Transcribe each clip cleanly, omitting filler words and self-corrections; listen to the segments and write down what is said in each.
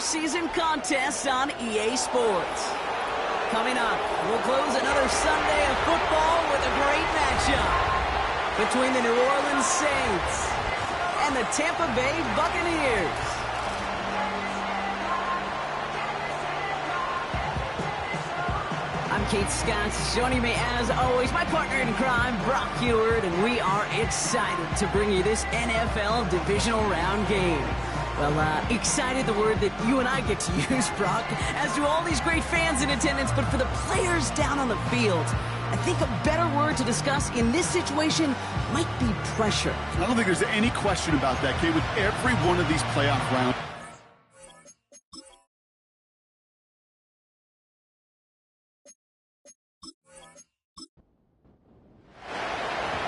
postseason contests on EA Sports. Coming up, we'll close another Sunday of football with a great matchup between the New Orleans Saints and the Tampa Bay Buccaneers. I'm Kate Scott. Joining me, as always, my partner in crime, Brock Heward, and we are excited to bring you this NFL divisional round game. Well, excited, the word that you and I get to use, Brock, as do all these great fans in attendance, but for the players down on the field, I think a better word to discuss in this situation might be pressure. I don't think there's any question about that, Kate, with every one of these playoff rounds.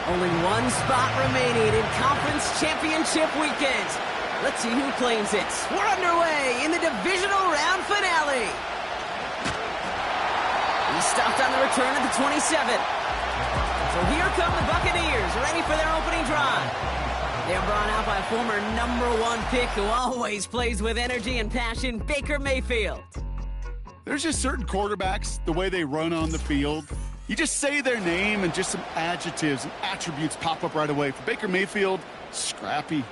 Only one spot remaining in Conference Championship Weekend. Let's see who claims it. We're underway in the divisional round finale. He stopped on the return at the 27. So here come the Buccaneers, ready for their opening drive. They're brought out by former #1 pick who always plays with energy and passion, Baker Mayfield. There's just certain quarterbacks, the way they run on the field. You just say their name and just some adjectives and attributes pop up right away. For Baker Mayfield, scrappy,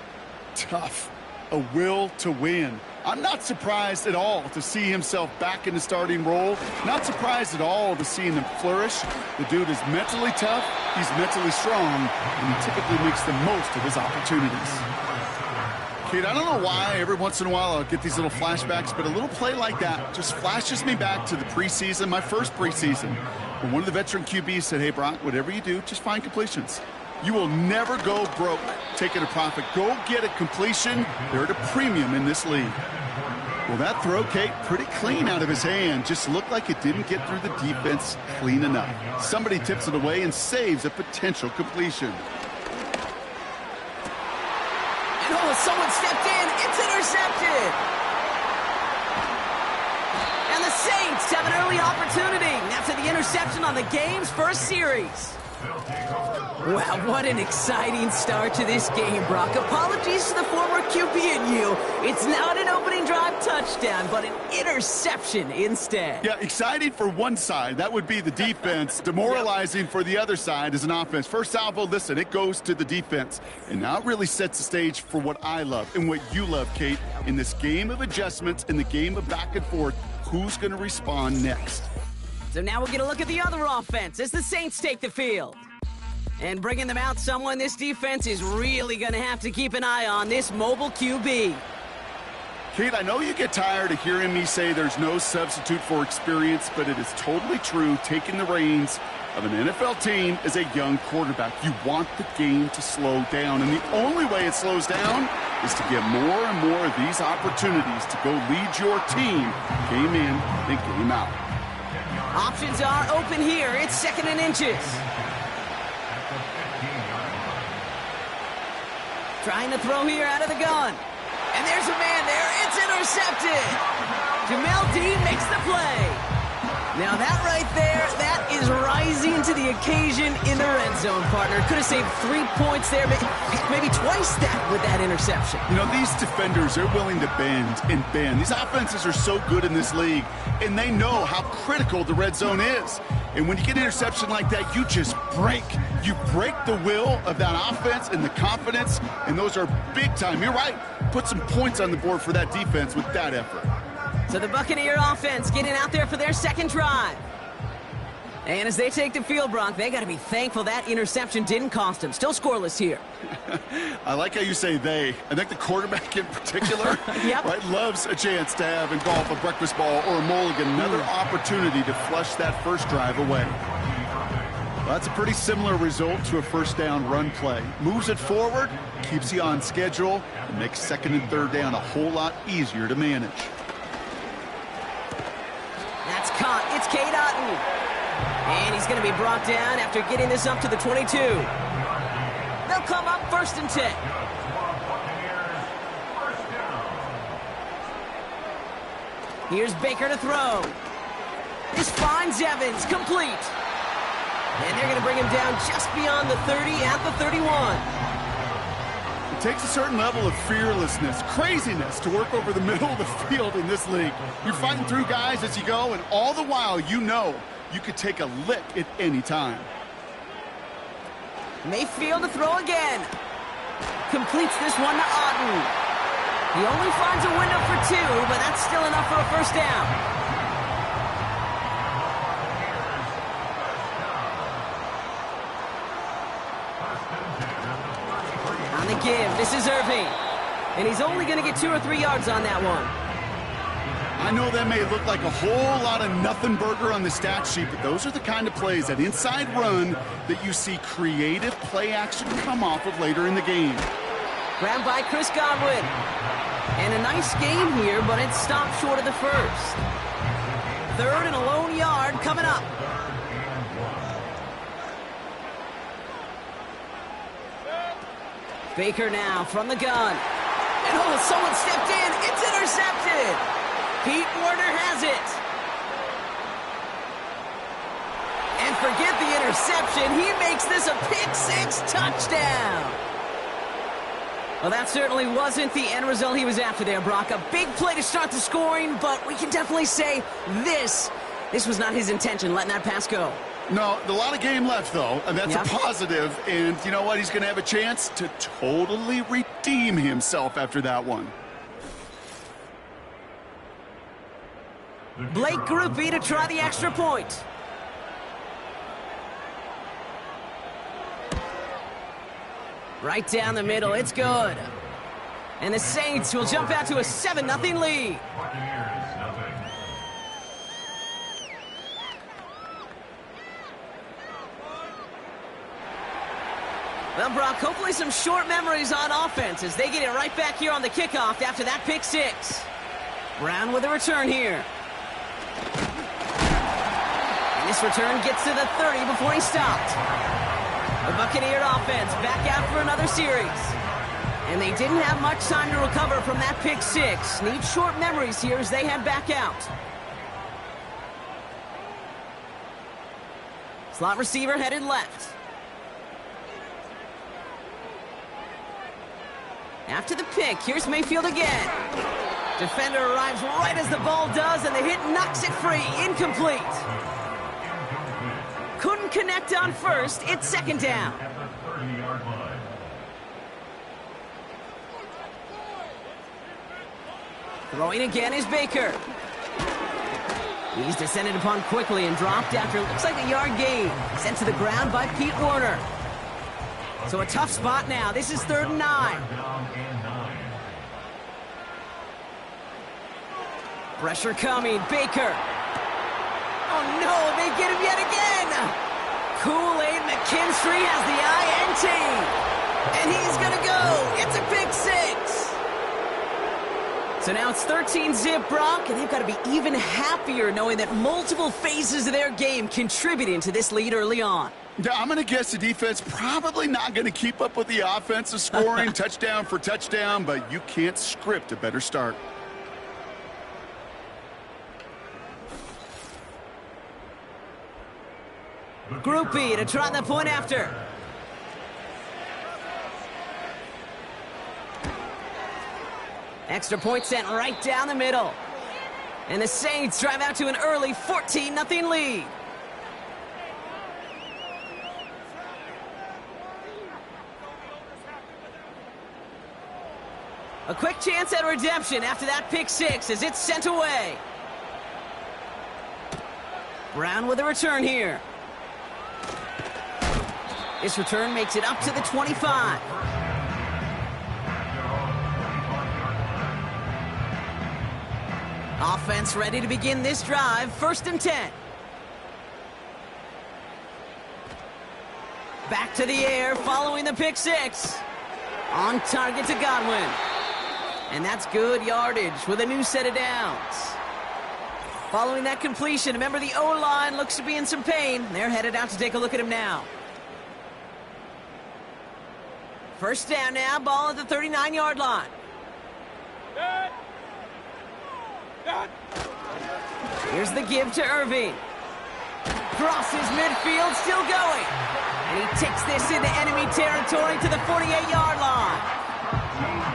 tough, a will to win. I'm not surprised at all to see himself back in the starting role. Not surprised at all to see him flourish. The dude is mentally tough, he's mentally strong, and he typically makes the most of his opportunities. Kid, I don't know why every once in a while I'll get these little flashbacks, but a little play like that just flashes me back to the preseason, my first preseason. When one of the veteran QBs said, hey, Brock, whatever you do, just find completions. You will never go broke taking a profit. Go get a completion. They're at a premium in this league. Well, that throw, Kate, pretty clean out of his hand. Just looked like it didn't get through the defense clean enough. Somebody tips it away and saves a potential completion. And oh, someone stepped in. It's intercepted. And the Saints have an early opportunity after the interception on the game's first series. Wow, what an exciting start to this game, Brock. Apologies to the former QB in you. It's not an opening drive touchdown, but an interception instead. Yeah, exciting for one side. That would be the defense. Demoralizing for the other side as an offense. First salvo, listen, it goes to the defense. And now it really sets the stage for what I love and what you love, Kate. In this game of adjustments, in the game of back and forth, who's going to respond next? So now we'll get a look at the other offense as the Saints take the field. And bringing them out, someone this defense is really going to have to keep an eye on, this mobile QB. Kate, I know you get tired of hearing me say there's no substitute for experience, but it is totally true. Taking the reins of an NFL team is a young quarterback. You want the game to slow down, and the only way it slows down is to get more and more of these opportunities to go lead your team game in and game out. Options are open here. It's 2nd and inches. Trying to throw here out of the gun. And there's a man there. It's intercepted. Jamel Dean makes the play. Now that right there, that is rising to the occasion in the red zone, partner. Could have saved 3 points there, maybe twice that with that interception. You know, these defenders, they're willing to bend and bend. These offenses are so good in this league, and they know how critical the red zone is. And when you get an interception like that, you just break. You break the will of that offense and the confidence, and those are big time. You're right. Put some points on the board for that defense with that effort. So the Buccaneer offense getting out there for their second drive. And as they take the field, Brock, they got to be thankful that interception didn't cost them. Still scoreless here. I like how you say they. I think the quarterback in particular Yep. right, loves a chance to have in golf a breakfast ball or a mulligan, another opportunity to flush that first drive away. Well, that's a pretty similar result to a first down run play. Moves it forward, keeps you on schedule, and makes 2nd and 3rd down a whole lot easier to manage. That's caught. It's Cade Otton. And he's going to be brought down after getting this up to the 22. They'll come up 1st and 10. Here's Baker to throw. This finds Evans, complete. And they're going to bring him down just beyond the 30 at the 31. It takes a certain level of fearlessness, craziness to work over the middle of the field in this league. You're fighting through guys as you go, and all the while you know you could take a lick at any time. Mayfield to throw again. Completes this one to Auden. He only finds a window for 2, but that's still enough for a first down. On the give, this is Irving. And he's only going to get 2 or 3 yards on that one. I know that may look like a whole lot of nothing burger on the stat sheet, but those are the kind of plays, that inside run, that you see creative play action come off of later in the game. Grabbed by Chris Godwin. And a nice game here, but it stopped short of the first. 3rd and a lone yard coming up. Baker now from the gun. And oh, someone stepped in. It's intercepted. Pete Werner has it. And forget the interception. He makes this a pick-6 touchdown. Well, that certainly wasn't the end result he was after there, Brock. A big play to start the scoring, but we can definitely say this was not his intention, letting that pass go. No, a lot of game left, though, and that's a positive. And you know what? He's going to have a chance to totally redeem himself after that one. Blake Grupe to try the extra point. Right down the middle, it's good. And the Saints will jump out to a 7-0 lead. Well, Brock, hopefully some short memories on offense as they get it right back here on the kickoff after that pick-6. Brown with a return here. And this return gets to the 30 before he stopped. The Buccaneer offense back out for another series. And they didn't have much time to recover from that pick-6. Need short memories here as they head back out. Slot receiver headed left. After the pick, here's Mayfield again. Defender arrives right as the ball does, and the hit knocks it free. Incomplete. Couldn't connect on first. It's 2nd down. Throwing again is Baker. He's descended upon quickly and dropped after it looks like a yard gain. Sent to the ground by Pete Werner. So a tough spot now. This is 3rd and 9. Pressure coming. Baker. Oh, no. They get him yet again. Kool-Aid McKinstry has the INT. And he's going to go. It's a pick-6. So now it's 13-zip, Brock, and they've got to be even happier knowing that multiple phases of their game contributing to this lead early on. Yeah, I'm going to guess the defense probably not going to keep up with the offensive scoring touchdown for touchdown, but you can't script a better start. Grupe to try the point after. Extra point sent right down the middle. And the Saints drive out to an early 14-0 lead. A quick chance at redemption after that pick-6 as it's sent away. Brown with a return here. This return makes it up to the 25. Offense ready to begin this drive. 1st and 10. Back to the air following the pick-6. On target to Godwin. And that's good yardage with a new set of downs. Following that completion, remember the O-line looks to be in some pain. They're headed out to take a look at him now. 1st down now, ball at the 39-yard line. Here's the give to Irving. Crosses midfield, still going. And he takes this into enemy territory to the 48-yard line.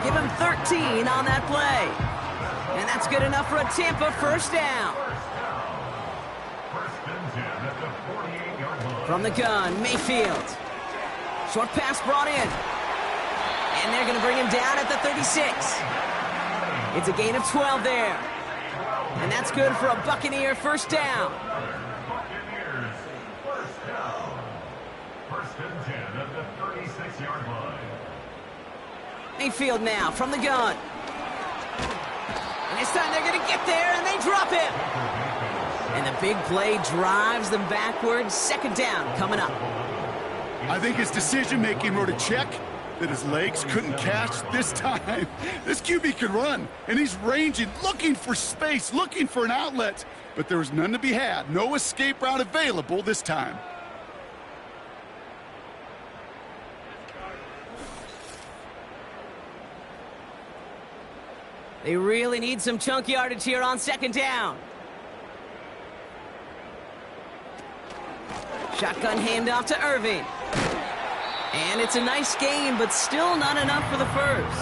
Give him 13 on that play. And that's good enough for a Tampa first down. From the gun, Mayfield. Short pass brought in. And they're going to bring him down at the 36. It's a gain of 12 there. And that's good for a Buccaneer first down. Mayfield now from the gun. And this time they're going to get there, and they drop him. And the big play drives them backwards. Second down coming up. I think his decision-making wrote a check that his legs couldn't catch this time. This QB can run, and he's ranging, looking for space, looking for an outlet. But there was none to be had. No escape route available this time. They really need some chunk yardage here on second down. Shotgun handoff to Irving. And it's a nice game, but still not enough for the first.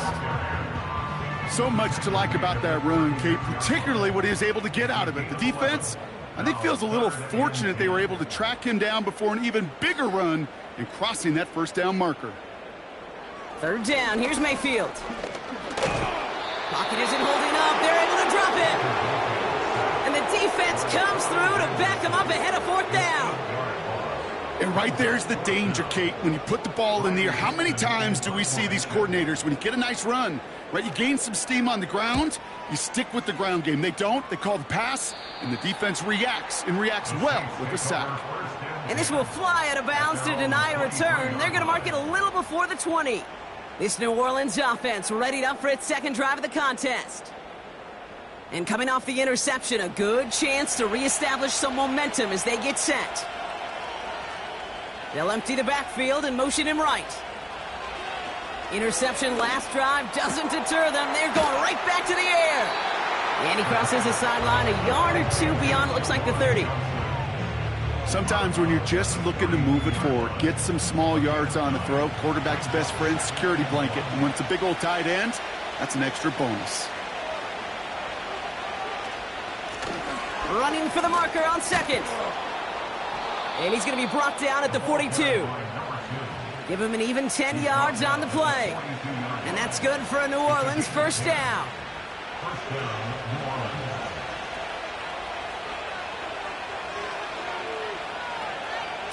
So much to like about that run, Kate, particularly what he was able to get out of it. The defense, I think, feels a little fortunate they were able to track him down before an even bigger run and crossing that first down marker. Third down, here's Mayfield. Pocket isn't holding up. They're able to drop it. And the defense comes through to back him up ahead of fourth down. And right there's the danger, Kate, when you put the ball in the air. How many times do we see these coordinators, when you get a nice run, right, you gain some steam on the ground, you stick with the ground game. They don't. They call the pass, and the defense reacts, and reacts well with a sack. And this will fly out of bounds to deny a return. They're going to mark it a little before the 20. This New Orleans offense readied up for its second drive of the contest. And coming off the interception, a good chance to reestablish some momentum as they get set. They'll empty the backfield and motion him right. Interception last drive doesn't deter them. They're going right back to the air. And he crosses the sideline a yard or two beyond, it looks like the 30. Sometimes when you're just looking to move it forward, get some small yards on the throw, quarterback's best friend, security blanket. And when it's a big old tight end, that's an extra bonus. Running for the marker on second. And he's going to be brought down at the 42. Give him an even 10 yards on the play. And that's good for a New Orleans first down.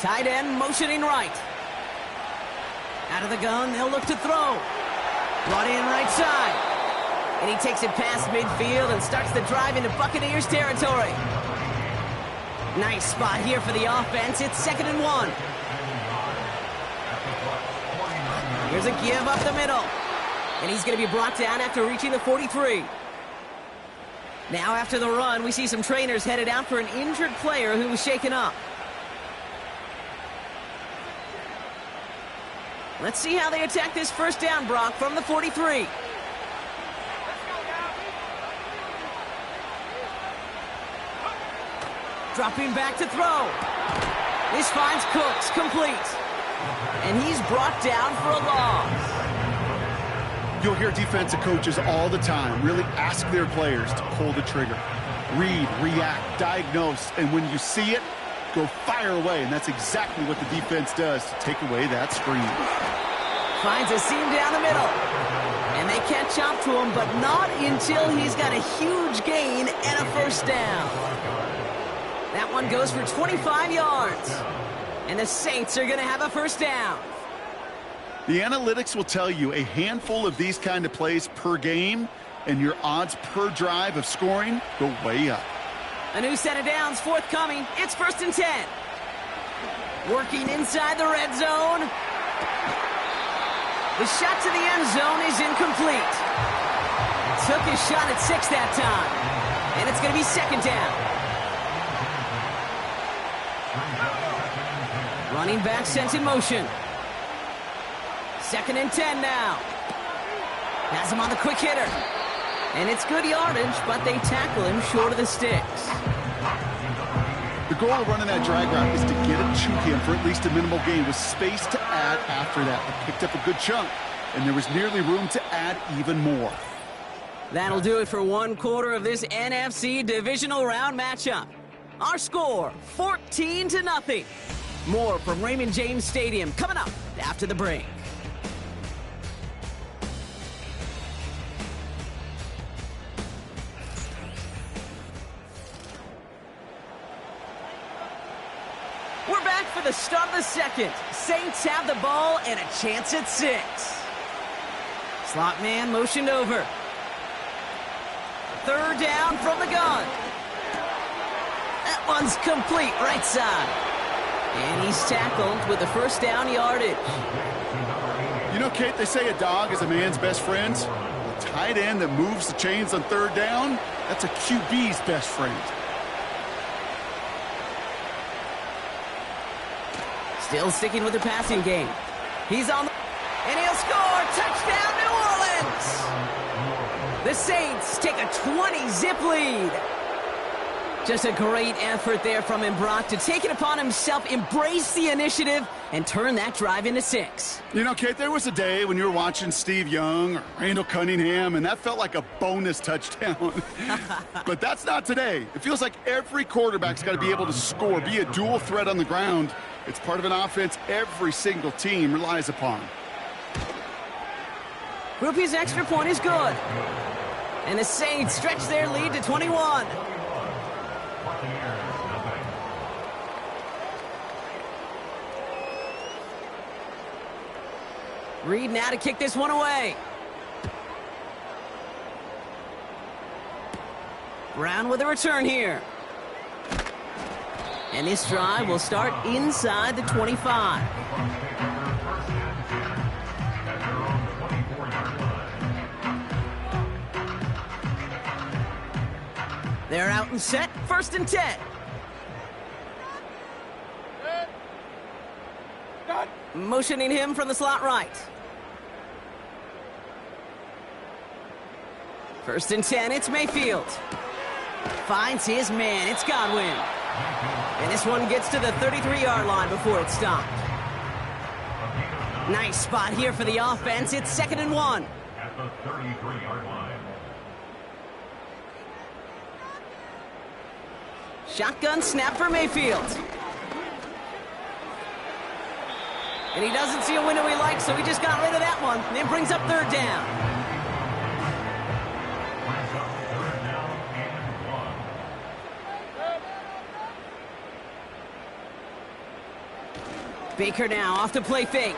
Tight end motioning right. Out of the gun, they'll look to throw. Brought in right side. And he takes it past midfield and starts the drive into Buccaneers territory. Nice spot here for the offense. It's 2nd and 1. Here's a give up the middle. And he's going to be brought down after reaching the 43. Now after the run, we see some trainers headed out for an injured player who was shaken up. Let's see how they attack this first down, Brock, from the 43. Dropping back to throw. This finds Cooks complete. And he's brought down for a loss. You'll hear defensive coaches all the time really ask their players to pull the trigger. Read, react, diagnose, and when you see it, go fire away. And that's exactly what the defense does to take away that screen. Finds a seam down the middle. And they catch up to him, but not until he's got a huge gain and a first down. That one goes for 25 yards. And the Saints are going to have a first down. The analytics will tell you a handful of these kind of plays per game, and your odds per drive of scoring go way up. A new set of downs forthcoming. It's 1st and 10. Working inside the red zone. The shot to the end zone is incomplete. Took his shot at 6 that time. And it's going to be 2nd down. Running back sent in motion. 2nd and 10 now. Has him on the quick hitter. And it's good yardage, but they tackle him short of the sticks. The goal of running that drag route is to get it to him for at least a minimal gain with space to add after that. They picked up a good chunk. and there was nearly room to add even more. That'll do it for one quarter of this NFC divisional round matchup. Our score, 14-0. More from Raymond James Stadium coming up after the break. We're back for the start of the second. Saints have the ball and a chance at 6. Slot man motioned over. Third down from the gun. That one's complete, right side. And he's tackled with the first down yardage. You know, Kate, they say a dog is a man's best friend. A tight end that moves the chains on third down, that's a QB's best friend. Still sticking with the passing game. He's on the... And he'll score! Touchdown, New Orleans! The Saints take a 20-zip lead. Just a great effort there from him, Brock, to take it upon himself, embrace the initiative, and turn that drive into 6. You know, Kate, there was a day when you were watching Steve Young or Randall Cunningham, and that felt like a bonus touchdown. But that's not today. It feels like every quarterback's got to be able to score, be a dual threat on the ground. It's part of an offense every single team relies upon. Rupi's extra point is good. And the Saints stretch their lead to 21. Reed now to kick this one away. Brown with a return here. And this drive will start inside the 25. They're out and set, 1st and 10. Motioning him from the slot right. 1st and 10, it's Mayfield. Finds his man, it's Godwin. And this one gets to the 33-yard line before it's stopped. Nice spot here for the offense. It's 2nd and 1. At the 33-yard line. Shotgun snap for Mayfield. And he doesn't see a window he likes, so he just got rid of that one. And then brings up 3rd down. Baker now off to play fake.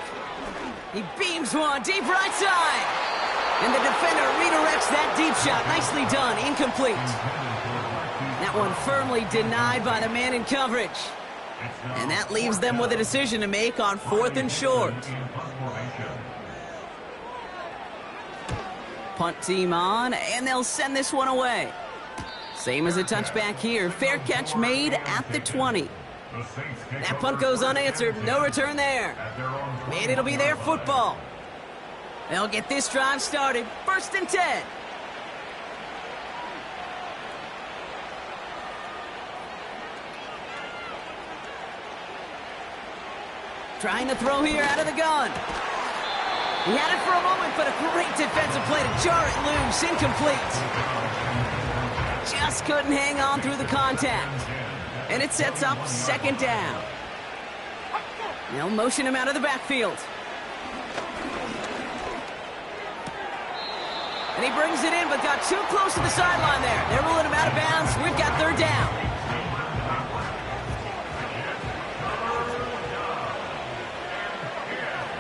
He beams one deep right side. And the defender redirects that deep shot. Nicely done. Incomplete. That one firmly denied by the man in coverage. And that leaves them with a decision to make on 4th and short. Punt team on, and they'll send this one away. Same as a touchback here. Fair catch made at the 20. That punt goes unanswered. No return there. And it'll be their football. They'll get this drive started. 1st and 10. Trying to throw here out of the gun. He had it for a moment, but a great defensive play to jar it loose. Incomplete. Just couldn't hang on through the contact. And it sets up 2nd down. They'll motion him out of the backfield. And he brings it in, but got too close to the sideline there. They're ruling him out of bounds. We've got 3rd down.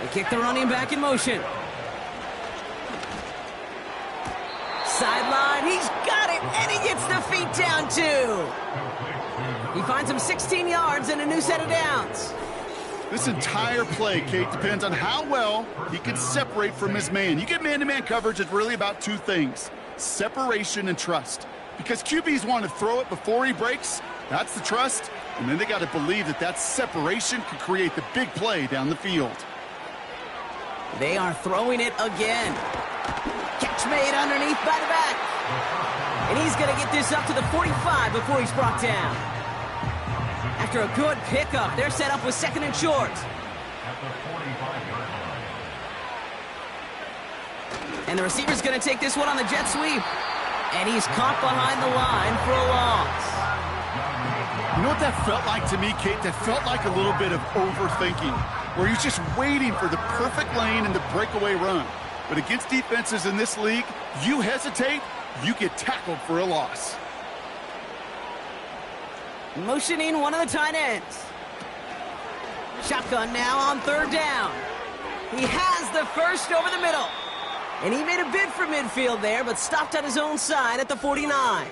They kick the running back in motion. Sideline, he's got it, and he gets the feet down too. He finds him 16 yards and a new set of downs. This entire play, Kate, depends on how well he can separate from his man. You get man-to-man coverage, it's really about 2 things: separation and trust. Because QBs want to throw it before he breaks, that's the trust, and then they got to believe that that separation can create the big play down the field. They are throwing it again. Catch made underneath by the back. And he's going to get this up to the 45 before he's brought down. After a good pickup, they're set up with 2nd and short. At the 45-yard line. And the receiver's going to take this one on the jet sweep. And he's caught behind the line for a loss. You know what that felt like to me, Kate? That felt like a little bit of overthinking, where he's just waiting for the perfect lane and the breakaway run. But against defenses in this league, you hesitate, you get tackled for a loss. Motioning one of the tight ends. Shotgun now on third down. He has the first over the middle. And he made a bid for midfield there, but stopped on his own side at the 49.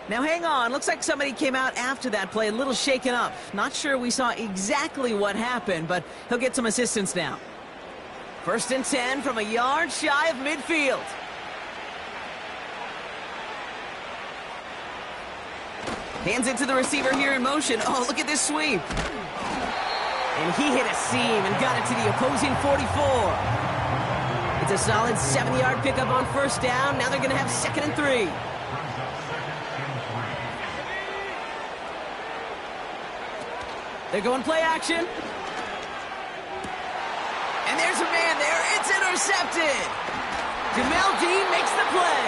Now hang on, looks like somebody came out after that play a little shaken up. Not sure we saw exactly what happened, but he'll get some assistance now. 1st and 10 from a yard shy of midfield. Hands it to the receiver here in motion. Oh, look at this sweep. And he hit a seam and got it to the opposing 44. It's a solid 7-yard pickup on 1st down. Now they're going to have 2nd and 3. They're going play action. And there's a man there. It's intercepted. Jamel Dean makes the play.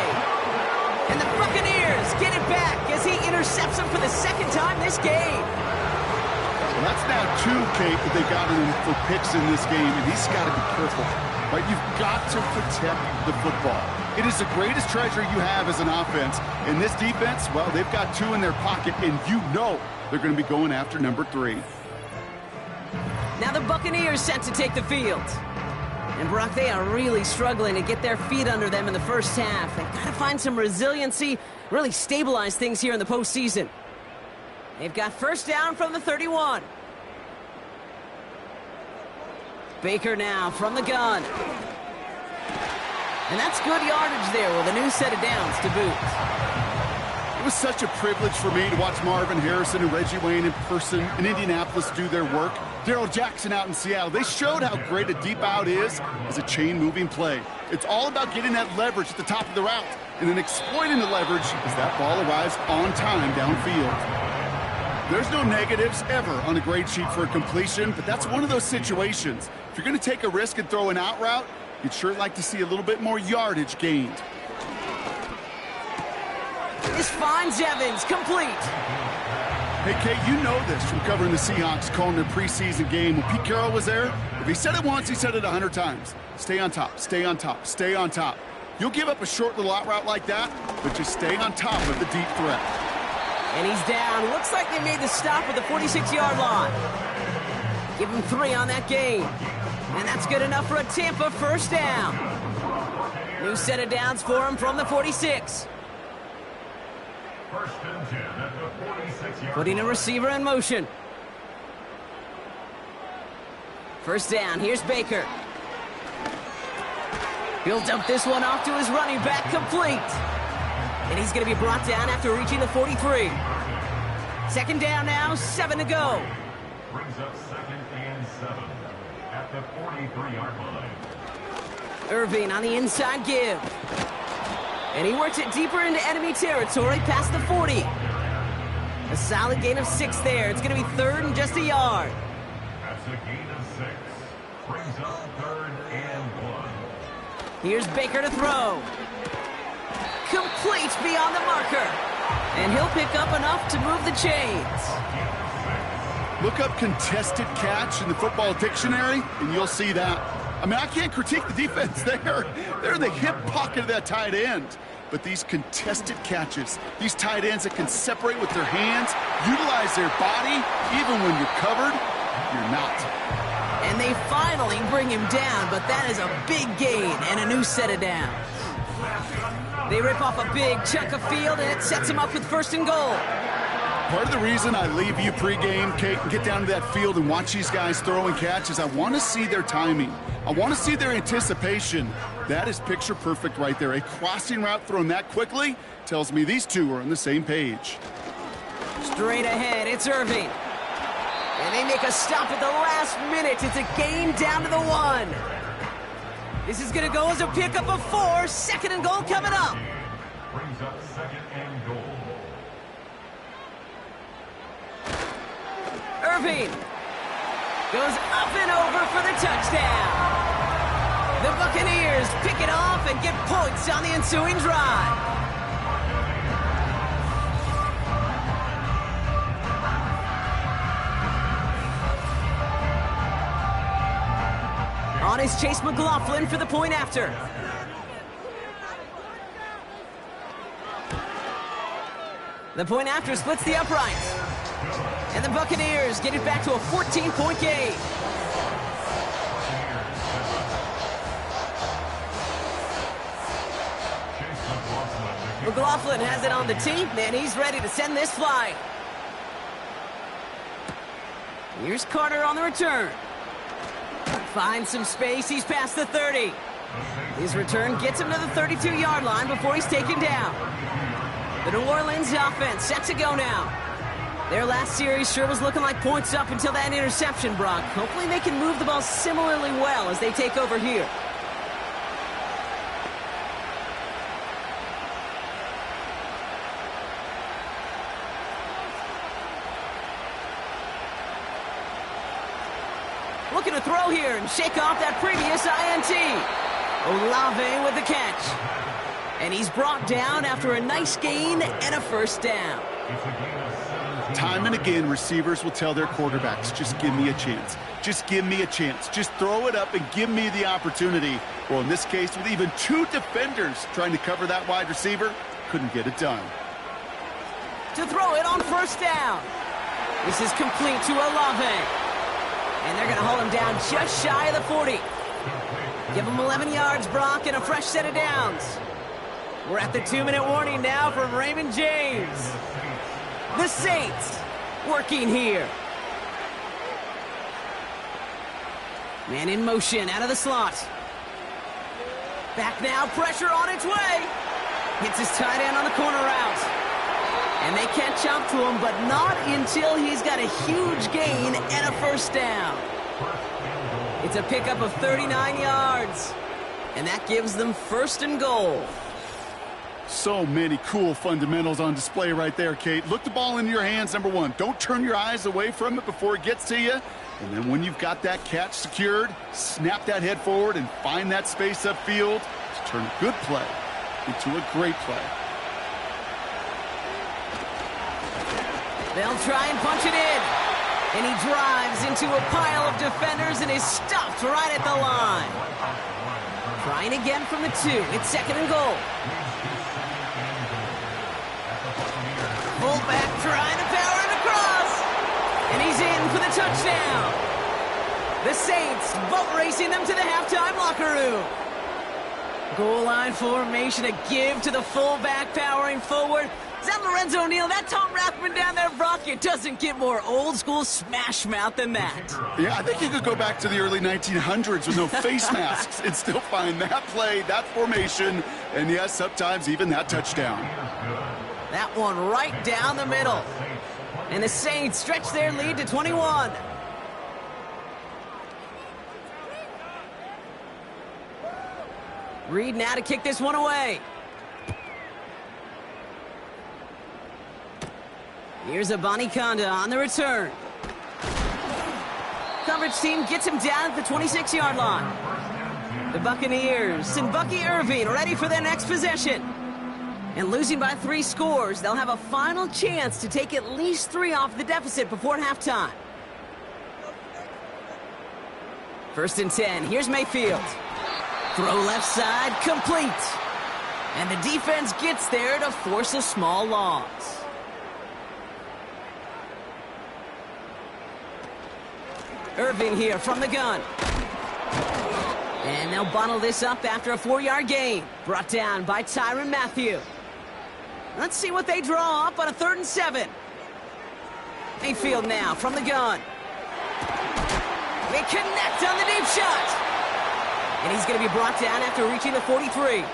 And the Buccaneers get it back as he intercepts him for the 2nd time this game. Well, that's now 2, Kate, that they got him for picks in this game, and he's got to be careful. Right? You've got to protect the football. It is the greatest treasure you have as an offense. In this defense, well, they've got 2 in their pocket, and you know they're going to be going after number 3. Now the Buccaneers set to take the field. And Brock, they are really struggling to get their feet under them in the first half. They've got to find some resiliency, really stabilize things here in the postseason. They've got 1st down from the 31. Baker now from the gun. And that's good yardage there with a new set of downs to boot. It was such a privilege for me to watch Marvin Harrison and Reggie Wayne in person in Indianapolis do their work. Darrell Jackson out in Seattle. They showed how great a deep out is as a chain-moving play. It's all about getting that leverage at the top of the route and then exploiting the leverage as that ball arrives on time downfield. There's no negatives ever on a grade sheet for a completion, but that's one of those situations. If you're going to take a risk and throw an out route, you'd sure like to see a little bit more yardage gained. This finds Evans complete. Hey, Kate, you know this from covering the Seahawks, calling their preseason game. When Pete Carroll was there, if he said it once, he said it 100 times. Stay on top, stay on top, stay on top. You'll give up a short little out route like that, but just stay on top of the deep threat. And he's down. Looks like they made the stop at the 46-yard line. Give him 3 on that game. And that's good enough for a Tampa 1st down. New set of downs for him from the 46. 1st and 10 at the 46-yard. Putting a receiver in motion. 1st down. Here's Baker. He'll dump this one off to his running back, complete. And he's going to be brought down after reaching the 43. 2nd down now, 7 to go. Brings up 2nd and 7 at the 43-yard line. Irving on the inside give. And he works it deeper into enemy territory past the 40. A solid gain of 6 there. It's going to be 3rd and just a yard. That's a gain of 6. Brings up 3rd and 1. Here's Baker to throw. Complete beyond the marker. And he'll pick up enough to move the chains. Look up contested catch in the football dictionary, and you'll see that. I mean, I can't critique the defense there. They're in the hip pocket of that tight end. But these contested catches, these tight ends that can separate with their hands, utilize their body, even when you're covered, you're not. And they finally bring him down, but that is a big gain and a new set of downs. They rip off a big chunk of field, and it sets him up with 1st and goal. Part of the reason I leave you pregame, Kate, and get down to that field and watch these guys throw and catch is I want to see their timing. I want to see their anticipation. That is picture perfect right there. A crossing route thrown that quickly tells me these two are on the same page. Straight ahead, it's Irving. And they make a stop at the last minute. It's a gain down to the 1. This is going to go as a pickup of 4. 2nd and goal coming up. Brings up 2nd and goal. Irving goes up and over for the touchdown. The Buccaneers pick it off and get points on the ensuing drive. On is Chase McLaughlin for the point after. The point after splits the uprights. And the Buccaneers get it back to a 14-point game. McLaughlin has it on the tee, and he's ready to send this flight. Here's Carter on the return. Finds some space, he's past the 30. His return gets him to the 32-yard line before he's taken down. The New Orleans offense set to go now. Their last series sure was looking like points up until that interception, Brock. Hopefully they can move the ball similarly well as they take over here. Looking to throw here and shake off that previous INT. Olave with the catch. And he's brought down after a nice gain and a first down. Time and again, receivers will tell their quarterbacks, just give me a chance. Just give me a chance. Just throw it up and give me the opportunity. Well, in this case, with even two defenders trying to cover that wide receiver, couldn't get it done. To throw it on first down. This is complete to Olave. And they're going to hold him down just shy of the 40. Give him 11 yards, Brock, and a fresh set of downs. We're at the 2-minute warning now from Raymond James. The Saints working here. Man in motion out of the slot. Back now, pressure on its way. Hits his tight end on the corner route. And they catch up to him, but not until he's got a huge gain and a first down. It's a pickup of 39 yards. And that gives them first and goal. So many cool fundamentals on display right there, Kate. Look the ball into your hands, number one. Don't turn your eyes away from it before it gets to you. And then when you've got that catch secured, snap that head forward and find that space upfield to turn a good play into a great play. They'll try and punch it in. And he drives into a pile of defenders and is stopped right at the line. Trying again from the 2. It's second and goal. Fullback trying to power it across. And he's in for the touchdown. The Saints boat racing them to the halftime locker room. Goal line formation, a give to the fullback powering forward. Is that Lorenzo Neal? That Tom Rathman down there, Brock? It doesn't get more old school smash mouth than that. Yeah, I think you could go back to the early 1900s with no face masks and still find that play, that formation, and yes, sometimes even that touchdown. That one right down the middle. And the Saints stretch their lead to 21. Reed now to kick this one away. Here's Abanikanda on the return. Coverage team gets him down at the 26-yard line. The Buccaneers and Bucky Irving ready for their next possession. And losing by 3 scores, they'll have a final chance to take at least 3 off the deficit before halftime. First and 10, here's Mayfield. Throw left side, complete. And the defense gets there to force a small loss. Irving here from the gun. And they'll bottle this up after a 4-yard gain. Brought down by Tyrann Mathieu. Let's see what they draw up on a 3rd and 7. Mayfield now from the gun. They connect on the deep shot. And he's going to be brought down after reaching the 43.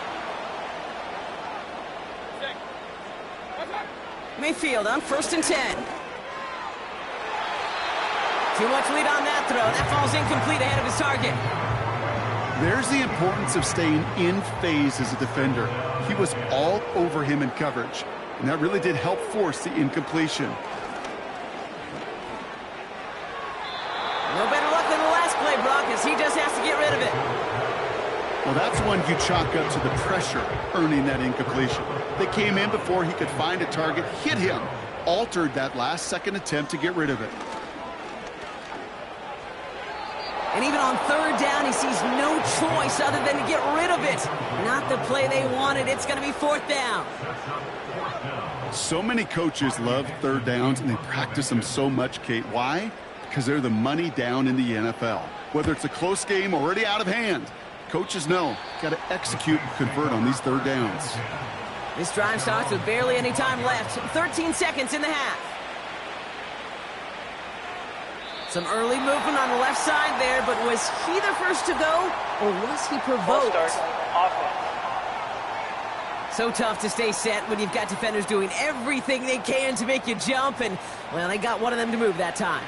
Mayfield on 1st and 10. Too much lead on that throw. That falls incomplete ahead of his target. There's the importance of staying in phase as a defender. He was all over him in coverage, and that really did help force the incompletion. No better luck than the last play, Brock, as he just has to get rid of it. Well, that's one you chalk up to the pressure earning that incompletion. They came in before he could find a target, hit him, altered that last-second attempt to get rid of it. And even on third down, he sees no choice other than to get rid of it. Not the play they wanted. It's going to be fourth down. So many coaches love third downs, and they practice them so much, Kate. Why? Because they're the money down in the NFL. Whether it's a close game already out of hand, coaches know got to execute and convert on these third downs. This drive starts with barely any time left. 13 seconds in the half. Some early movement on the left side there, but was he the first to go, or was he provoked? So tough to stay set when you've got defenders doing everything they can to make you jump, and, well, they got one of them to move that time.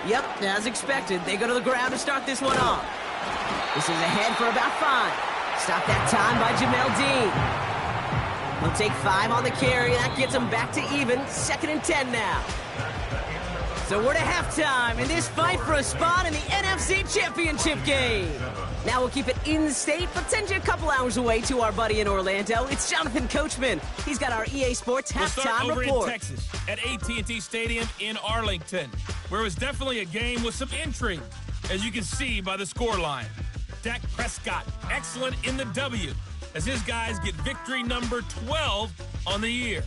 Yep, as expected, they go to the ground to start this one off. This is ahead for about 5. Stop that time by Jamel Dean. He'll take 5 on the carry. That gets him back to even. 2nd and 10 now. So we're to halftime in this fight for a spot in the NFC Championship game. Now we'll keep it in-state, but send you a couple hours away to our buddy in Orlando. It's Jonathan Coachman. He's got our EA Sports halftime over report. In Texas at AT&T Stadium in Arlington, where it was definitely a game with some intrigue, as you can see by the scoreline. Dak Prescott, excellent in the W, as his guys get victory number 12 on the year.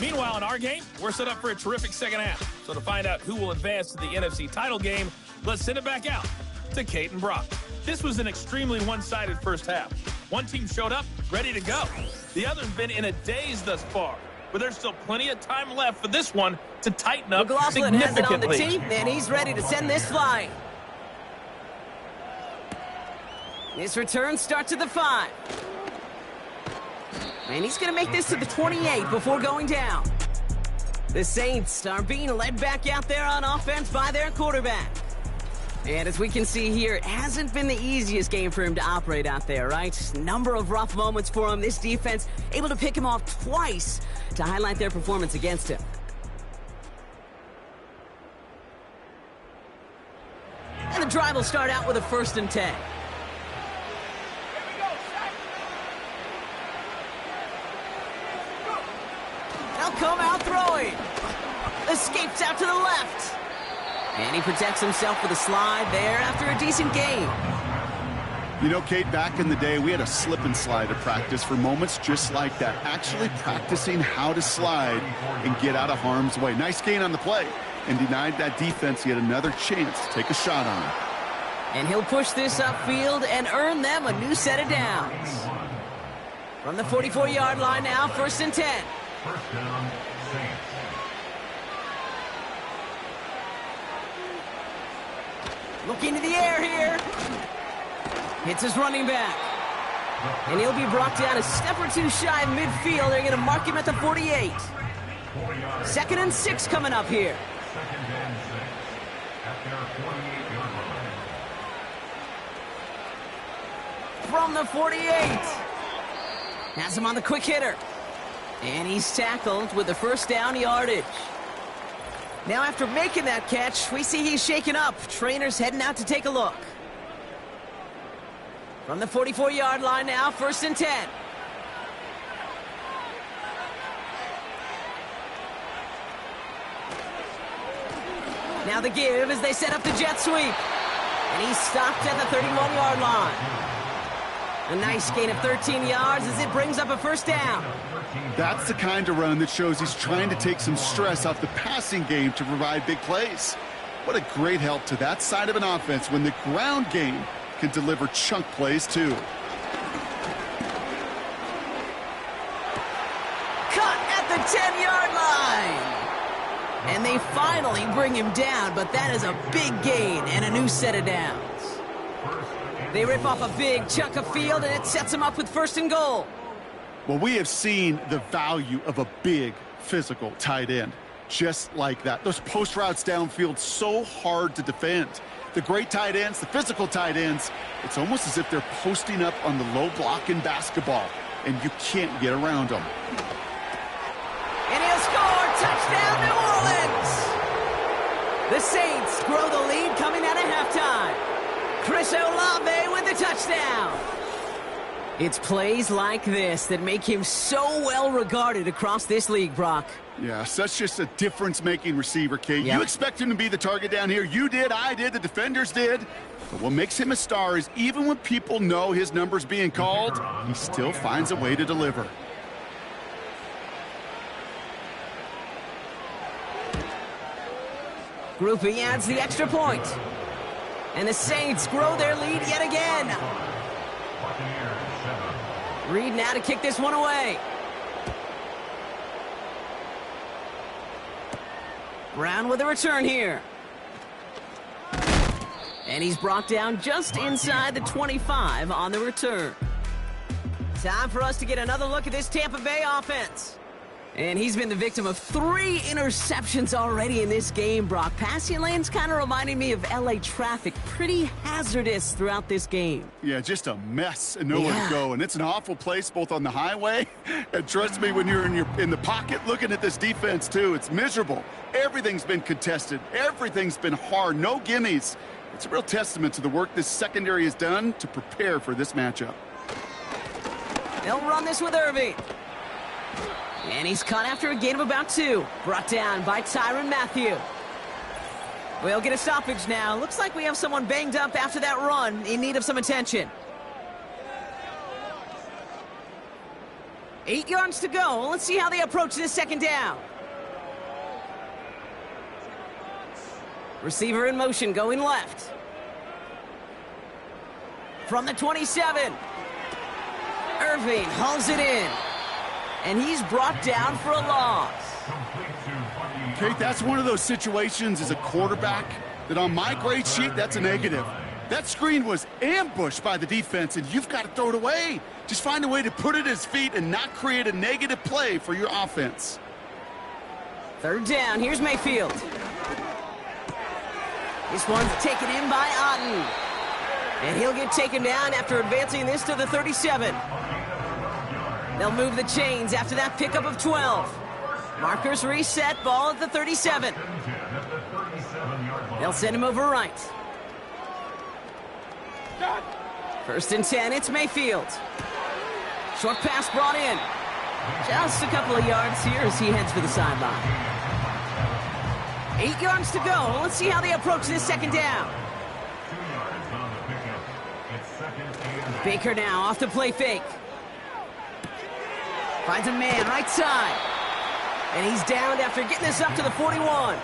Meanwhile, in our game, we're set up for a terrific second half. So to find out who will advance to the NFC title game, let's send it back out to Kate and Brock. This was an extremely one-sided first half. One team showed up, ready to go. The other's been in a daze thus far, but there's still plenty of time left for this one to tighten up McLaughlin has it on the significantly. team, and he's ready to send this flying. This return starts at the 5. And he's going to make this to the 28 before going down. The Saints are being led back out there on offense by their quarterback. And as we can see here, it hasn't been the easiest game for him to operate out there, right? Number of rough moments for him. This defense able to pick him off twice to highlight their performance against him. And the drive will start out with a 1st and 10. They'll come out throwing. Escapes out to the left. And he protects himself with a slide there after a decent game. You know, Kate, back in the day, we had a slip and slide at practice for moments just like that. Actually practicing how to slide and get out of harm's way. Nice gain on the play, and denied that defense yet another chance to take a shot on him. And he'll push this upfield and earn them a new set of downs. From the 44-yard line now, 1st and 10. First down, Saints. Looking to the air here. Hits his running back. And he'll be brought down a step or two shy of midfield. They're going to mark him at the 48. 2nd and 6 coming up here. 2nd and 6 at their 48-yard line. From the 48. Has him on the quick hitter. And he's tackled with the 1st down yardage. Now after making that catch, we see he's shaken up. Trainer's heading out to take a look. From the 44-yard line now, 1st and 10. Now the give as they set up the jet sweep. And he's stopped at the 31-yard line. A nice gain of 13 yards as it brings up a 1st down. That's the kind of run that shows he's trying to take some stress off the passing game to provide big plays. What a great help to that side of an offense when the ground game can deliver chunk plays too. Cut at the 10-yard line. And they finally bring him down, but that is a big gain and a new set of downs. They rip off a big chunk of field, and it sets him up with 1st and goal. Well, we have seen the value of a big physical tight end. Just like that. Those post routes downfield so hard to defend. The great tight ends, the physical tight ends, it's almost as if they're posting up on the low block in basketball, and you can't get around them. And he'll score! Touchdown! Touchdown, New Orleans! The Saints grow the lead coming out of halftime. Chris Olave with the touchdown. It's plays like this that make him so well regarded across this league, Brock. Yeah, such just a difference-making receiver, Kate. Yep. You expect him to be the target down here. You did, I did, the defenders did. But what makes him a star is even when people know his number's being called, he still finds a way to deliver. Groupie adds the extra point. And the Saints grow their lead yet again. Reed now to kick this one away. Brown with a return here. And he's brought down just inside the 25 on the return. Time for us to get another look at this Tampa Bay offense. And he's been the victim of 3 interceptions already in this game, Brock. Passing lanes kind of reminding me of LA traffic. Pretty hazardous throughout this game. Yeah, just a mess and nowhere to go. And it's an awful place both on the highway. And trust me, when you're in the pocket looking at this defense, too, it's miserable. Everything's been contested. Everything's been hard. No gimmies. It's a real testament to the work this secondary has done to prepare for this matchup. They'll run this with Irving. And he's caught after a gain of about 2. Brought down by Tyrann Mathieu. We'll get a stoppage now. Looks like we have someone banged up after that run, in need of some attention. 8 yards to go. Let's see how they approach this second down. Receiver in motion, going left. From the 27. Irving hauls it in. And he's brought down for a loss. Kate, that's one of those situations as a quarterback that on my grade sheet, that's a negative. That screen was ambushed by the defense, and you've got to throw it away. Just find a way to put it at his feet and not create a negative play for your offense. Third down, here's Mayfield. This one's taken in by Otten. And he'll get taken down after advancing this to the 37. They'll move the chains after that pickup of 12. Markers reset, ball at the 37. They'll send him over right. First and 10, it's Mayfield. Short pass brought in. Just a couple of yards here as he heads for the sideline. 8 yards to go. Let's see how they approach this second down. Baker now off the play fake. Finds a man right side. And he's downed after getting this up to the 41.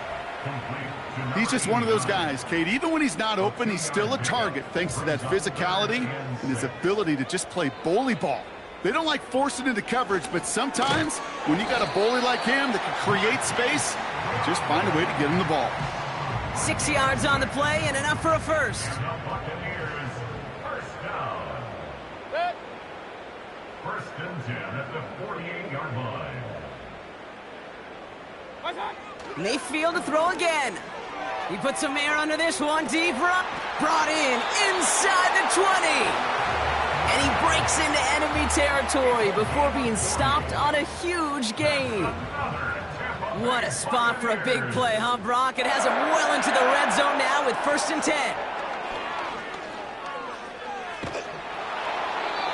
He's just one of those guys, Kate. Even when he's not open, he's still a target thanks to that physicality and his ability to just play bully ball. They don't like forcing into coverage, but sometimes when you got a bully like him that can create space, just find a way to get him the ball. 6 yards on the play and enough for a first. First and 10 at the 48-yard line. Mayfield to throw again. He puts some air under this one. Deep run. Brought in inside the 20. And he breaks into enemy territory before being stopped on a huge gain. What a spot for a big play, huh, Brock? It has him well into the red zone now with first and 10.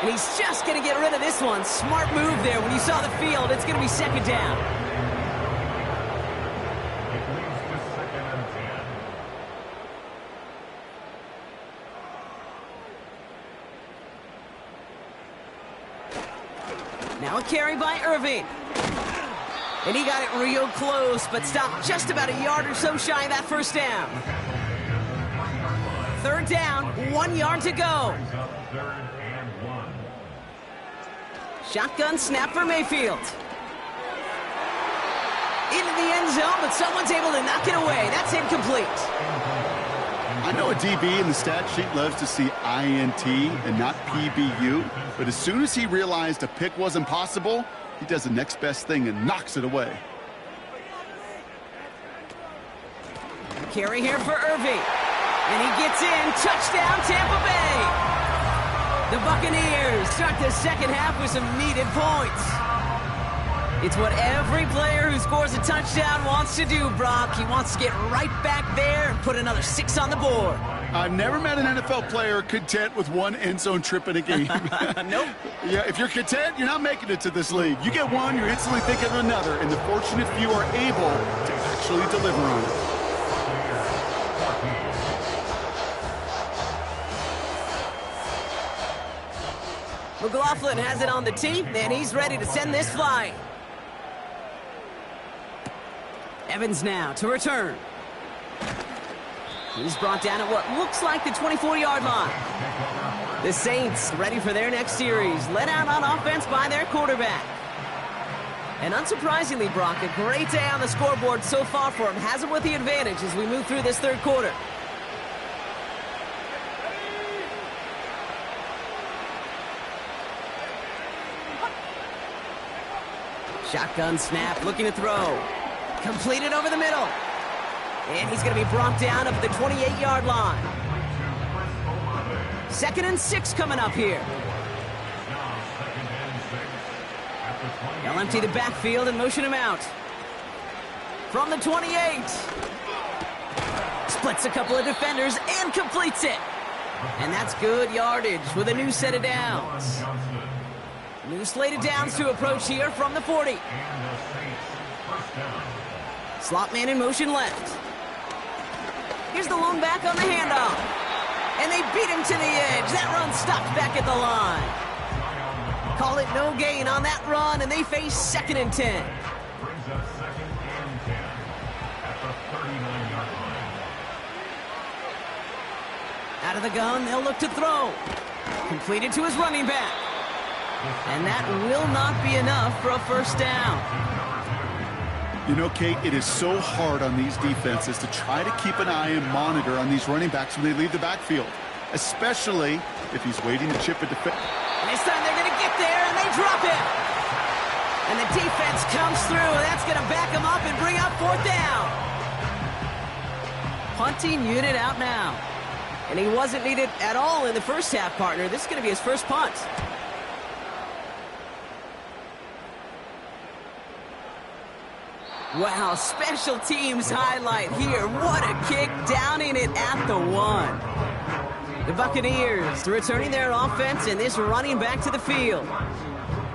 And he's just going to get rid of this one. Smart move there. When you saw the field, it's going to be second down. It leads to second and 10. Now a carry by Irving. And he got it real close, but stopped just about a yard or so shy of that first down. Third down, 1 yard to go. Shotgun snap for Mayfield. Into the end zone, but someone's able to knock it away. That's incomplete. I know a DB in the stat sheet loves to see INT and not PBU, but as soon as he realized a pick wasn't possible, he does the next best thing and knocks it away. Carry here for Irving. And he gets in. Touchdown, Tampa Bay. The Buccaneers start the second half with some needed points. It's what every player who scores a touchdown wants to do, Brock. He wants to get right back there and put another 6 on the board. I've never met an NFL player content with one end zone trip in a game. Nope. Yeah, if you're content, you're not making it to this league. You get one, you're instantly thinking of another, and the fortunate few are able to actually deliver on it. McLaughlin has it on the tee, and he's ready to send this flying. Evans now to return. He's brought down at what looks like the 24-yard line. The Saints ready for their next series, led out on offense by their quarterback. And unsurprisingly, Brock, a great day on the scoreboard so far for him. Has him with the advantage as we move through this third quarter. Shotgun snap, looking to throw. Completed over the middle. And he's going to be brought down up at the 28-yard line. 2nd and 6 coming up here. They'll empty the backfield and motion him out. From the 28. Splits a couple of defenders and completes it. And that's good yardage with a new set of downs. New slate of downs to approach here from the 40. Slot man in motion left. Here's the lone back on the handoff. And they beat him to the edge. That run stopped back at the line. Call it no gain on that run, and they face 2nd and 10. Brings us 2nd and 10 at the 39-yard line. Out of the gun, they'll look to throw. Completed to his running back. And that will not be enough for a first down. You know, Kate, it is so hard on these defenses to try to keep an eye and monitor on these running backs when they leave the backfield, especially if he's waiting to chip a defense. This time they're going to get there, and they drop him. And the defense comes through, and that's going to back him up and bring up 4th down. Punting unit out now. And he wasn't needed at all in the first half, partner. This is going to be his first punt. Wow, special teams highlight here. What a kick, downing it at the 1. The Buccaneers returning their offense and this running back to the field.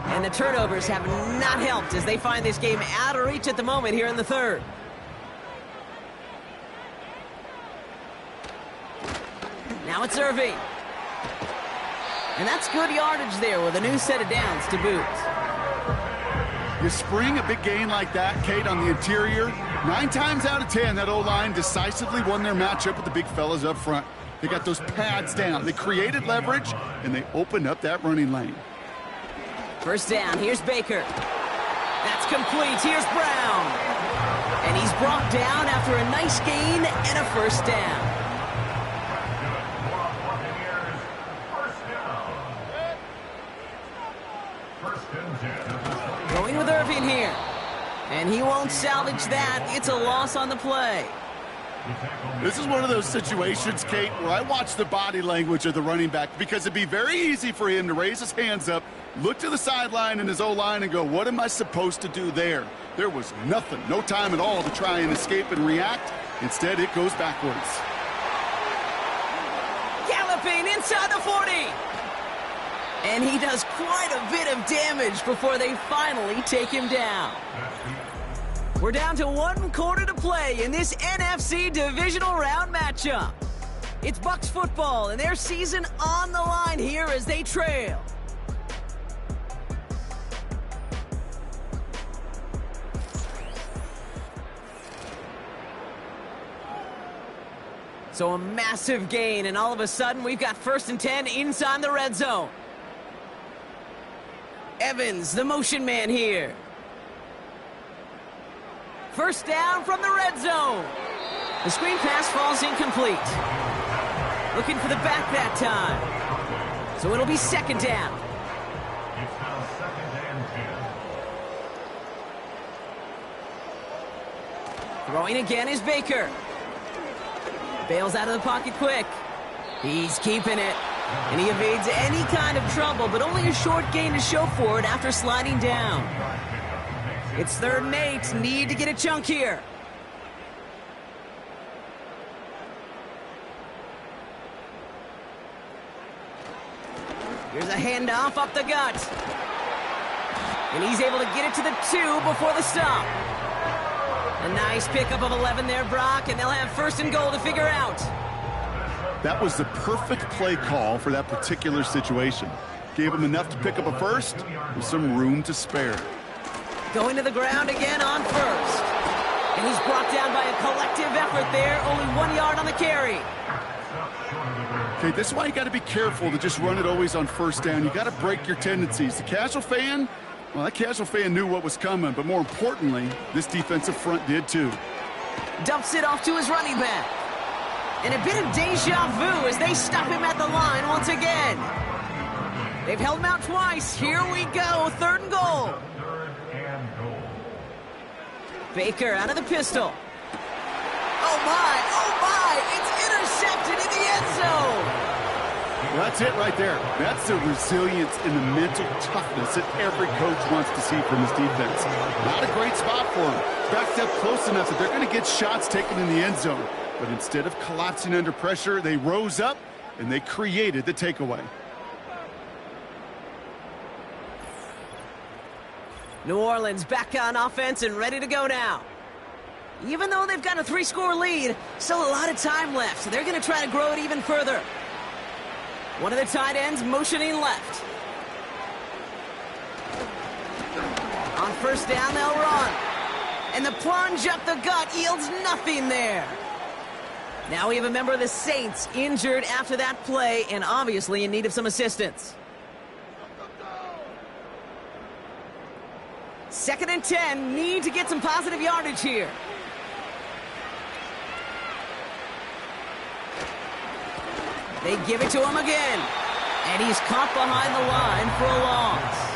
And the turnovers have not helped as they find this game out of reach at the moment here in the 3rd. Now it's Irving. And that's good yardage there with a new set of downs to boot. You spring a big gain like that, Kate, on the interior, 9 times out of 10, that O-line decisively won their matchup with the big fellas up front. They got those pads down. They created leverage, and they opened up that running lane. First down, here's Baker. That's complete, here's Brown. And he's brought down after a nice gain and a first down. Going with Irving here. And he won't salvage that. It's a loss on the play. This is one of those situations, Kate, where I watch the body language of the running back because it'd be very easy for him to raise his hands up, look to the sideline in his O-line and go, what am I supposed to do there? There was nothing, no time at all to try and escape and react. Instead, it goes backwards. Galloping inside the 40. And he does quite a bit of damage before they finally take him down. We're down to 1 quarter to play in this NFC divisional round matchup. It's Bucs football and their season on the line here as they trail. So a massive gain, and all of a sudden we've got 1st and 10 inside the red zone. Evans, the motion man here. First down from the red zone. The screen pass falls incomplete. Looking for the back that time. So it'll be 2nd down. It's now 2nd and 10. Throwing again is Baker. Bails out of the pocket quick. He's keeping it. And he evades any kind of trouble, but only a short gain to show for it after sliding down. It's 3rd and 8. Need to get a chunk here. Here's a handoff up the gut. And he's able to get it to the 2 before the stop. A nice pickup of 11 there, Brock, and they'll have 1st and goal to figure out. That was the perfect play call for that particular situation. Gave him enough to pick up a 1st with some room to spare. Going to the ground again on 1st. And he's brought down by a collective effort there. Only 1 yard on the carry. Okay, this is why you got to be careful to just run it always on 1st down. You got to break your tendencies. The casual fan, well, that casual fan knew what was coming, but more importantly, this defensive front did too. Dumps it off to his running back. And a bit of deja vu as they stop him at the line once again. They've held him out twice. Here we go, 3rd and goal. Baker out of the pistol. Oh my, it's intercepted in the end zone. Well, that's it right there. That's the resilience and the mental toughness that every coach wants to see from his defense. Not a great spot for him. Backed up close enough that they're going to get shots taken in the end zone. But instead of collapsing under pressure, they rose up and they created the takeaway. New Orleans back on offense and ready to go now. Even though they've got a 3-score lead, still a lot of time left, so they're going to try to grow it even further. One of the tight ends motioning left. On 1st down, they'll run. And the plunge up the gut yields nothing there. Now we have a member of the Saints injured after that play and obviously in need of some assistance. 2nd and 10, need to get some positive yardage here. They give it to him again. And he's caught behind the line for a loss.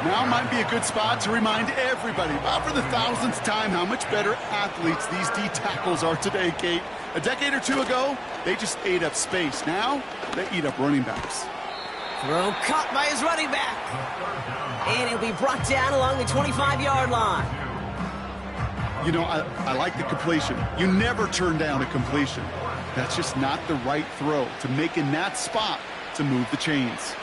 Now might be a good spot to remind everybody, about for the 1000th time, how much better athletes these D tackles are today, Kate. A decade or two ago, they just ate up space. Now, they eat up running backs. Throw caught by his running back. And he'll be brought down along the 25-yard line. You know, I like the completion. You never turn down a completion. That's just not the right throw to make in that spot to move the chains.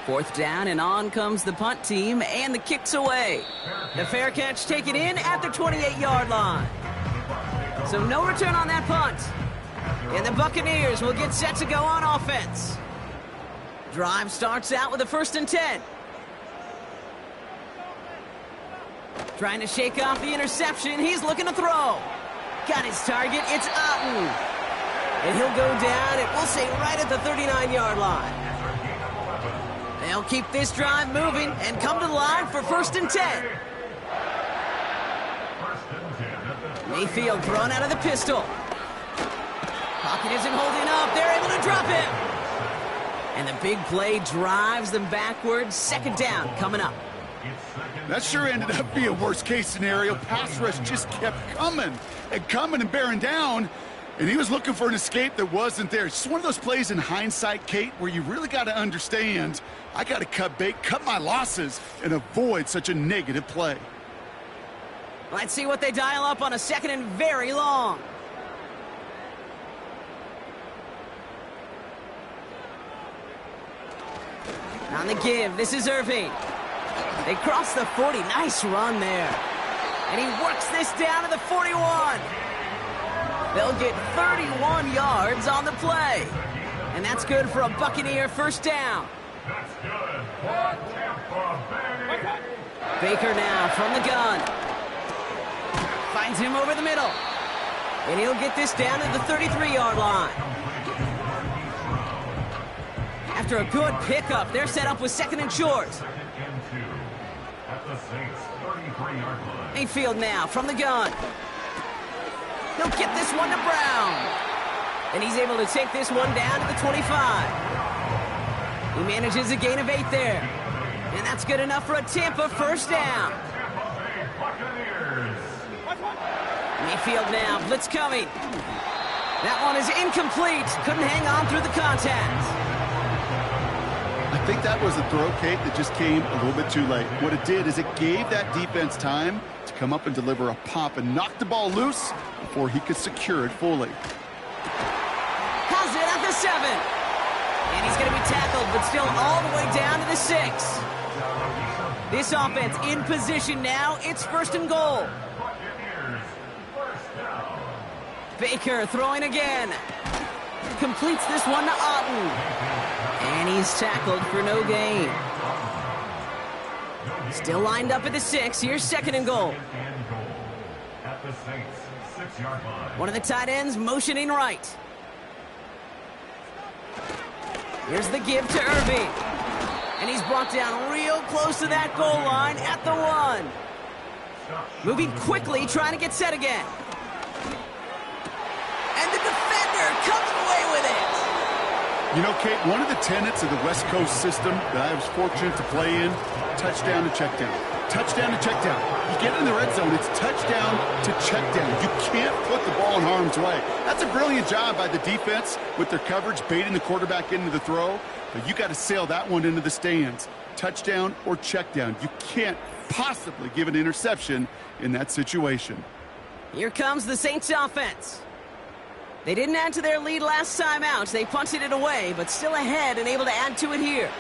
4th down, and on comes the punt team, and the kick's away. The fair catch taken in at the 28-yard line. So no return on that punt. And the Buccaneers will get set to go on offense. Drive starts out with a 1st and 10. Trying to shake off the interception. He's looking to throw. Got his target. It's Otten. And he'll go down, and we'll say right at the 39-yard line. They'll keep this drive moving and come to the line for 1st and 10. Mayfield thrown out of the pistol. Pocket isn't holding up. They're able to drop him. And the big play drives them backwards. 2nd down coming up. That sure ended up being a worst-case scenario. Pass rush just kept coming and bearing down. And he was looking for an escape that wasn't there. It's just one of those plays in hindsight, Kate, where you really got to understand, I got to cut bait, cut my losses, and avoid such a negative play. Let's see what they dial up on a 2nd and very long. On the give, this is Irving. They cross the 40. Nice run there. And he works this down to the 41. They'll get 31 yards on the play. And that's good for a Buccaneer 1st down. That's good for Tampa Bay. Baker now from the gun. Finds him over the middle. And he'll get this down to the 33-yard line. After a good pickup, they're set up with 2nd and short. 2nd and 2 at the Saints' 33-yard line. Mayfield now from the gun. He'll get this one to Brown. And he's able to take this one down to the 25. He manages a gain of 8 there. And that's good enough for a Tampa 1st down. Tampa Bay Buccaneers. Mayfield now, blitz coming. That one is incomplete. Couldn't hang on through the contact. I I think that was a throw, Kate, that just came a little bit too late. What it did is it gave that defense time to come up and deliver a pop and knock the ball loose before he could secure it fully. Has it at the 7. And he's going to be tackled, but still all the way down to the 6. This offense in position now. It's 1st and goal. Baker throwing again. Completes this one to Otten. And he's tackled for no gain. Still lined up at the 6. Here's 2nd and goal. At the Saints 6-yard line. One of the tight ends motioning right. Here's the give to Irving. And he's brought down real close to that goal line at the 1. Moving quickly, trying to get set again. And the defender comes away with it. You know, Kate, one of the tenets of the West Coast system that I was fortunate to play in, touchdown to check down. Touchdown to check down. You get in the red zone, it's touchdown to check down. You can't put the ball in harm's way. That's a brilliant job by the defense with their coverage, baiting the quarterback into the throw. But you got to sail that one into the stands. Touchdown or check down. You can't possibly give an interception in that situation. Here comes the Saints offense. They didn't add to their lead last time out. They punted it away, but still ahead and able to add to it here.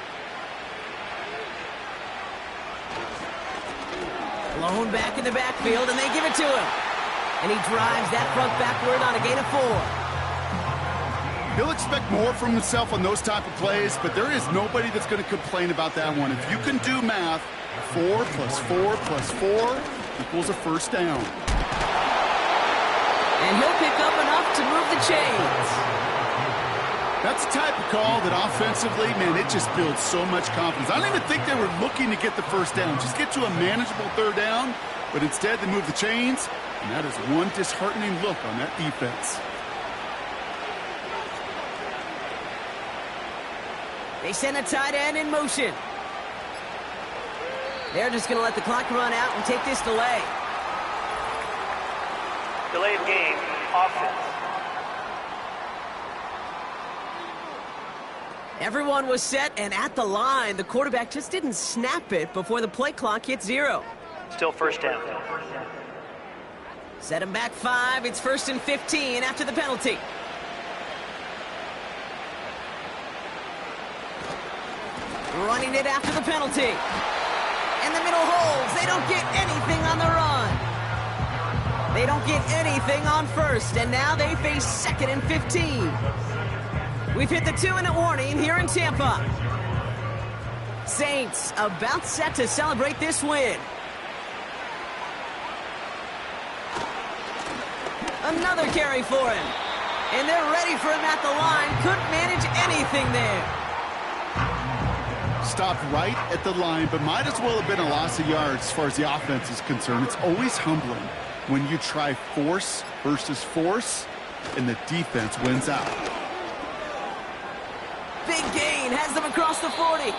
Blown back in the backfield, and they give it to him. And he drives that front backward on a gain of 4. He'll expect more from himself on those type of plays, but there is nobody that's going to complain about that one. If you can do math, 4 plus 4 plus 4 equals a first down. And he'll pick up enough to move the chains. That's the type of call that offensively, man, it just builds so much confidence. I don't even think they were looking to get the first down. Just get to a manageable 3rd down, but instead they move the chains, and that is one disheartening look on that defense. They send a tight end in motion. They're just going to let the clock run out and take this delay. Delayed game, offense. Everyone was set and at the line. The quarterback just didn't snap it before the play clock hit 0. Still first down. Set him back 5. It's 1st and 15 after the penalty. Running it after the penalty. And the middle holds. They don't get anything on the run. They don't get anything on 1st, and now they face 2nd and 15. We've hit the 2-minute warning here in Tampa. Saints about set to celebrate this win. Another carry for him. And they're ready for him at the line. Couldn't manage anything there. Stopped right at the line, but might as well have been a loss of yards as far as the offense is concerned. It's always humbling when you try force versus force, and the defense wins out. Big gain has them across the 40.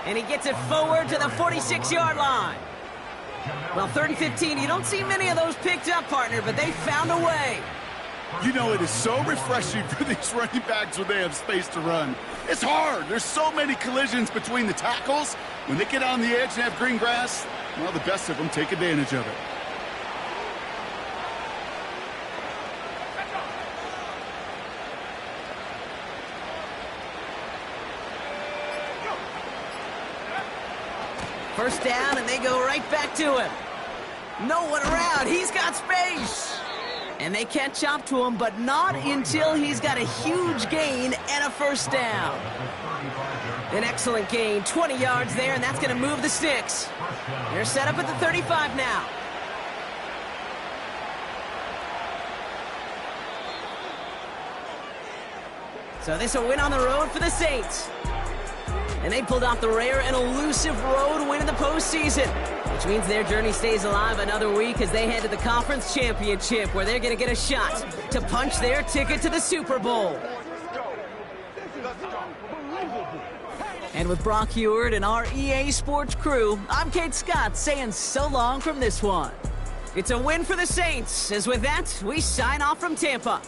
And he gets it forward to the 46-yard line. Well, 3rd and 15, you don't see many of those picked up, partner, but they found a way. You know, it is so refreshing for these running backs when they have space to run. It's hard. There's so many collisions between the tackles. When they get on the edge and have green grass, well, the best of them take advantage of it. First down, and they go right back to him. No one around. He's got space. And they can't chop to him, but not until he's got a huge gain and a first down. An excellent gain, 20 yards there, and that's going to move the sticks. They're set up at the 35 now. So this will win on the road for the Saints. And they pulled off the rare and elusive road win in the postseason, which means their journey stays alive another week as they head to the conference championship, where they're going to get a shot to punch their ticket to the Super Bowl. And with Brock Huard and our EA Sports crew, I'm Kate Scott saying so long from this one. It's a win for the Saints, as with that, we sign off from Tampa.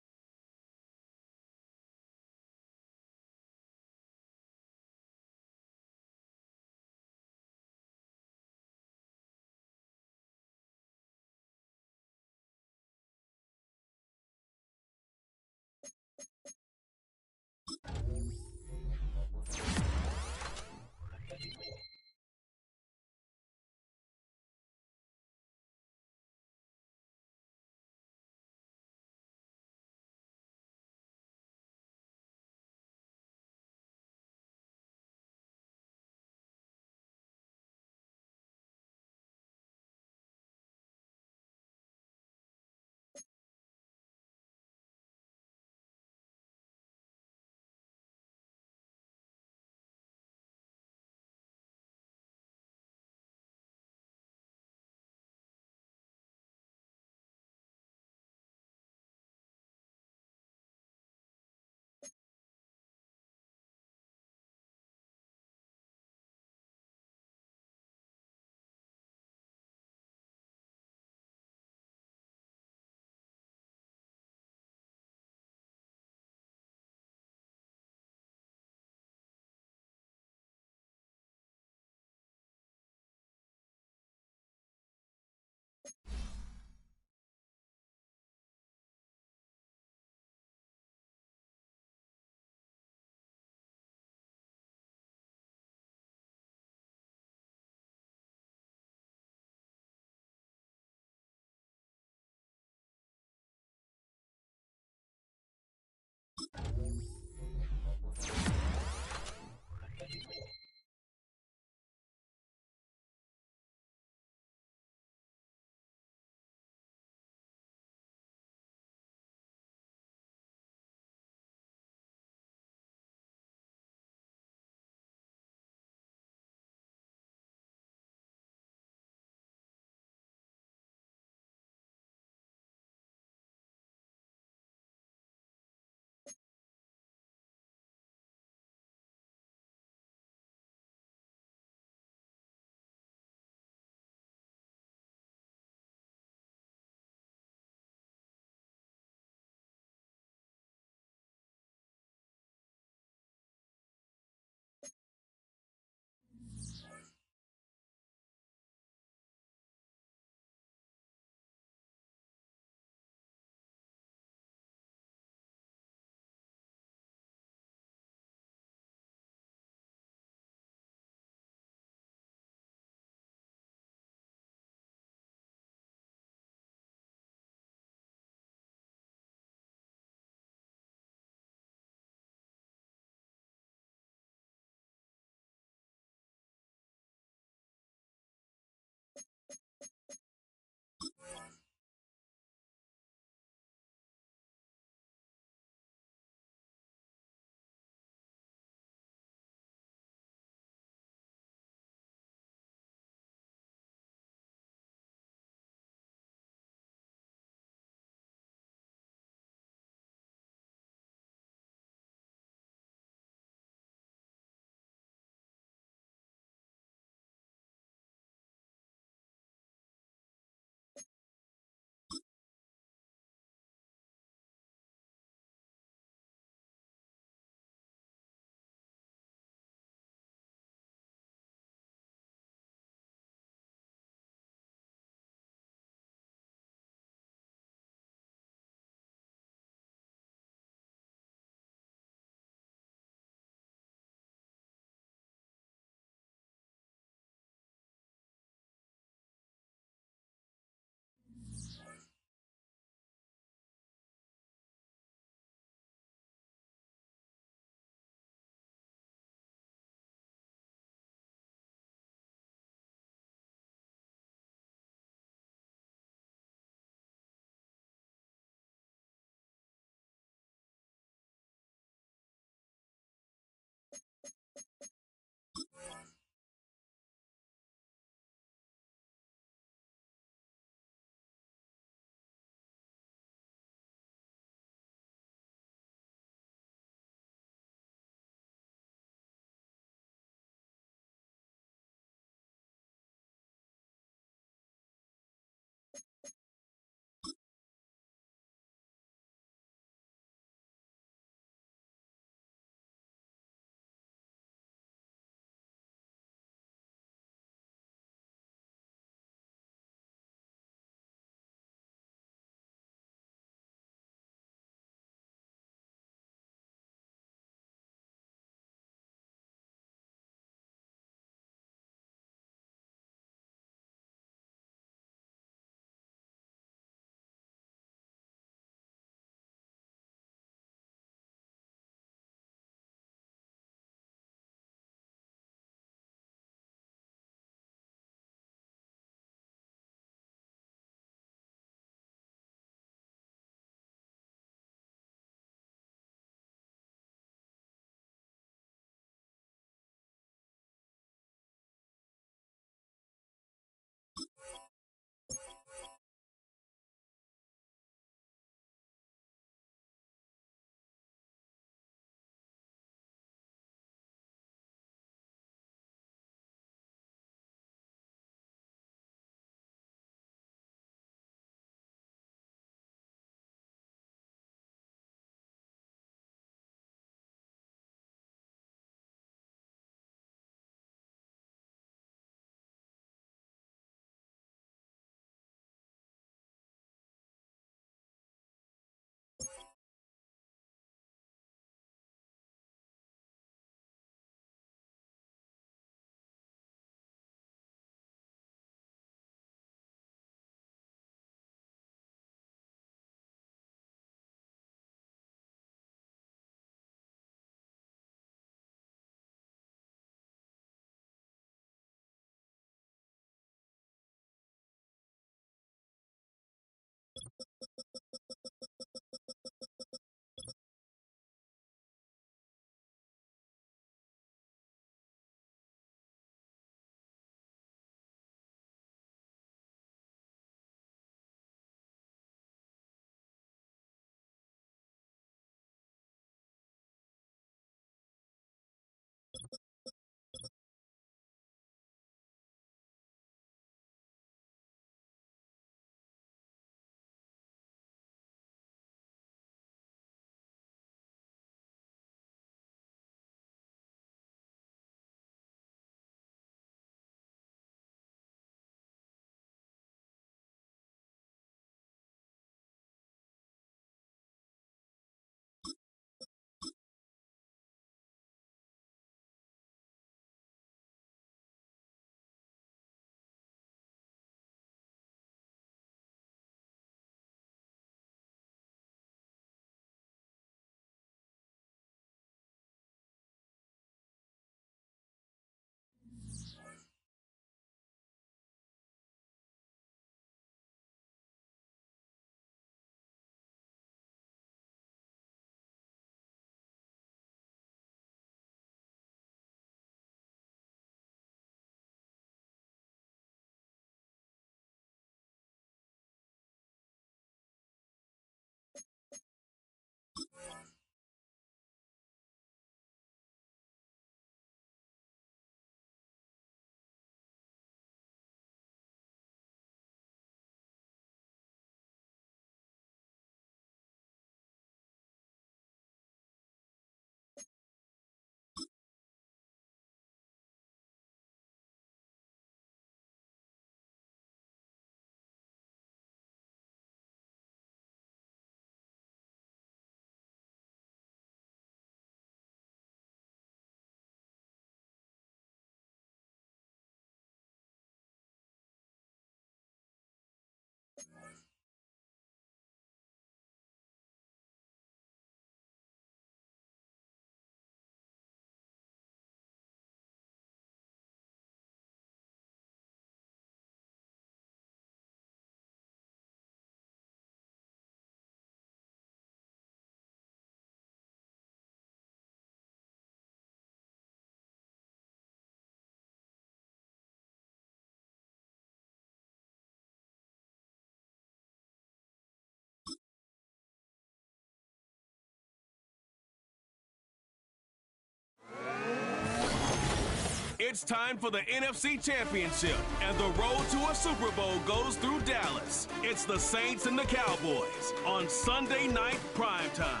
It's time for the NFC Championship, and the road to a Super Bowl goes through Dallas. It's the Saints and the Cowboys on Sunday night primetime.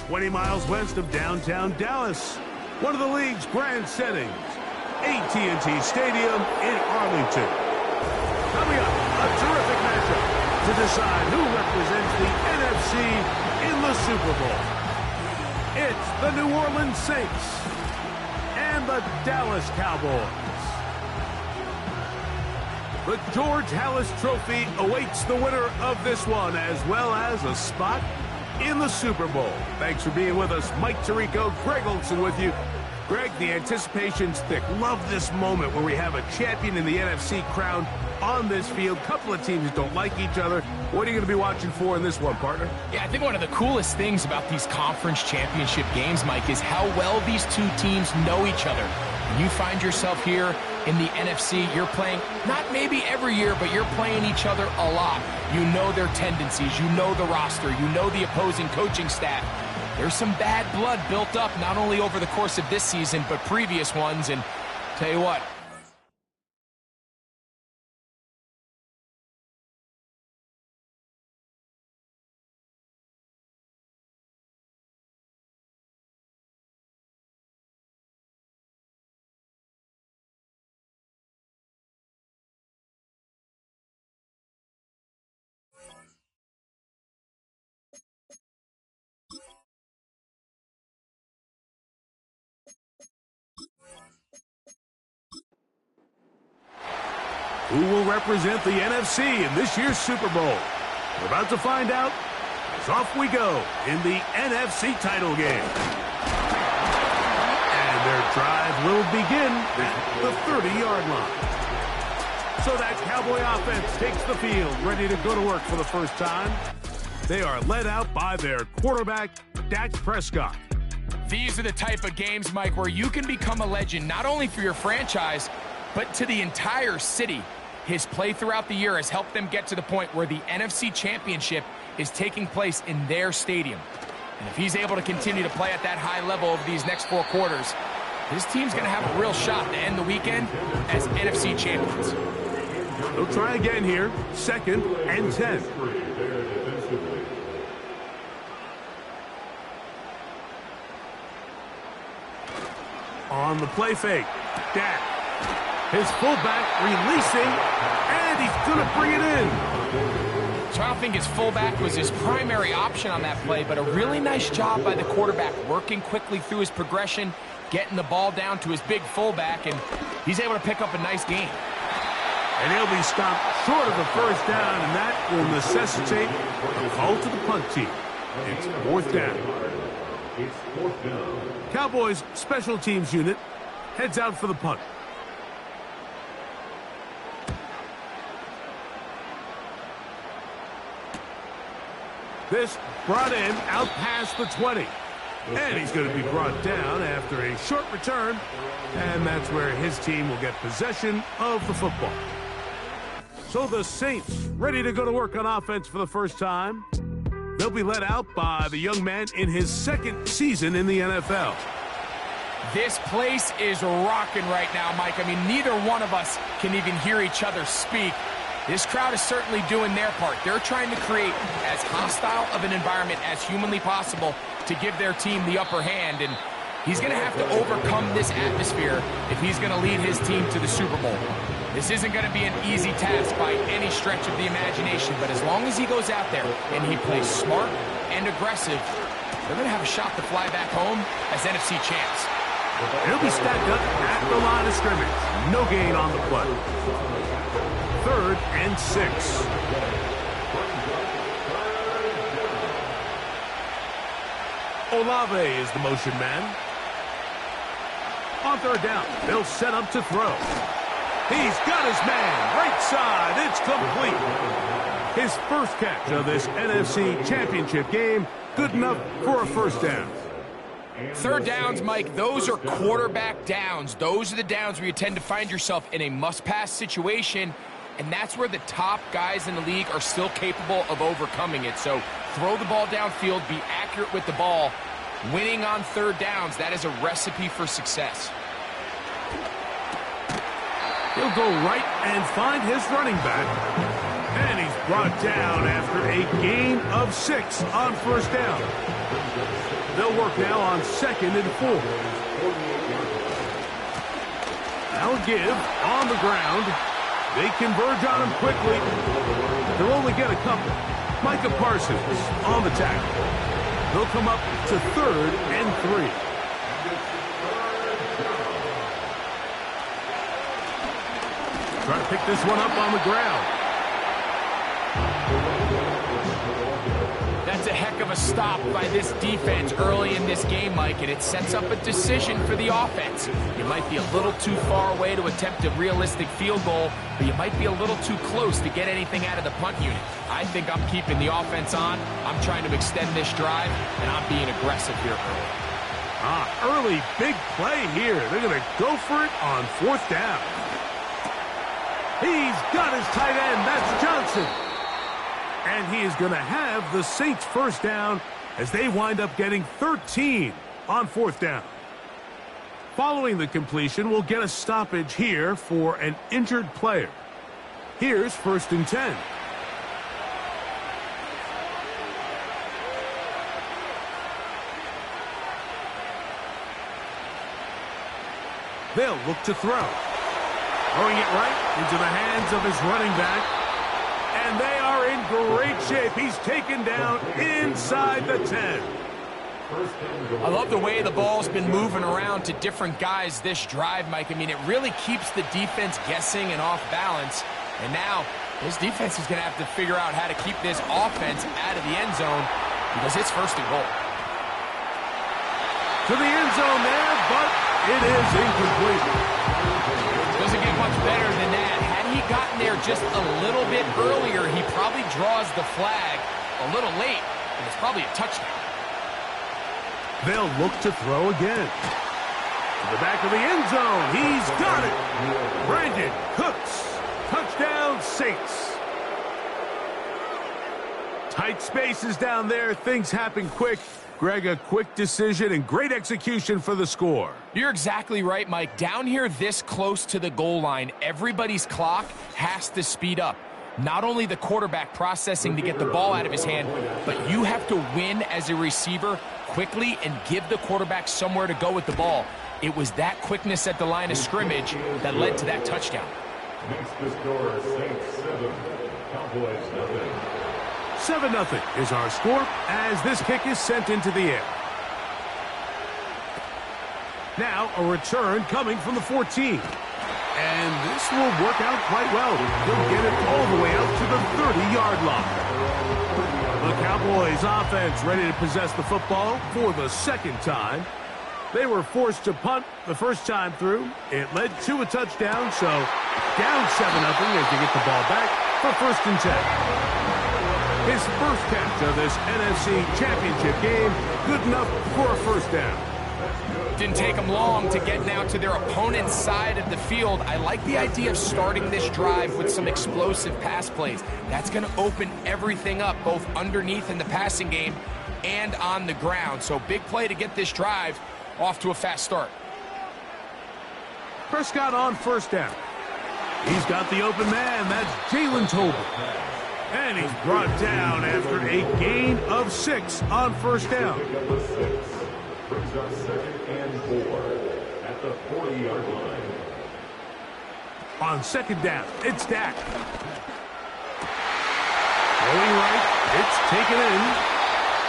"20 miles west of downtown Dallas, one of the league's grand settings, AT&T Stadium in Arlington. Coming up, a terrific matchup to decide who represents the NFC in the Super Bowl. It's the New Orleans Saints and the Dallas Cowboys. The George Halas Trophy awaits the winner of this one, as well as a spot in the Super Bowl. Thanks for being with us. Mike Tirico, Greg Olson with you. Greg, the anticipation's thick. Love this moment where we have a champion in the NFC crowned on this field. Couple of teams don't like each other. What are you going to be watching for in this one, partner? Yeah, I think one of the coolest things about these conference championship games, Mike, is how well these two teams know each other. When you find yourself here in the NFC, you're playing, not maybe every year, but you're playing each other a lot. You know their tendencies, you know the roster, you know the opposing coaching staff. There's some bad blood built up not only over the course of this season, but previous ones, and tell you what, Who will represent the NFC in this year's Super Bowl? We're about to find out as off we go in the NFC title game. And their drive will begin at the 30-yard line. So that Cowboy offense takes the field, ready to go to work for the first time. They are led out by their quarterback, Dak Prescott. these are the type of games, Mike, where you can become a legend, not only for your franchise, but to the entire city. His play throughout the year has helped them get to the point where the NFC Championship is taking place in their stadium. And if he's able to continue to play at that high level over these next 4 quarters, his team's going to have a real shot to end the weekend as NFC champions. They'll try again here, 2nd and 10. On the play fake, Dak. His fullback releasing, and he's going to bring it in. So I don't think his fullback was his primary option on that play, but a really nice job by the quarterback working quickly through his progression, getting the ball down to his big fullback, and he's able to pick up a nice gain. And he'll be stopped short of the first down, and that will necessitate a call to the punt team. It's 4th down. Cowboys special teams unit heads out for the punt. This brought in out past the 20. And he's going to be brought down after a short return. And that's where his team will get possession of the football. So the Saints ready to go to work on offense for the first time. They'll be led out by the young man in his 2nd season in the NFL. This place is rocking right now, Mike. I mean, neither one of us can even hear each other speak. This crowd is certainly doing their part. They're trying to create as hostile of an environment as humanly possible to give their team the upper hand, and he's going to have to overcome this atmosphere if he's going to lead his team to the Super Bowl. This isn't going to be an easy task by any stretch of the imagination, but as long as he goes out there and he plays smart and aggressive, they're going to have a shot to fly back home as NFC champs. He'll be stacked up at the line of scrimmage. No gain on the play. 3rd and 6. Olave is the motion man. On 3rd down, they'll set up to throw. He's got his man, right side, it's complete. His first catch of this NFC Championship game, good enough for a 1st down. 3rd downs, Mike, those are quarterback downs. Those are the downs where you tend to find yourself in a must-pass situation, and that's where the top guys in the league are still capable of overcoming it. So throw the ball downfield, be accurate with the ball, Winning on third downs, that is a recipe for success. He'll go right and find his running back. And he's brought down after a gain of 6 on first down. They'll work now on 2nd and 4. Now give on the ground. They converge on him quickly. They'll only get a couple. Micah Parsons on the tackle. They'll come up to 3rd and 3. Try to pick this one up on the ground. That's a heck of a stop by this defense early in this game, Mike, and it sets up a decision for the offense. You might be a little too far away to attempt a realistic field goal, but you might be a little too close to get anything out of the punt unit. I think I'm keeping the offense on. I'm trying to extend this drive, and I'm being aggressive here early. Early big play here. They're going to go for it on 4th down. He's got his tight end. That's Johnson. And he is going to have the Saints first down as they wind up getting 13 on 4th down. Following the completion, we'll get a stoppage here for an injured player. Here's 1st and 10. They'll look to throw. Throwing it right into the hands of his running back. And they are in great shape. He's taken down inside the 10. I love the way the ball's been moving around to different guys this drive, Mike. I mean, it really keeps the defense guessing and off balance. And now, this defense is going to have to figure out how to keep this offense out of the end zone because it's 1st and goal. To the end zone there, but it is incomplete. Doesn't get much better than that. Had he gotten there just a little bit earlier, he probably draws the flag a little late, and it's probably a touchdown. They'll look to throw again. To the back of the end zone. He's got it. Brandon Cooks. Touchdown, Saints. Tight spaces down there. Things happen quick. Greg, a quick decision and great execution for the score. You're exactly right, Mike. Down here this close to the goal line, everybody's clock has to speed up. Not only the quarterback processing to get the ball out of his hand, but you have to win as a receiver quickly and give the quarterback somewhere to go with the ball. It was that quickness at the line of scrimmage that led to that touchdown. Makes the score Saints 7, Cowboys 0. 7-0 is our score as this kick is sent into the air. Now a return coming from the 14. And this will work out quite well. He'll get it all the way out to the 30-yard line. The Cowboys offense ready to possess the football for the 2nd time. They were forced to punt the first time through. It led to a touchdown, so down 7-0 as they get the ball back for 1st and 10. His first catch of this NFC Championship game, good enough for a first down. Didn't take them long to get now to their opponent's side of the field. I like the idea of starting this drive with some explosive pass plays. That's going to open everything up, both underneath in the passing game and on the ground. So big play to get this drive off to a fast start. Prescott on first down. He's got the open man. That's Jalen Tolbert. And he's brought down after a gain of 6 on first down. Brings up 2nd and 4 at the 40-yard line. On 2nd down, it's Dak. Going right, it's taken in.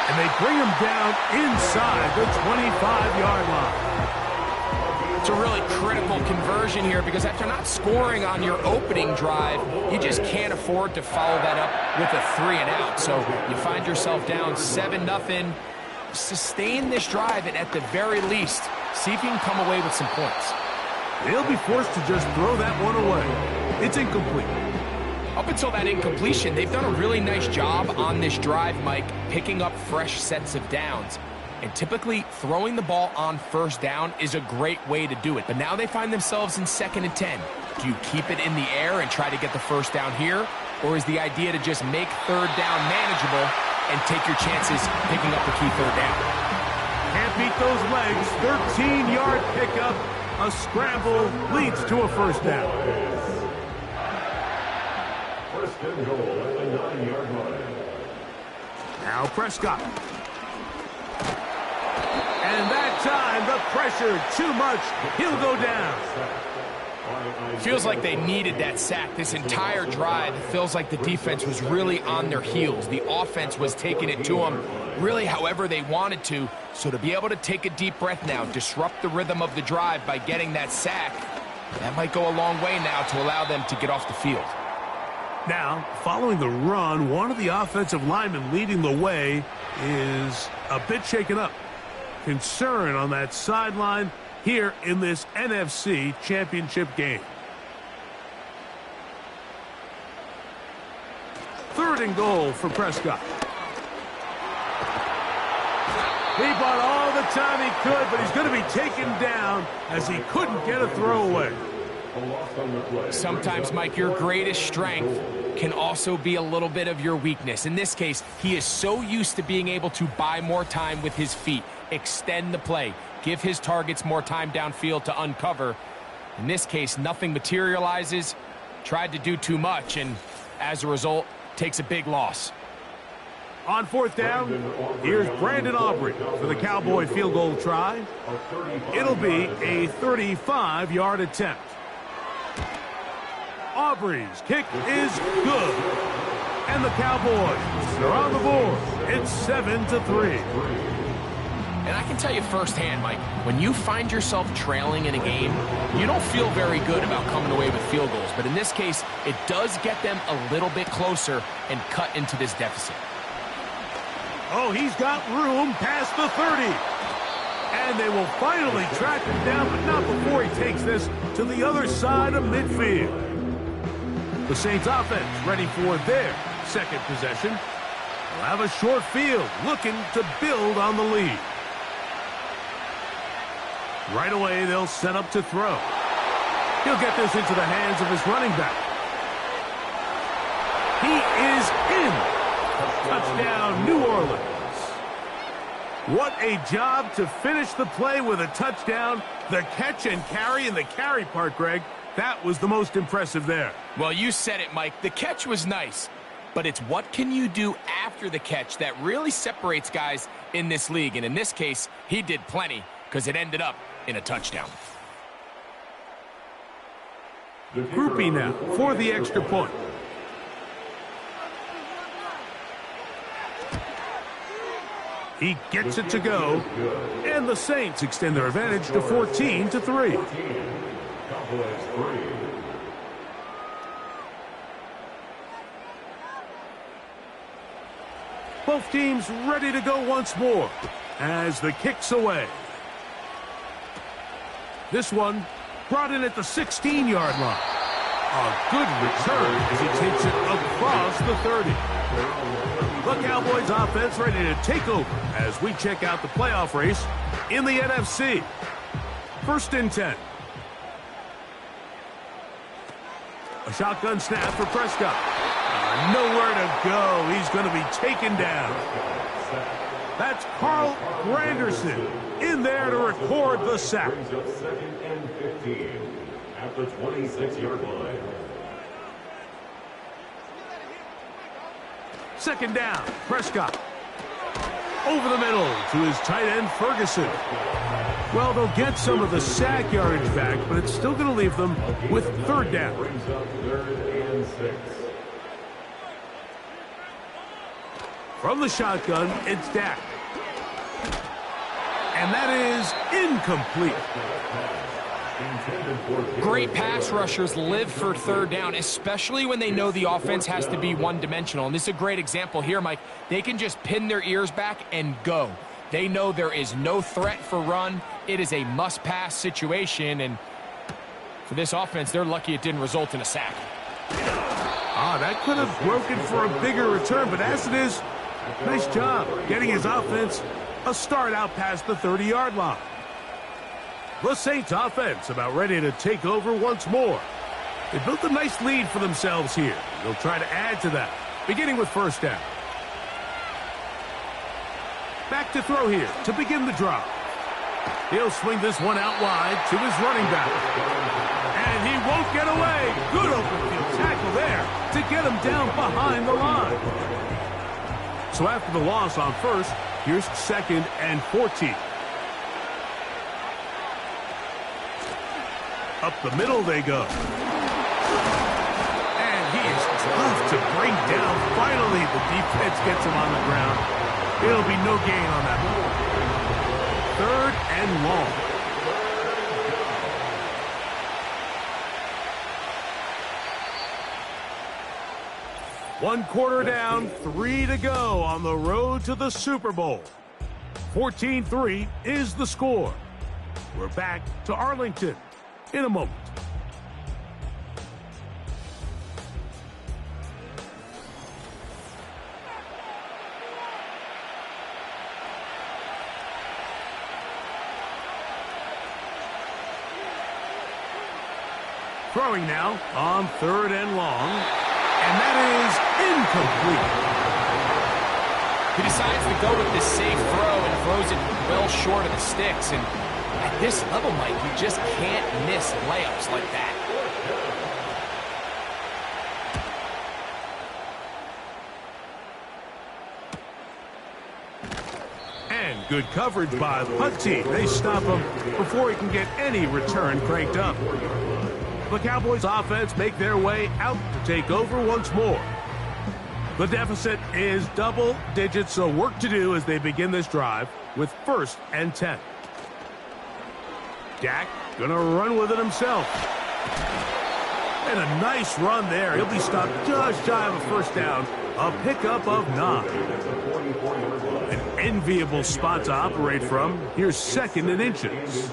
And they bring him down inside the 25-yard line. It's a really critical conversion here because after not scoring on your opening drive, you just can't afford to follow that up with a 3-and-out. So you find yourself down 7-0. Sustain this drive and at the very least, see if you can come away with some points. They'll be forced to just throw that one away. It's incomplete. Up until that incompletion, they've done a really nice job on this drive, Mike, picking up fresh sets of downs. And typically, throwing the ball on first down is a great way to do it. But now they find themselves in 2nd and 10. Do you keep it in the air and try to get the first down here? Or is the idea to just make 3rd down manageable and take your chances picking up the key 3rd down? Can't beat those legs. 13-yard pickup. A scramble leads to a first down. First and goal at the 9-yard line. Now Prescott. And that time, the pressure, too much. He'll go down. Feels like they needed that sack. This entire drive, it feels like the defense was really on their heels. The offense was taking it to them really however they wanted to. So to be able to take a deep breath now, disrupt the rhythm of the drive by getting that sack, that might go a long way now to allow them to get off the field. Now, following the run, one of the offensive linemen leading the way is a bit shaken up. Concern on that sideline here in this NFC Championship game. Third and goal for Prescott. He bought all the time he could, but he's going to be taken down as he couldn't get a throwaway. Sometimes, Mike, your greatest strength can also be a little bit of your weakness. In this case, he is so used to being able to buy more time with his feet, extend the play, give his targets more time downfield to uncover. In this case, nothing materializes, tried to do too much, and as a result, takes a big loss. On fourth down, here's Brandon Aubrey for the Cowboy field goal try. It'll be a 35-yard attempt. Aubrey's kick is good. And the Cowboys are on the board. It's 7-3. And I can tell you firsthand, Mike, when you find yourself trailing in a game, you don't feel very good about coming away with field goals. But in this case, it does get them a little bit closer and cut into this deficit. Oh, he's got room past the 30. And they will finally track him down, but not before he takes this to the other side of midfield. The Saints offense ready for their second possession. They'll have a short field looking to build on the lead. Right away, they'll set up to throw. He'll get this into the hands of his running back. He is in. Touchdown, New Orleans. What a job to finish the play with a touchdown. The catch and carry, and the carry part, Greg, that was the most impressive there. Well, you said it, Mike. The catch was nice, but it's what can you do after the catch that really separates guys in this league. And in this case, he did plenty because it ended up in a touchdown. Groupie now for the extra point. He gets it to go, and the Saints extend their advantage to 14-3. Both teams ready to go once more as the kick's away. This one brought in at the 16-yard line. A good return as he takes it across the 30. The Cowboys offense ready to take over as we check out the playoff race in the NFC. First and 10. A shotgun snap for Prescott. Nowhere to go. He's going to be taken down. That's Carl Granderson in there to record the sack. Second and 15 at the 26-yard line. Second down, Prescott. Over the middle to his tight end, Ferguson. Well, they'll get some of the sack yardage back, but it's still going to leave them with third down. Brings up 3rd and 6. From the shotgun, it's Dak. And that is incomplete. Great pass rushers live for third down, especially when they know the offense has to be one-dimensional. And this is a great example here, Mike. They can just pin their ears back and go. They know there is no threat for run. It is a must-pass situation, and for this offense, they're lucky it didn't result in a sack. That could have broken for a bigger return, but as it is, nice job getting his offense a start out past the 30-yard line. The Saints offense about ready to take over once more. They built a nice lead for themselves here. They'll try to add to that, beginning with first down. Back to throw here to begin the drive. He'll swing this one out wide to his running back. And he won't get away. Good open field tackle there to get him down behind the line. So after the loss on first, here's 2nd and 14. Up the middle they go. And he is tough to bring down. Finally, the defense gets him on the ground. It'll be no gain on that one. 3rd and long. One quarter down, 3 to go on the road to the Super Bowl. 14-3 is the score. We're back to Arlington in a moment. Throwing now on 3rd and long, and that is incomplete. He decides to go with this safe throw and throws it well short of the sticks. And at this level, Mike, you just can't miss layups like that. And good coverage by the punt team. They stop him before he can get any return cranked up. The Cowboys offense make their way out to take over once more. The deficit is double digits, so work to do as they begin this drive with 1st and 10. Dak gonna run with it himself. And a nice run there. He'll be stopped just shy of a 1st down. A pickup of 9. An enviable spot to operate from. Here's 2nd and inches.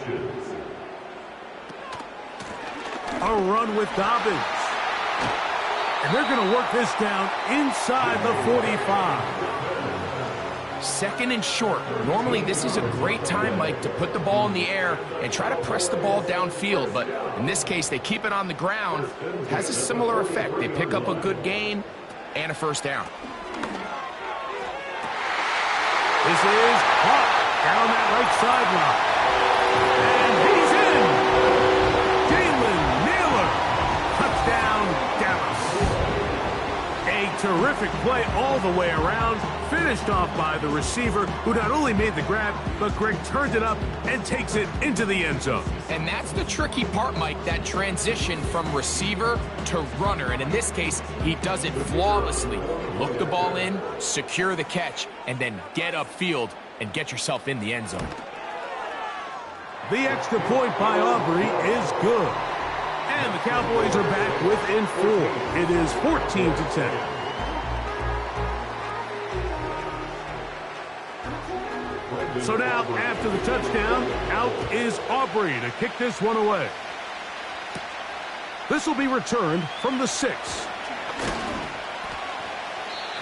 A run with Dobbins. And they're going to work this down inside the 45. 2nd and short. Normally, this is a great time, Mike, to put the ball in the air and try to press the ball downfield. But in this case, they keep it on the ground. Has a similar effect. They pick up a good gain and a 1st down. This is Hawk down that right sideline. And he's in. Jalen Nailor. Touchdown, Dallas. A terrific play all the way around. Finished off by the receiver, who not only made the grab, but Greg turned it up and takes it into the end zone. And that's the tricky part, Mike, that transition from receiver to runner. And in this case, he does it flawlessly. Look the ball in, secure the catch, and then get upfield and get yourself in the end zone. The extra point by Aubrey is good. And the Cowboys are back within 4. It is 14-10. So now, after the touchdown, out is Aubrey to kick this one away. This will be returned from the 6.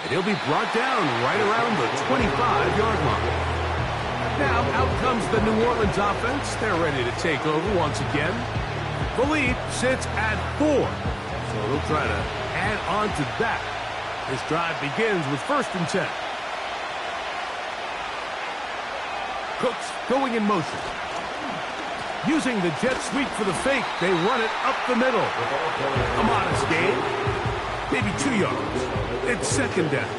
And he'll be brought down right around the 25-yard line. Now, out comes the New Orleans offense. They're ready to take over once again. The lead sits at 4. So they'll try to add on to that. This drive begins with 1st and 10. Cooks going in motion. Using the jet sweep for the fake, they run it up the middle. A modest gain. Maybe 2 yards. It's 2nd down.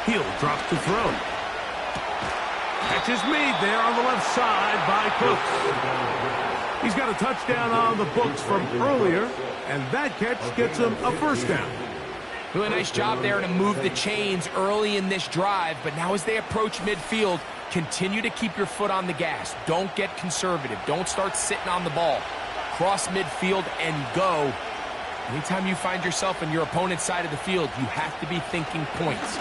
Hill drops to throw. Catch is made there on the left side by Cooks. He's got a touchdown on the books from earlier, and that catch gets him a 1st down. Really nice job there to move the chains early in this drive, but now as they approach midfield, continue to keep your foot on the gas. Don't get conservative. Don't start sitting on the ball. Cross midfield and go. Anytime you find yourself on your opponent's side of the field, you have to be thinking points.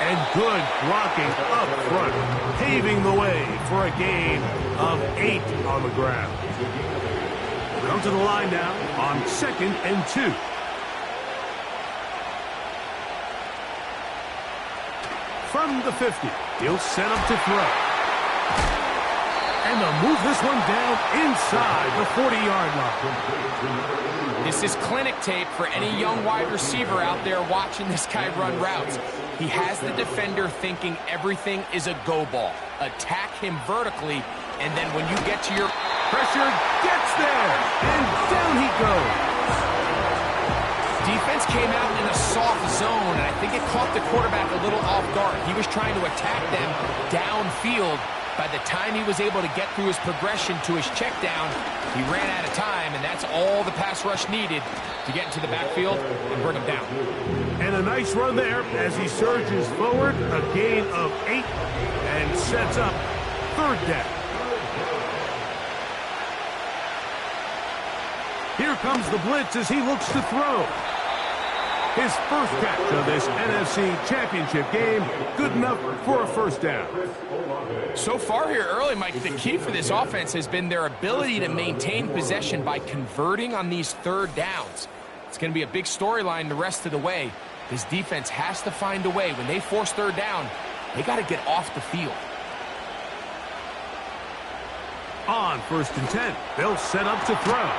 And good blocking up front, paving the way for a gain of 8 on the ground. Come to the line now on 2nd and 2. From the 50, he'll set up to throw. And they'll move this one down inside the 40-yard line. This is clinic tape for any young wide receiver out there watching this guy run routes. He has the defender thinking everything is a go ball. Attack him vertically, and then when you get to your pressure, gets there, and down he goes. Defense came out in a soft zone, and I think it caught the quarterback a little off guard. He was trying to attack them downfield. By the time he was able to get through his progression to his check down, he ran out of time, and that's all the pass rush needed to get into the backfield and bring him down. And a nice run there as he surges forward, a gain of 8, and sets up third down. Here comes the blitz as he looks to throw. His first catch of this NFC Championship game, good enough for a first down. So far here early, Mike, the key for this offense has been their ability to maintain possession by converting on these third downs. It's going to be a big storyline the rest of the way. This defense has to find a way. When they force third down, they got to get off the field. On 1st and 10, they'll set up to throw.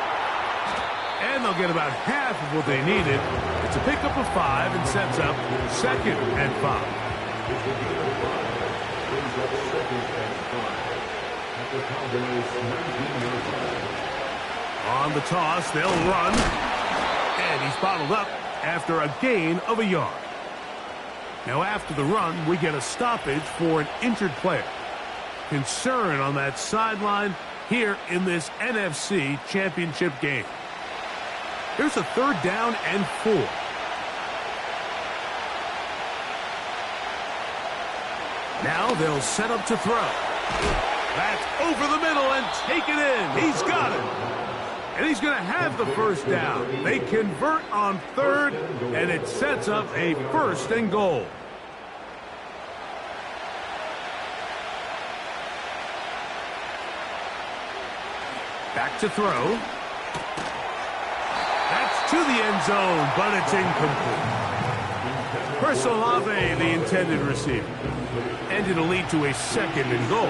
And they'll get about half of what they needed. It's a pickup of 5 and sets up 2nd and 5. On the toss, they'll run. And he's bottled up after a gain of a yard. Now after the run, we get a stoppage for an injured player. Concern on that sideline here in this NFC Championship game. Here's a 3rd down and 4. Now they'll set up to throw. That's over the middle and take it in. He's got it. And he's going to have the first down. They convert on 3rd, and it sets up a 1st and goal. Back to throw. That's to the end zone, but it's incomplete. Chris Olave, the intended receiver. And it'll lead to a 2nd and goal.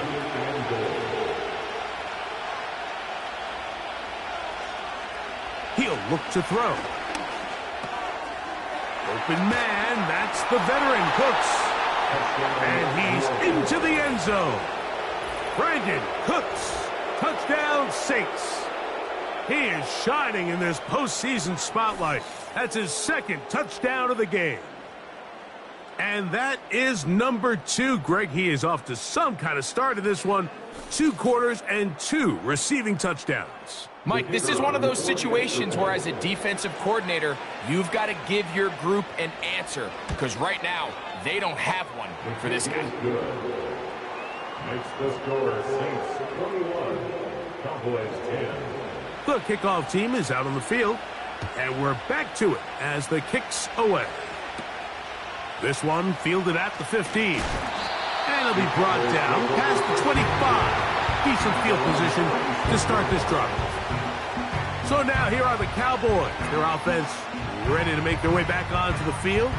He'll look to throw. Open man, that's the veteran Cooks. And he's into the end zone. Brandon Cooks, touchdown Saints. He is shining in this postseason spotlight. That's his 2nd touchdown of the game. And that is number 2. Greg, he is off to some kind of start in this one. 2 quarters and 2 receiving touchdowns. Mike, this is one of those situations where as a defensive coordinator, you've got to give your group an answer. Because right now, they don't have one for this guy. Makes the score Saints 21, Cowboys 10. The kickoff team is out on the field, and we're back to it as the kick's away. This one fielded at the 15. And it'll be brought down past the 25. Decent field position to start this drive. So now here are the Cowboys. Their offense ready to make their way back onto the field.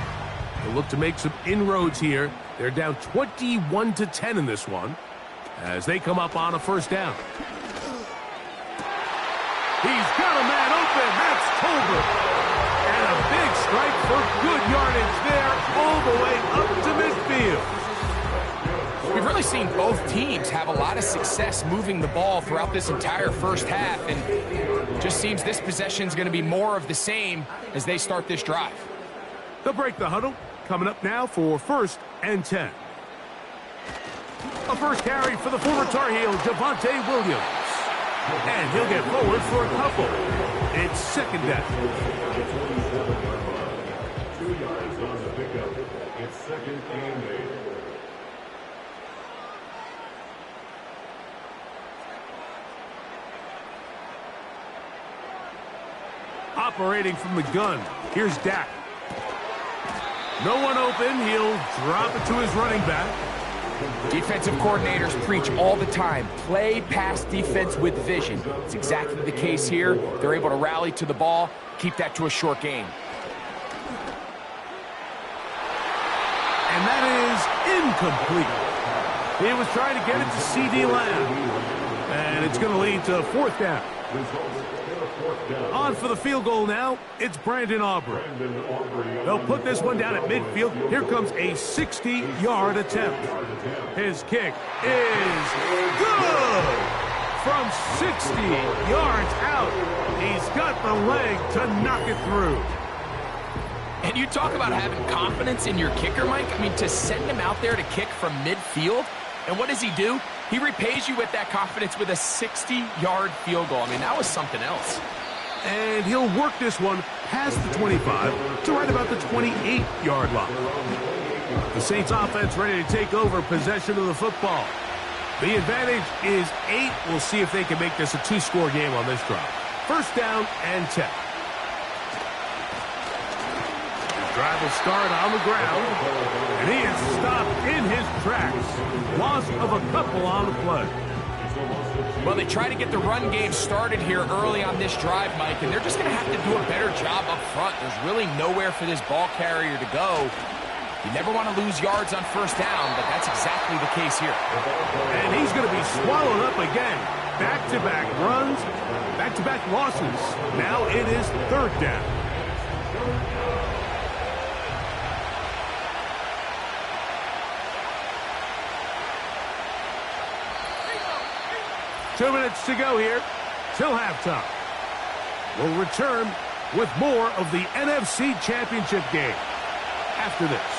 They'll look to make some inroads here. They're down 21-10 in this one as they come up on a 1st down. He's got a man open. That's Tolbert. And a big strike for good yardage there all the way up to midfield. We've really seen both teams have a lot of success moving the ball throughout this entire first half, and it just seems this possession is going to be more of the same as they start this drive. They'll break the huddle. Coming up now for 1st and 10. A first carry for the former Tar Heel, Javonte Williams. And he'll get forward for a couple. It's 2nd down. 2 yards on the pickup. It's 2nd and 8. Operating from the gun. Here's Dak. No one open. He'll drop it to his running back. Defensive coordinators preach all the time, play pass defense with vision. It's exactly the case here. They're able to rally to the ball, keep that to a short gain. And that is incomplete. He was trying to get it to C.D. Lamb. it's going to lead to 4th down. On for the field goal now, it's Brandon Aubrey. They'll put this one down at midfield. Here comes a 60-yard attempt. His kick is good! From 60 yards out, he's got the leg to knock it through. And you talk about having confidence in your kicker, Mike. I mean, to send him out there to kick from midfield, and what does he do? He repays you with that confidence with a 60-yard field goal. I mean, that was something else. And he'll work this one past the 25 to right about the 28-yard line. The Saints offense ready to take over possession of the football. The advantage is 8. We'll see if they can make this a 2-score game on this drive. 1st down and 10. Drive will start on the ground, and he is stopped in his tracks. Loss of a couple on the play. Well, they try to get the run game started here early on this drive, Mike, and they're just going to have to do a better job up front. There's really nowhere for this ball carrier to go. You never want to lose yards on 1st down, but that's exactly the case here. And he's going to be swallowed up again. Back-to-back runs, back-to-back losses. Now it is 3rd down. Two minutes to go here till halftime. We'll return with more of the NFC Championship game after this.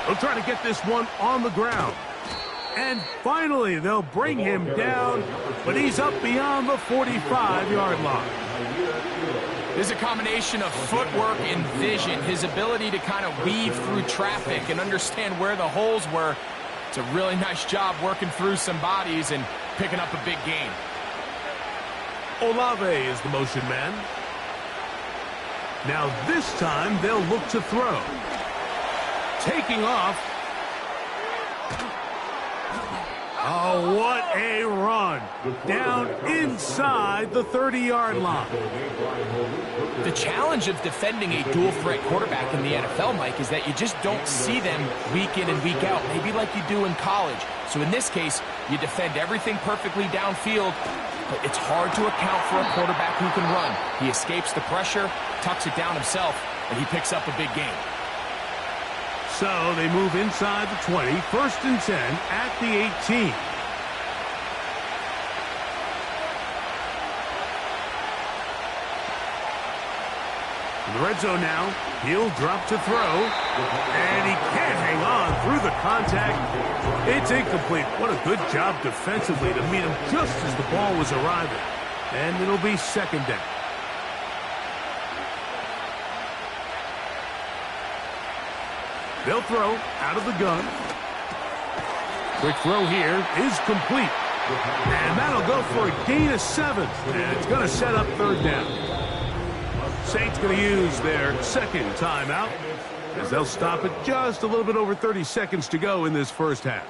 They'll try to get this one on the ground. And finally, they'll bring him down, but he's up beyond the 45-yard line. There's a combination of footwork and vision, his ability to kind of weave through traffic and understand where the holes were. It's a really nice job working through some bodies and picking up a big gain. Olave is the motion man. Now this time they'll look to throw. Taking off. Oh, what a run. Down inside the 30-yard line. The challenge of defending a dual-threat quarterback in the NFL, Mike, is that you just don't see them week in and week out, maybe like you do in college. So in this case, you defend everything perfectly downfield, but it's hard to account for a quarterback who can run. He escapes the pressure, tucks it down himself, and he picks up a big gain. So they move inside the 20, 1st and 10 at the 18. In the red zone now, he'll drop to throw, and he can't hang on through the contact. It's incomplete. What a good job defensively to meet him just as the ball was arriving. And it'll be 2nd down. They'll throw out of the gun. Quick throw here is complete. And that'll go for a gain of 7. And it's going to set up 3rd down. Saints going to use their 2nd timeout as they'll stop it just a little bit over 30 seconds to go in this 1st half.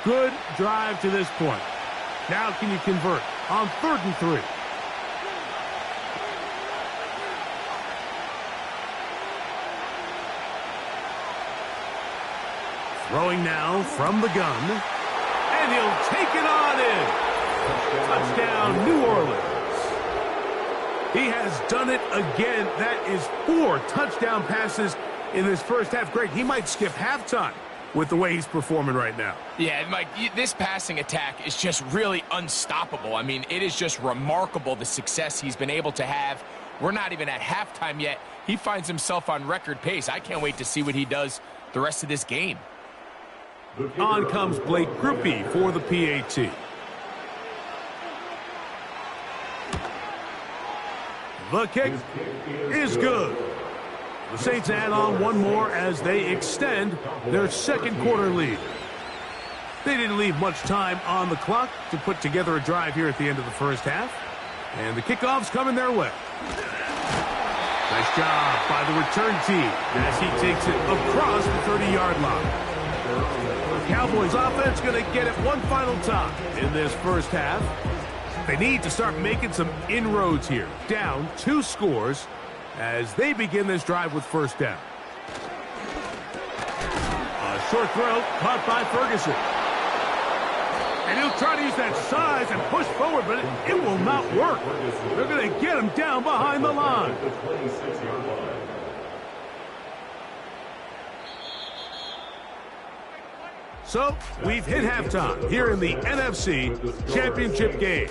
Good drive to this point. Now can you convert on 3rd and 3? Throwing now from the gun, and he'll take it on in. Touchdown, New Orleans. He has done it again. That is 4 touchdown passes in this 1st half. Greg, he might skip halftime with the way he's performing right now. Yeah, Mike, this passing attack is just really unstoppable. I mean, it is just remarkable the success he's been able to have. We're not even at halftime yet. He finds himself on record pace. I can't wait to see what he does the rest of this game. On comes Blake Grupe for the PAT. The kick is good. The Saints add on one more as they extend their 2nd quarter lead. They didn't leave much time on the clock to put together a drive here at the end of the 1st half. And the kickoff's coming their way. Nice job by the return team as he takes it across the 30-yard line. Cowboys offense going to get it one final time in this 1st half. They need to start making some inroads here. Down 2 scores as they begin this drive with first down. A short throw caught by Ferguson. And he'll try to use that size and push forward, but it will not work. They're going to get him down behind the line. So, we've hit halftime here in the NFC Championship game.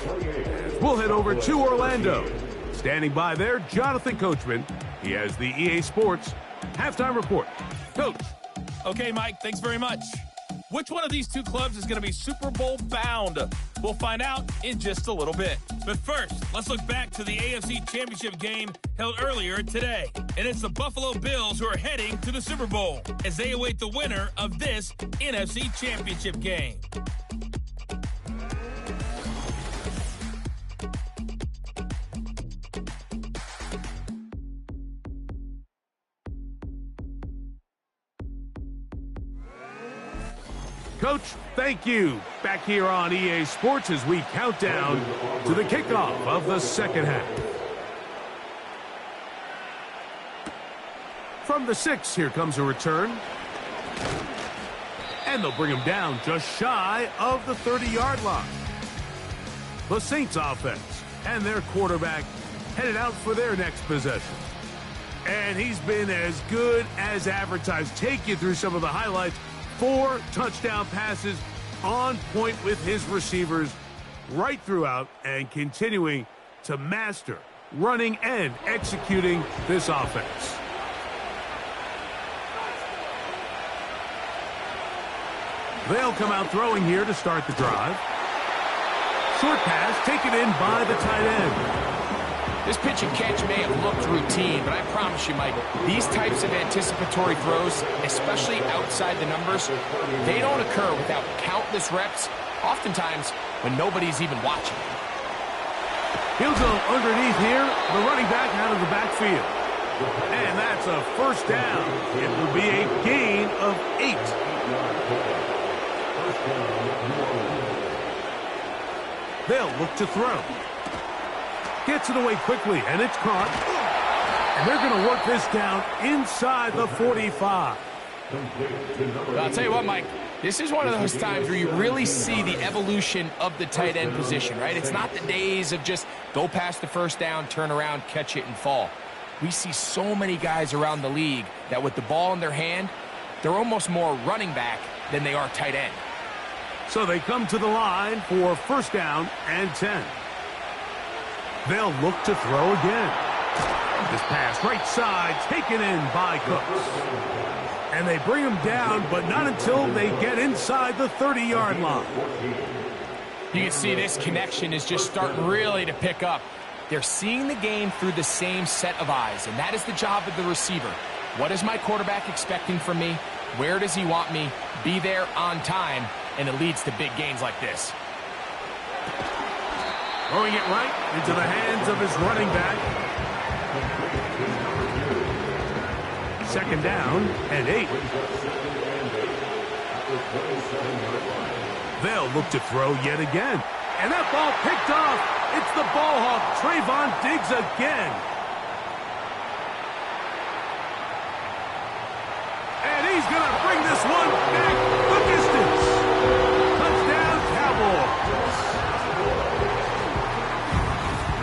We'll head over to Orlando. Standing by there, Jonathan Coachman. He has the EA Sports halftime report. Coach. Okay, Mike, thanks very much. Which one of these two clubs is going to be Super Bowl bound? We'll find out in just a little bit. But first, let's look back to the AFC Championship game held earlier today. And it's the Buffalo Bills who are heading to the Super Bowl as they await the winner of this NFC Championship game. Coach, thank you. Back here on EA Sports as we count down to the kickoff of the second half. From the 6, here comes a return. And they'll bring him down just shy of the 30-yard line. The Saints offense and their quarterback headed out for their next possession. And he's been as good as advertised. Take you through some of the highlights. 4 touchdown passes on point with his receivers right throughout and continuing to master running and executing this offense. They'll come out throwing here to start the drive. Short pass taken in by the tight end. This pitch and catch may have looked routine, but I promise you, Mike, these types of anticipatory throws, especially outside the numbers, they don't occur without countless reps, oftentimes when nobody's even watching. He'll go underneath here, the running back out of the backfield. And that's a first down. It will be a gain of 8. They'll look to throw. Gets it away quickly, and it's caught. And they're going to work this down inside the 45. Well, I'll tell you what, Mike, this is one of those times where you really see the evolution of the tight end position, right? It's not the days of just go past the first down, turn around, catch it, and fall. We see so many guys around the league that with the ball in their hand, they're almost more running back than they are tight end. So they come to the line for first down and 10. They'll look to throw again. This pass right side taken in by Cooks. And they bring him down, but not until they get inside the 30-yard line. You can see this connection is just starting really to pick up. They're seeing the game through the same set of eyes, and that is the job of the receiver. What is my quarterback expecting from me? Where does he want me? Be there on time, and it leads to big gains like this. Throwing it right into the hands of his running back. Second down and 8. They'll look to throw yet again. And that ball picked off. It's the ball hawk, Trayvon Diggs again. And he's going to bring this one back the distance. Touchdown, Cowboys.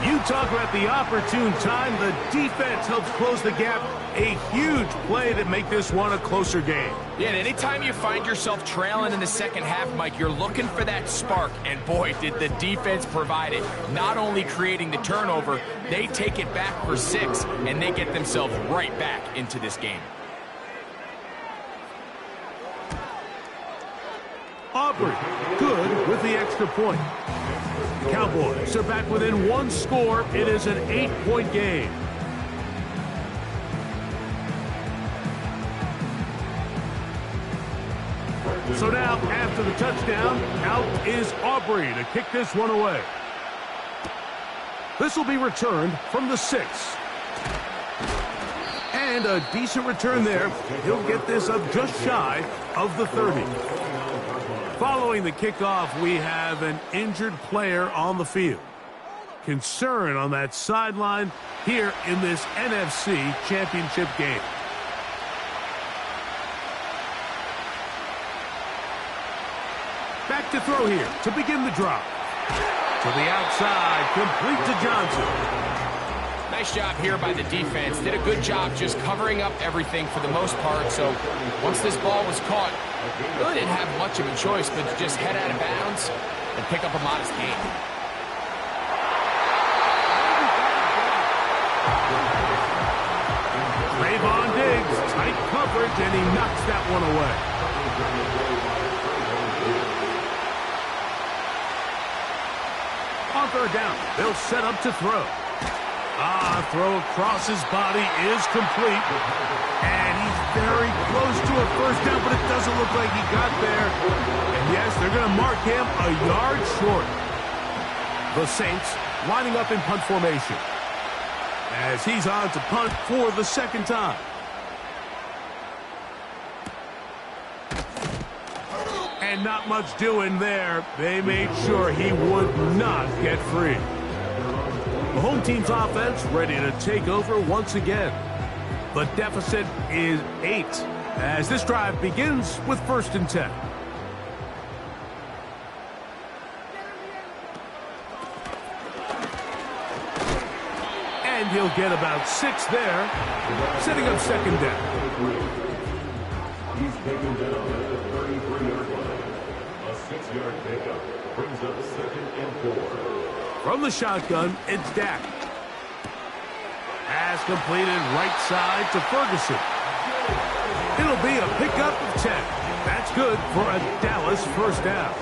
You talk about the opportune time. The defense helps close the gap. A huge play to make this one a closer game. Yeah, and anytime you find yourself trailing in the second half, Mike, you're looking for that spark. And boy, did the defense provide it. Not only creating the turnover, they take it back for 6, and they get themselves right back into this game. Aubrey, good with the extra point. Cowboys are back within 1 score. It is an 8-point game. So now, after the touchdown, out is Aubrey to kick this one away. This will be returned from the 6. And a decent return there. He'll get this up just shy of the 30. Following the kickoff, we have an injured player on the field. concern on that sideline here in this NFC Championship game. Back to throw here to begin the drop. To the outside, complete to Johnson. Nice job here by the defense. Did a good job just covering up everything for the most part. So once this ball was caught, really didn't have much of a choice but to just head out of bounds and pick up a modest gain. Trayvon Diggs, tight coverage, and he knocks that one away. On third down, they'll set up to throw. Throw across his body is complete. And he's very close to a first down, but it doesn't look like he got there. And yes, they're going to mark him a yard short. The Saints lining up in punt formation as he's on to punt for the second time. And not much doing there. They made sure he would not get free. The home team's offense ready to take over once again. The deficit is 8 as this drive begins with 1st and 10. And he'll get about 6 there, setting up 2nd down. He's taken down at the 33-yard line. A 6-yard pickup brings up 2nd and 4. From the shotgun, it's Dak. Pass completed right side to Ferguson. It'll be a pickup of 10. That's good for a Dallas first down.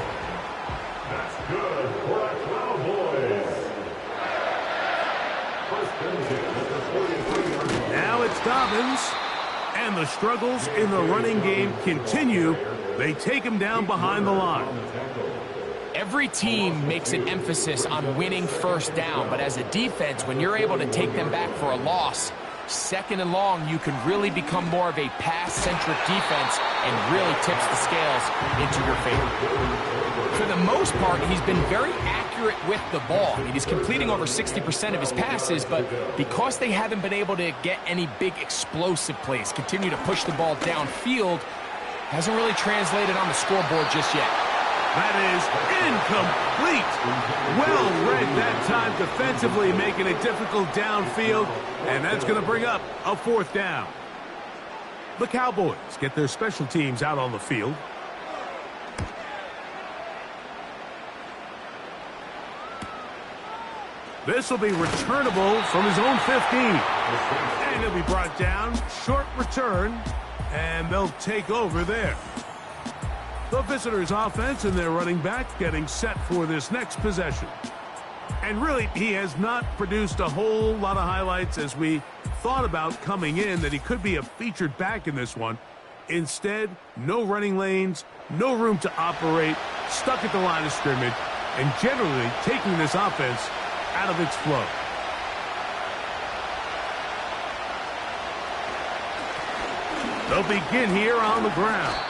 That's good for a Cowboys. First and 10 at the 43-yard line. Now it's Dobbins. And the struggles in the running game continue. They take him down behind the line. Every team makes an emphasis on winning first down, but as a defense, when you're able to take them back for a loss, 2nd and long, you can really become more of a pass-centric defense and really tips the scales into your favor. For the most part, he's been very accurate with the ball. I mean, he's completing over 60% of his passes, but because they haven't been able to get any big explosive plays, continue to push the ball downfield, hasn't really translated on the scoreboard just yet. That is incomplete. Well read that time defensively, making it difficult downfield, and that's going to bring up a 4th down. The Cowboys get their special teams out on the field. This will be returnable from his own 15. And he'll be brought down, short return, and they'll take over there. The visitors' offense and their running back getting set for this next possession. And really, he has not produced a whole lot of highlights as we thought about coming in that he could be a featured back in this one. Instead, no running lanes, no room to operate, stuck at the line of scrimmage, and generally taking this offense out of its flow. They'll begin here on the ground.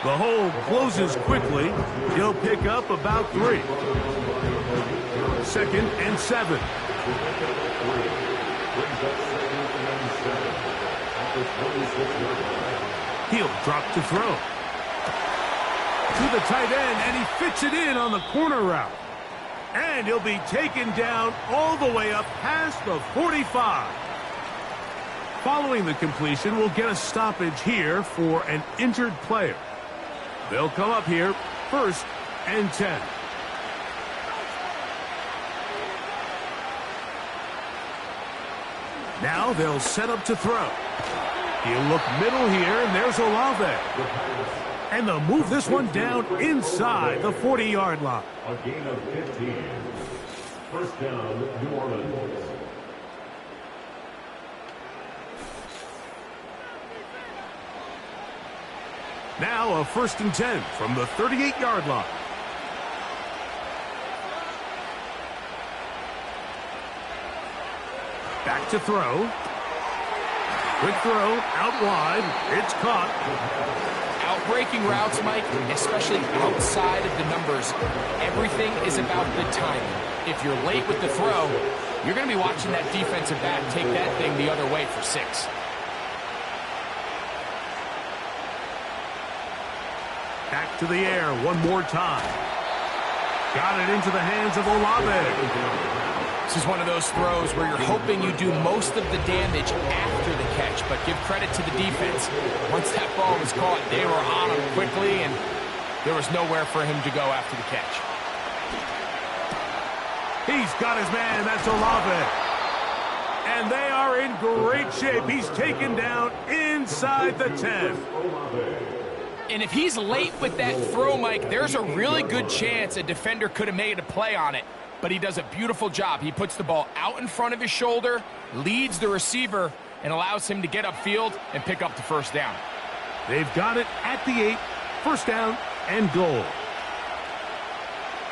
The hole closes quickly. He'll pick up about 3. 2nd and 7. He'll drop to throw. To the tight end, and he fits it in on the corner route. And he'll be taken down all the way up past the 45. Following the completion, we'll get a stoppage here for an injured player. They'll come up here, 1st and 10. Now they'll set up to throw. He'll look middle here, and there's Olave. And they'll move this one down inside the 40-yard line. A gain of 15. First down, New Orleans. Now a 1st and 10 from the 38-yard line. Back to throw. Quick throw out wide. It's caught. Outbreaking routes, Mike, especially outside of the numbers, everything is about the timing. If you're late with the throw, you're going to be watching that defensive back take that thing the other way for 6. Back to the air one more time. Got it into the hands of Olave. This is one of those throws where you're hoping you do most of the damage after the catch, but give credit to the defense. Once that ball was caught, they were on him quickly, and there was nowhere for him to go after the catch. He's got his man. That's Olave. And they are in great shape. He's taken down inside the 10. And if he's late with that throw, Mike, there's a really good chance a defender could have made a play on it. But he does a beautiful job. He puts the ball out in front of his shoulder, leads the receiver, and allows him to get upfield and pick up the first down. They've got it at the 8. First down and goal.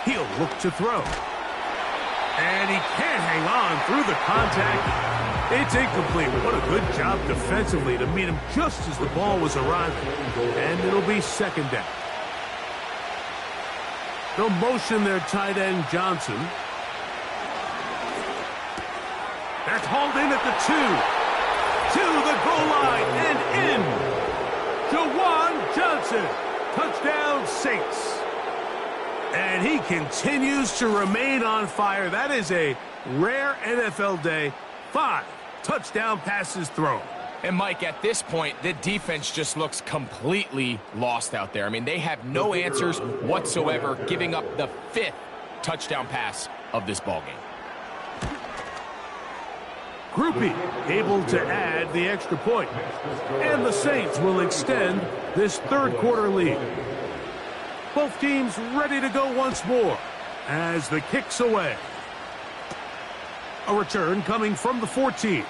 He'll look to throw. And he can't hang on through the contact. It's incomplete. What a good job defensively to meet him just as the ball was arriving. And it'll be second down. They'll motion their tight end, Johnson. That's hauled in at the 2. To the goal line and in. Jawan Johnson. Touchdown, Saints. And he continues to remain on fire. That is a rare NFL day. 5 touchdown passes thrown. And, Mike, at this point, the defense just looks completely lost out there. I mean, they have no answers whatsoever, giving up the 5th touchdown pass of this ballgame. Groupie able to add the extra point. And the Saints will extend this third quarter lead. Both teams ready to go once more as the kick's away. A return coming from the 14.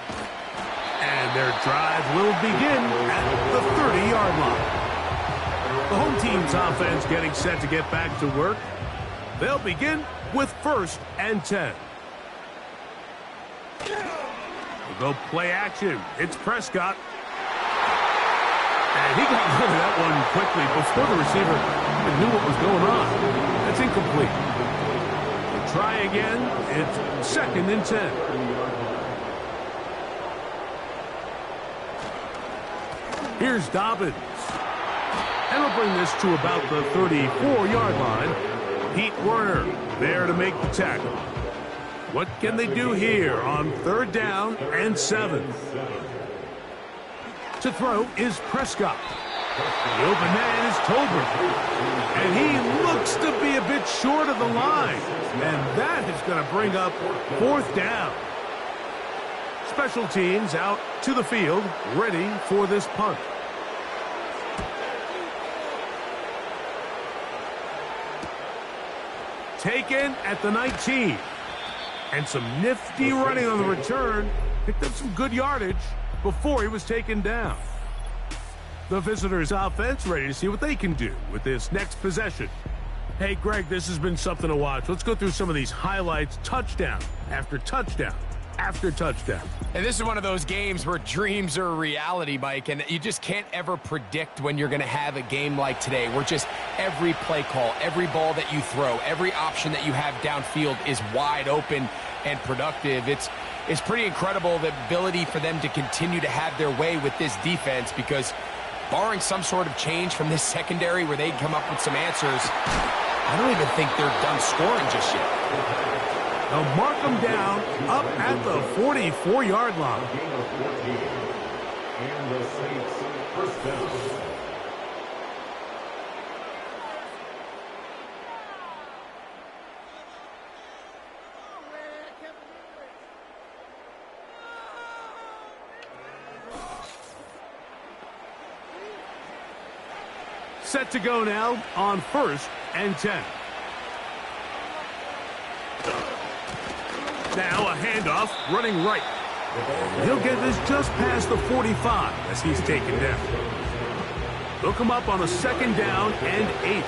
And their drive will begin at the 30-yard line. The home team's offense getting set to get back to work. They'll begin with 1st and 10. We'll go play action. It's Prescott. And he got rid of that one quickly before the receiver even knew what was going on. That's incomplete. We'll try again. It's 2nd and 10. Here's Dobbins. And we'll bring this to about the 34-yard line. Pete Werner there to make the tackle. What can they do here on 3rd down and 7? To throw is Prescott. The open man is Tolbert. And he looks to be a bit short of the line. And that is going to bring up 4th down. Special teams out to the field, ready for this punt. Taken at the 19. And some nifty running on the return. Picked up some good yardage before he was taken down. The visitors' offense ready to see what they can do with this next possession. Hey, Greg, this has been something to watch. Let's go through some of these highlights. Touchdown after touchdown after touchdown. And this is one of those games where dreams are a reality, Mike, and you just can't ever predict when you're going to have a game like today, where just every play call, every ball that you throw, every option that you have downfield is wide open and productive. It's pretty incredible, the ability for them to continue to have their way with this defense, because barring some sort of change from this secondary where they come up with some answers, I don't even think they're done scoring just yet. They'll mark them down up at the 44-yard line. And the Saints first down. Set to go now on 1st and 10. Now a handoff running right. He'll get this just past the 45 as he's taken down. They'll come up on a 2nd down and 8.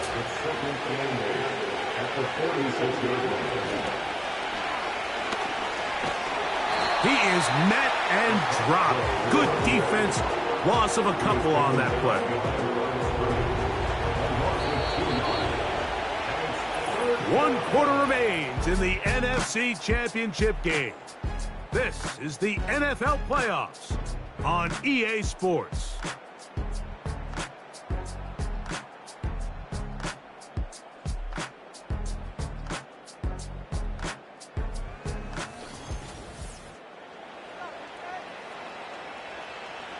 He is met and dropped. Good defense. Loss of a couple on that play. 1 quarter remains in the NFC Championship game. This is the NFL Playoffs on EA Sports.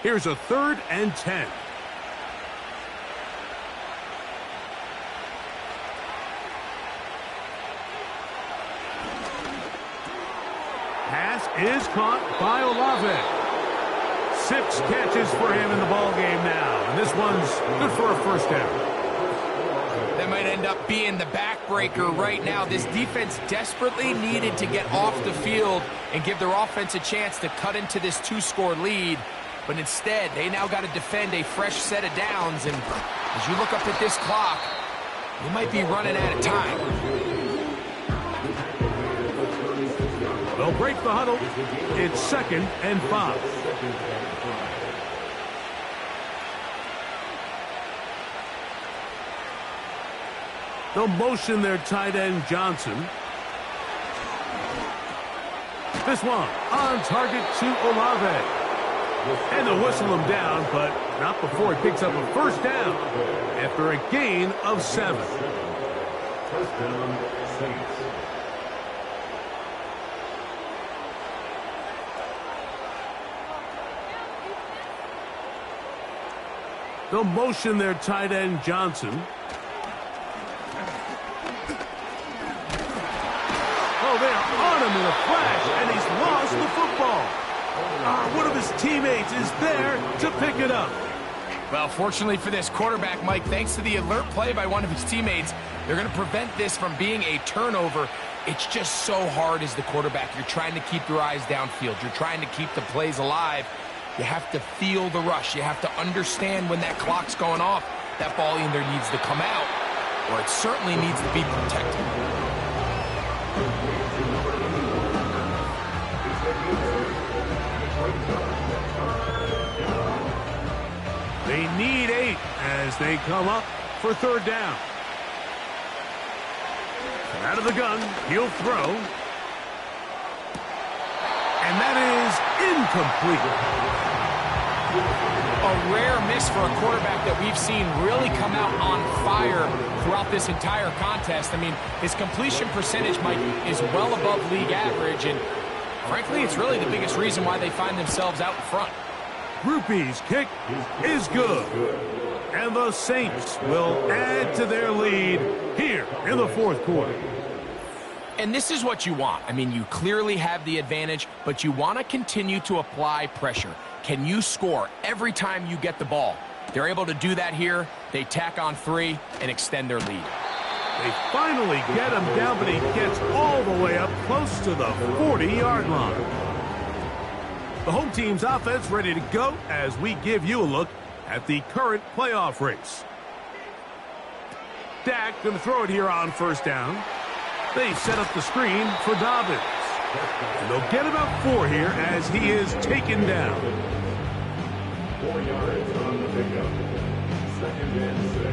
Here's a 3rd and 10. Pass is caught by Olave. 6 catches for him in the ball game now. And this one's good for a first down. That might end up being the backbreaker right now. This defense desperately needed to get off the field and give their offense a chance to cut into this 2-score lead. But instead, they now got to defend a fresh set of downs. And as you look up at this clock, you might be running out of time. They'll break the huddle. It's 2nd and 5. They'll motion their tight end, Johnson. This one on target to Olave. And they'll whistle him down, but not before he picks up a first down after a gain of 7. First down, Saints. They'll motion their tight end, Johnson. Oh, they are on him in a flash, and he's lost the football. One of his teammates is there to pick it up. Well, fortunately for this quarterback, Mike, thanks to the alert play by one of his teammates, they're going to prevent this from being a turnover. It's just so hard as the quarterback. You're trying to keep your eyes downfield. You're trying to keep the plays alive. You have to feel the rush. You have to understand when that clock's going off. That ball either needs to come out or it certainly needs to be protected. They need 8 as they come up for 3rd down. Out of the gun, he'll throw. And that is incomplete. A rare miss for a quarterback that we've seen really come out on fire throughout this entire contest. I mean, his completion percentage, Mike, is well above league average, and frankly, it's really the biggest reason why they find themselves out in front. Grupe's kick is good. And the Saints will add to their lead here in the 4th quarter. And this is what you want. I mean, you clearly have the advantage, but you want to continue to apply pressure. Can you score every time you get the ball? They're able to do that here. They tack on 3 and extend their lead. They finally get him down, but he gets all the way up close to the 40-yard line. The home team's offense ready to go as we give you a look at the current playoff race. Dak going to throw it here on 1st down. They set up the screen for Dobbins. And they'll get about 4 here as he is taken down. 4 yards on the pickup. 2nd and 6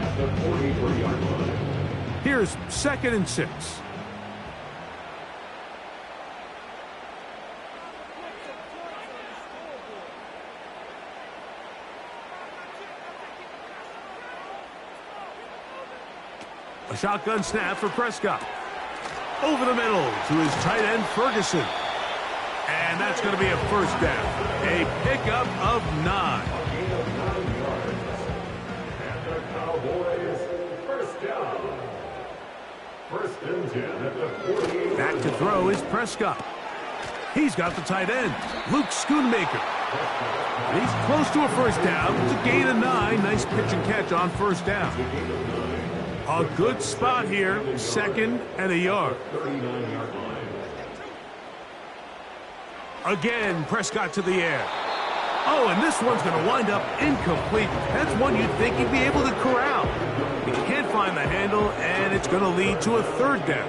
at the 43-yard line. Here's 2nd and 6. A shotgun snap for Prescott. Over the middle to his tight end, Ferguson. And that's going to be a first down. A pickup of 9. And the Cowboys, first down. 1st and 10 at the 48. Back to throw is Prescott. He's got the tight end, Luke Schoonmaker. And he's close to a first down. It's a gain of 9. Nice pitch and catch on 1st down. A good spot here, 2nd and a yard. 39-yard line. Again, Prescott to the air. Oh, and this one's going to wind up incomplete. That's one you'd think he'd be able to corral. He can't find the handle, and it's going to lead to a 3rd down.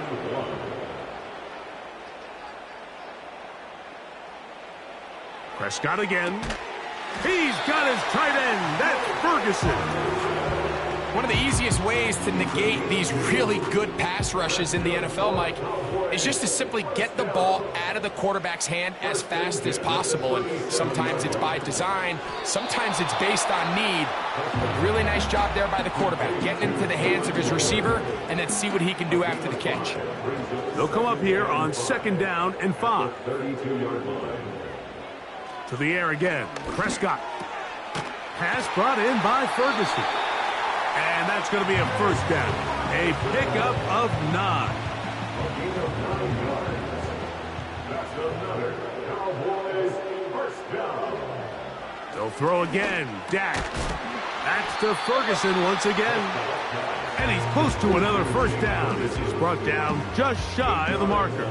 Prescott again. He's got his tight end. That's Ferguson. One of the easiest ways to negate these really good pass rushes in the NFL, Mike, is just to simply get the ball out of the quarterback's hand as fast as possible. And sometimes it's by design, sometimes it's based on need. A really nice job there by the quarterback, getting into the hands of his receiver, and then see what he can do after the catch. They'll come up here on 2nd down and 5. To the air again. Prescott. Pass brought in by Ferguson. And that's going to be a 1st down. A pickup of 9. That's another Cowboys first down. They'll throw again. Dak. That's to Ferguson once again. And he's close to another 1st down as he's brought down just shy of the marker.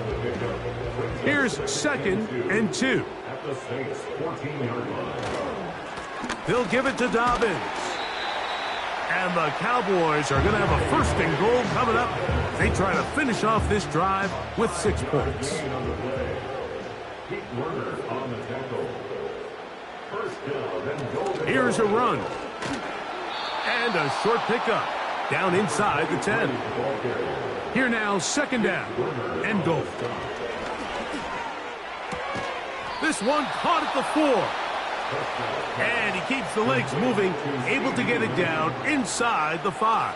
Here's 2nd and 2. At the Saints' 14-yard line. They'll give it to Dobbins. And the Cowboys are going to have a 1st and goal coming up. They try to finish off this drive with 6 points. Pete Werner on the tackle. 1st down and goal. Here's a run. And a short pickup down inside the 10. Here now, 2nd down and goal. This one caught at the 4. And he keeps the legs moving, able to get it down inside the 5.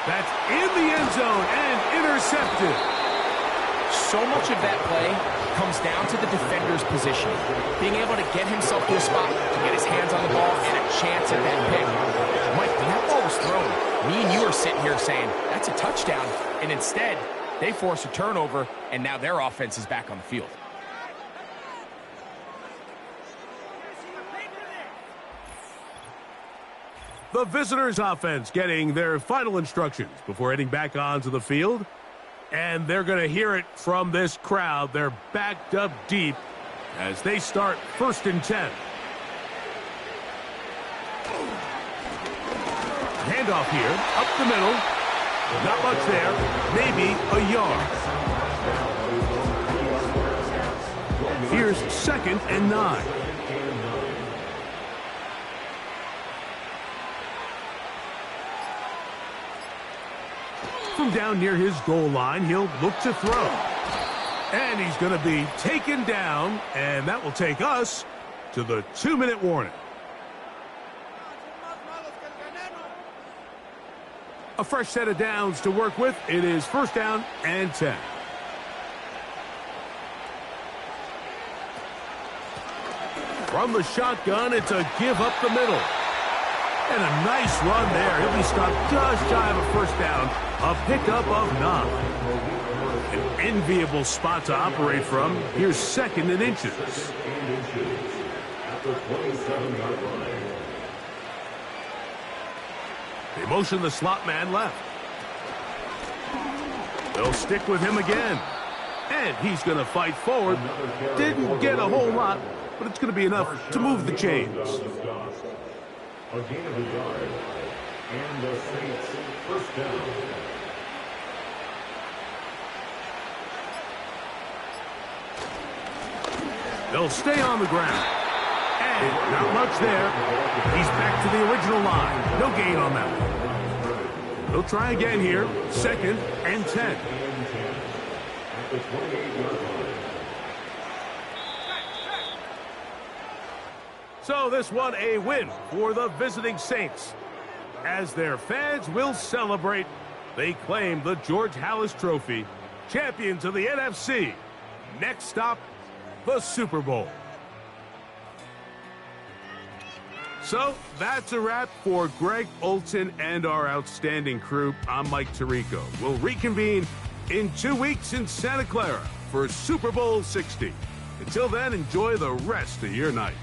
That's in the end zone and intercepted. So much of that play comes down to the defender's position. Being able to get himself to a spot, to get his hands on the ball, and a chance at that pick. Mike, when that ball was thrown, me and you are sitting here saying, that's a touchdown. And instead, they force a turnover, and now their offense is back on the field. The visitors' offense getting their final instructions before heading back onto the field. And they're going to hear it from this crowd. They're backed up deep as they start 1st and 10. Handoff here, up the middle. Not much there, maybe a yard. Here's 2nd and 9. From down near his goal line, he'll look to throw. And he's going to be taken down, and that will take us to the 2-minute warning. A fresh set of downs to work with. It is 1st down and 10. From the shotgun, it's a give up the middle. And a nice run there. He'll be stopped just shy of a 1st down. A pickup of 9. An enviable spot to operate from. Here's 2nd and inches. At the 27-yard line. They motion the slot man left. They'll stick with him again. And he's going to fight forward. Didn't get a whole lot, but it's going to be enough to move the chains. A gain of a yard. And the Saints 1st down. They'll stay on the ground. And not much there. He's back to the original line. No gain on that one. They'll try again here. 2nd and 10. At the 28-yard line. So this one a win for the visiting Saints. As their fans will celebrate, they claim the George Halas Trophy, champions of the NFC. Next stop, the Super Bowl. So that's a wrap for Greg Olsen and our outstanding crew. I'm Mike Tirico. We'll reconvene in 2 weeks in Santa Clara for Super Bowl 60. Until then, enjoy the rest of your night.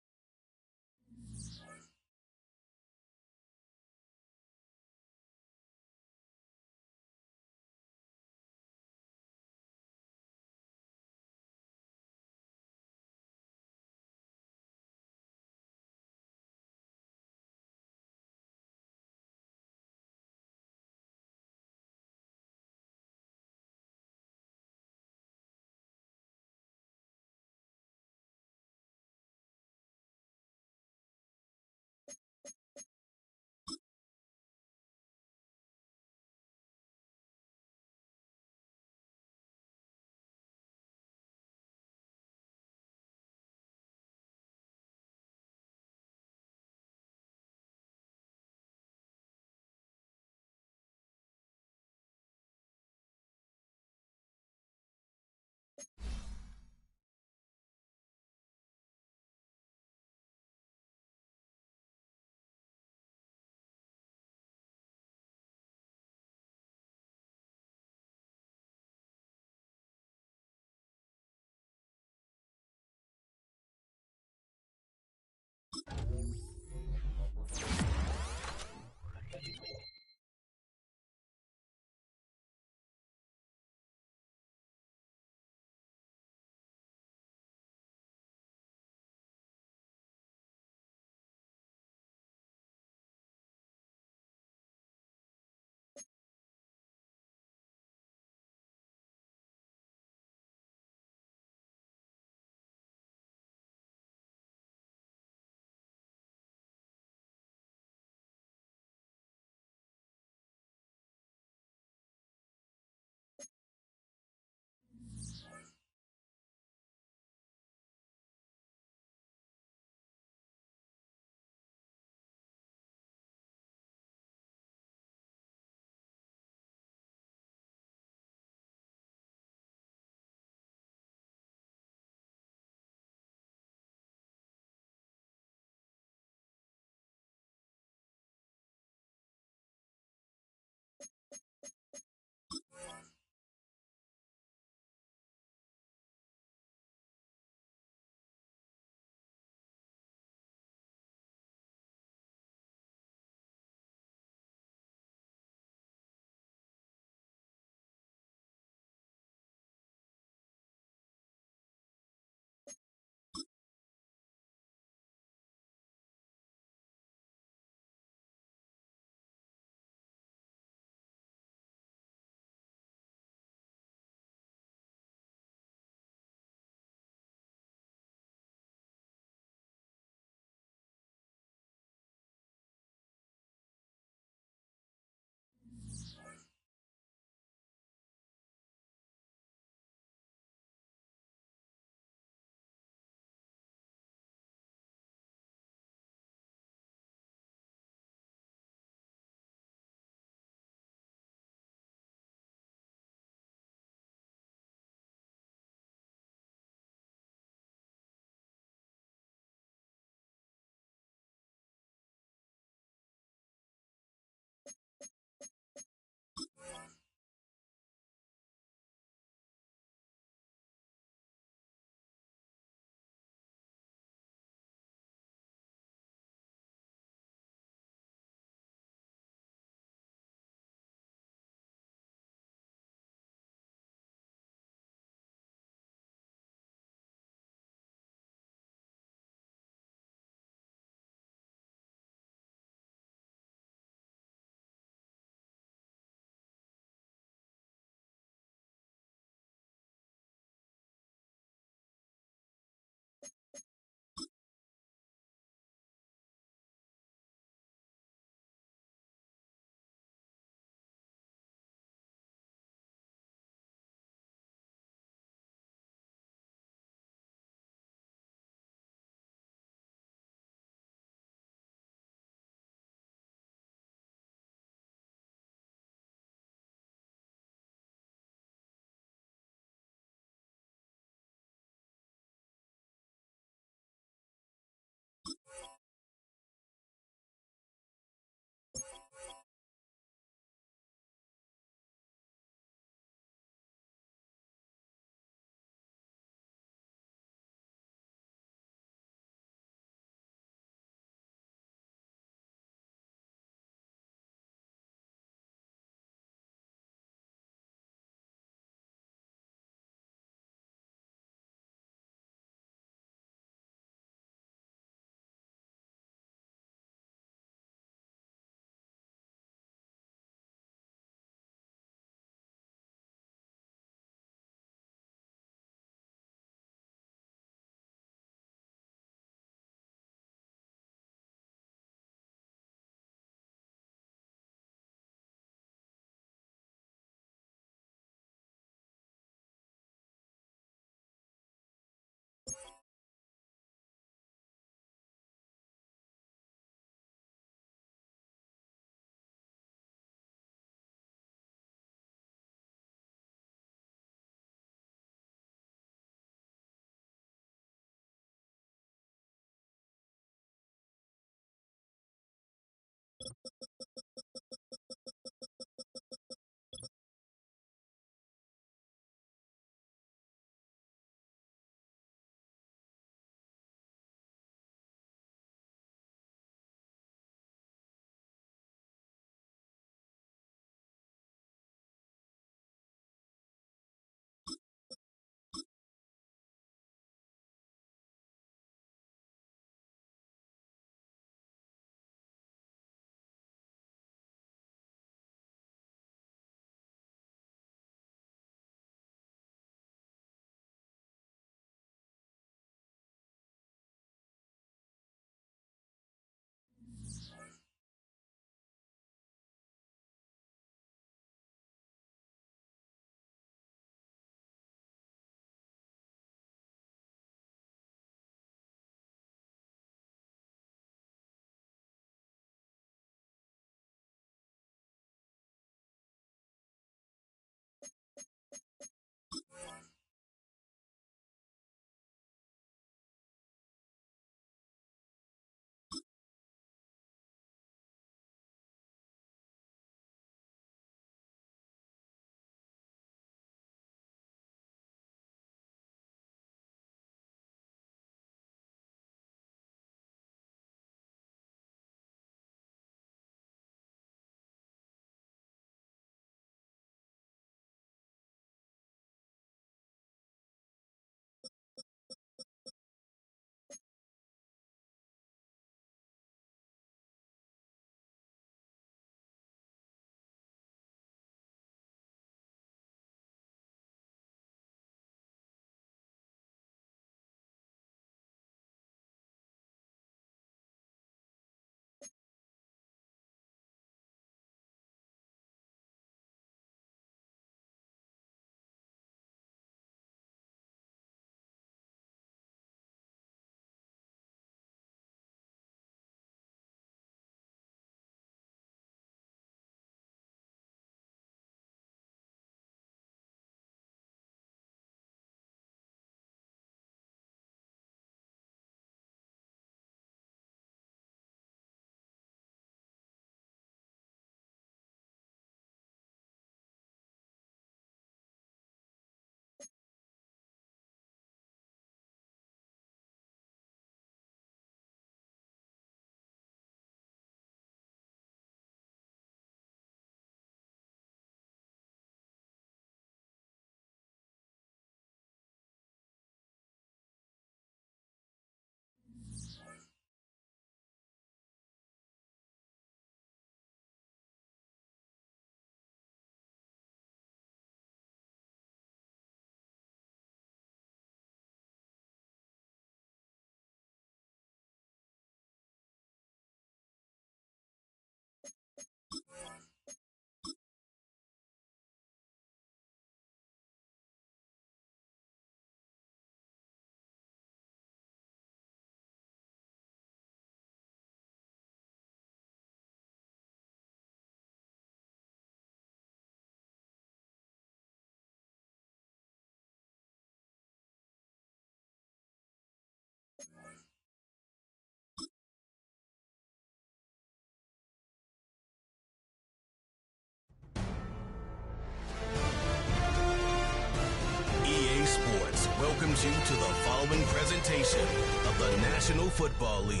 welcomes you to the following presentation of the National Football League.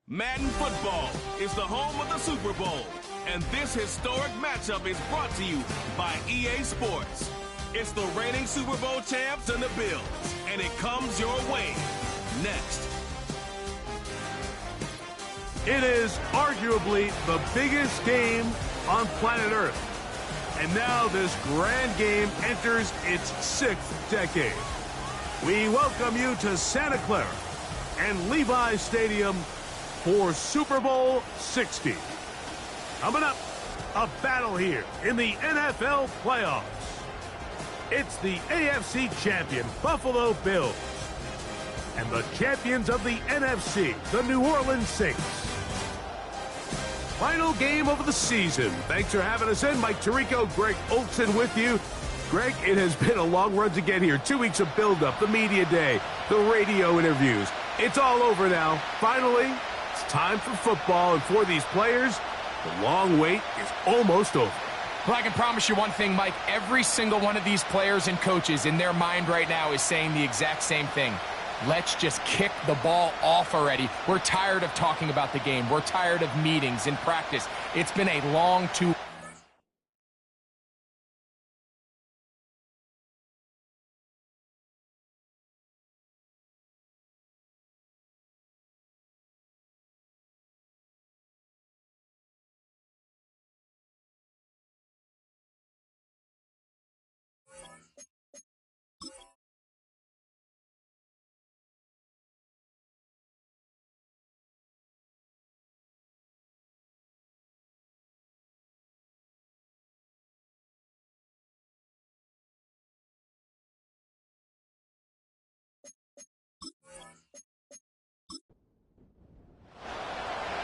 Madden Football is the home of the Super Bowl, and this historic matchup is brought to you by EA Sports. It's the reigning Super Bowl champs and the Bills, and it comes your way next. It is arguably the biggest game on planet Earth. And now this grand game enters its 6th decade. We welcome you to Santa Clara and Levi's Stadium for Super Bowl 60. Coming up, a battle here in the NFL playoffs. It's the AFC champion Buffalo Bills and the champions of the NFC, the New Orleans Saints. Final game of the season. Thanks for having us in. Mike Tirico, Greg Olsen with you. Greg, it has been a long run to get here. 2 weeks of build-up, the media day, the radio interviews. It's all over now. Finally, it's time for football, and for these players, the long wait is almost over. Well, I can promise you one thing, Mike. Every single one of these players and coaches in their mind right now is saying the exact same thing. Let's just kick the ball off already. We're tired of talking about the game. We're tired of meetings and practice. It's been a long 2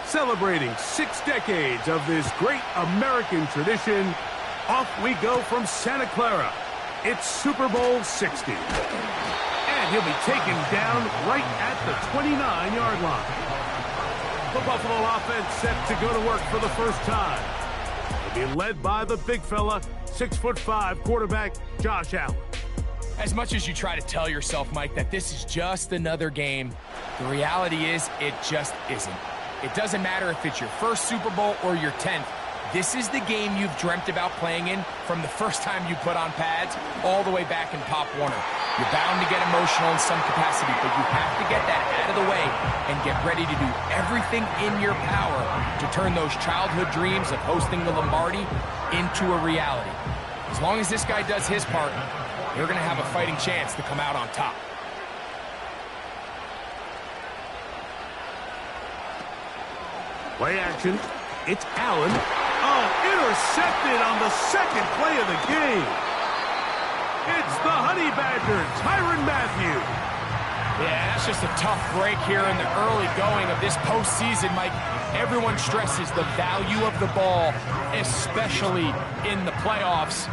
Celebrating 6 decades of this great American tradition, off we go from Santa Clara. It's Super Bowl 60. And he'll be taken down right at the 29-yard line. The Buffalo offense set to go to work for the first time. They'll be led by the big fella, 6'5" quarterback Josh Allen. As much as you try to tell yourself, Mike, that this is just another game, the reality is it just isn't. It doesn't matter if it's your first Super Bowl or your 10th. This is the game you've dreamt about playing in from the first time you put on pads all the way back in Pop Warner. You're bound to get emotional in some capacity, but you have to get that out of the way and get ready to do everything in your power to turn those childhood dreams of hosting the Lombardi into a reality. As long as this guy does his part, you're going to have a fighting chance to come out on top. Play action. It's Allen. Oh, intercepted on the second play of the game. It's the Honey Badger, Tyrann Mathieu. Yeah, that's just a tough break here in the early going of this postseason, Mike. Everyone stresses the value of the ball, especially in the playoffs.